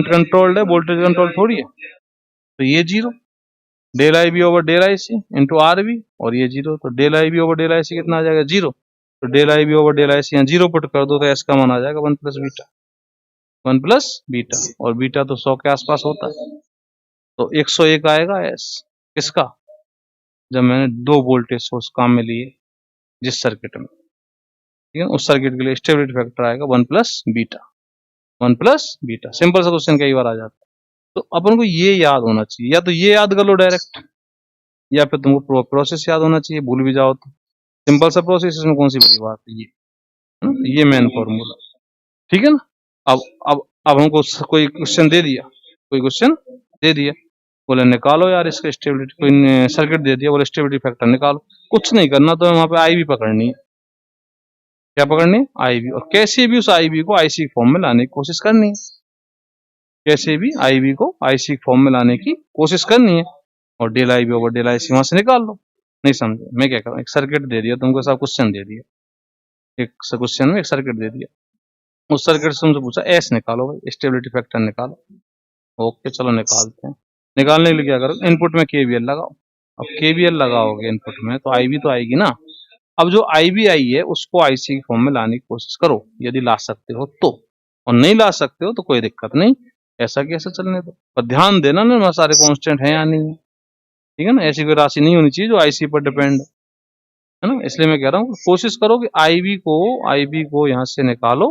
कंट्रोल्ड है, वोल्टेज कंट्रोल थोड़ी है, तो ये 0, del IB over del IC into RB, और ये 0, तो del IB over del IC कितना आ जाएगा, 0, तो del IB over del IC यहाँ 0 पुट कर दो, तो S का मान आ जाएगा 1 प्लस बीटा, 1 प्लस बीटा, और बीटा तो 100 के आसपास होता है, तो 101 आएगा S किसका, जब मैंने 2 वोल्टेज सोर्स काम में लिए जिस सर्किट में, ठीक है, उस सर्किट के लिए स्टेबिलिटी फैक्टर आएगा 1 plus beta, 1 plus beta. Simple सा क्वेश्चन कई बार आ जाता है, तो अपन को ये याद होना चाहिए, या तो ये याद कर लो डायरेक्ट, या फिर तुमको प्रोसेस याद होना चाहिए, भूल भी जाओ तो सिंपल सा प्रोसेस, इसमें कौन सी बड़ी बात है, ये मेन फॉर्मूला, ठीक है ना। अब हमको कोई क्वेश्चन दे दिया, बोले निकालो यार इसका स्टेबिलिटी, कोई सर्किट दे दिया, बोले स्टेबिलिटी फैक्टर निकालो, कुछ नहीं करना, तो वहां पे IB पकड़नी है, क्या पकड़नी है, IB, और कैसे भी उस IB को IC फॉर्म में लाने की कोशिश करनी है, कैसे भी IB को IC फॉर्म में लाने की कोशिश करनी है, और del IB over del IC वहां से निकाल लो। नहीं समझे मैं क्या कर रहा हूँ, एक सर्किट दे दिया तुमको, सब क्वेश्चन दे दिया, एक क्वेश्चन में एक सर्किट दे दिया, उस सर्किट से तुमसे पूछा S निकालो भाई, स्टेबिलिटी फैक्टर निकालो, ओके चलो निकालते हैं। निकालने के लिए क्या करो, इनपुट में KVL लगाओ, अब KVL लगाओगे इनपुट में तो IB तो आएगी ना, अब जो IB आई है उसको IC की फॉर्म में लाने की कोशिश करो, यदि ला सकते हो तो, और नहीं ला सकते हो तो कोई दिक्कत नहीं, ऐसा कैसे चलने दो, पर ध्यान देना ना सारे कांस्टेंट हैं या नहीं है, ठीक है ना, ऐसी कोई राशि नहीं होनी चाहिए जो IC पर डिपेंड है ना। इसलिए मैं कह रहा हूँ कोशिश करो कि IB को यहाँ से निकालो,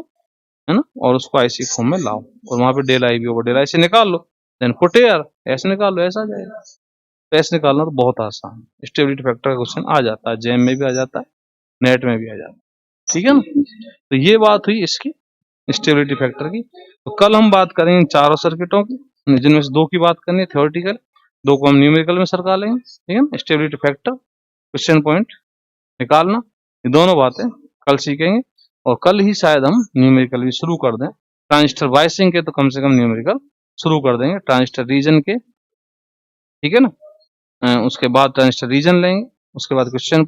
है ना, और उसको IC फॉर्म में लाओ, और वहां पे del IB over del IC निकाल लो, देन पुट हियर ऐसे निकाल लो, ऐसा आ जाएगा। तो ऐसे निकालना तो बहुत आसान है, स्टेबिलिटी फैक्टर का क्वेश्चन आ जाता है, जेम में भी आ जाता है, नेट में भी आ जाता है, ठीक है ना। तो ये बात हुई इसकी स्टेबिलिटी फैक्टर की। तो कल हम बात करेंगे चारों सर्किटों की, जिनमें से 2 की बात करनी है थ्योरेटिकल, 2 को हम न्यूमेरिकल में सरका लेंगे, ठीक है ना। स्टेबिलिटी फैक्टर, क्वेश्चन पॉइंट निकालना, ये दोनों बातें कल सीखेंगे, और कल ही शायद हम न्यूमेरिकल भी शुरू कर दें, ट्रांजिस्टर बायसिंग के तो कम से कम न्यूमेरिकल शुरू कर देंगे, ट्रांजिस्टर रीजन के, ठीक है ना। उसके बाद ट्रांजिस्टर रीजन लेंगे, उसके बाद क्वेश्चन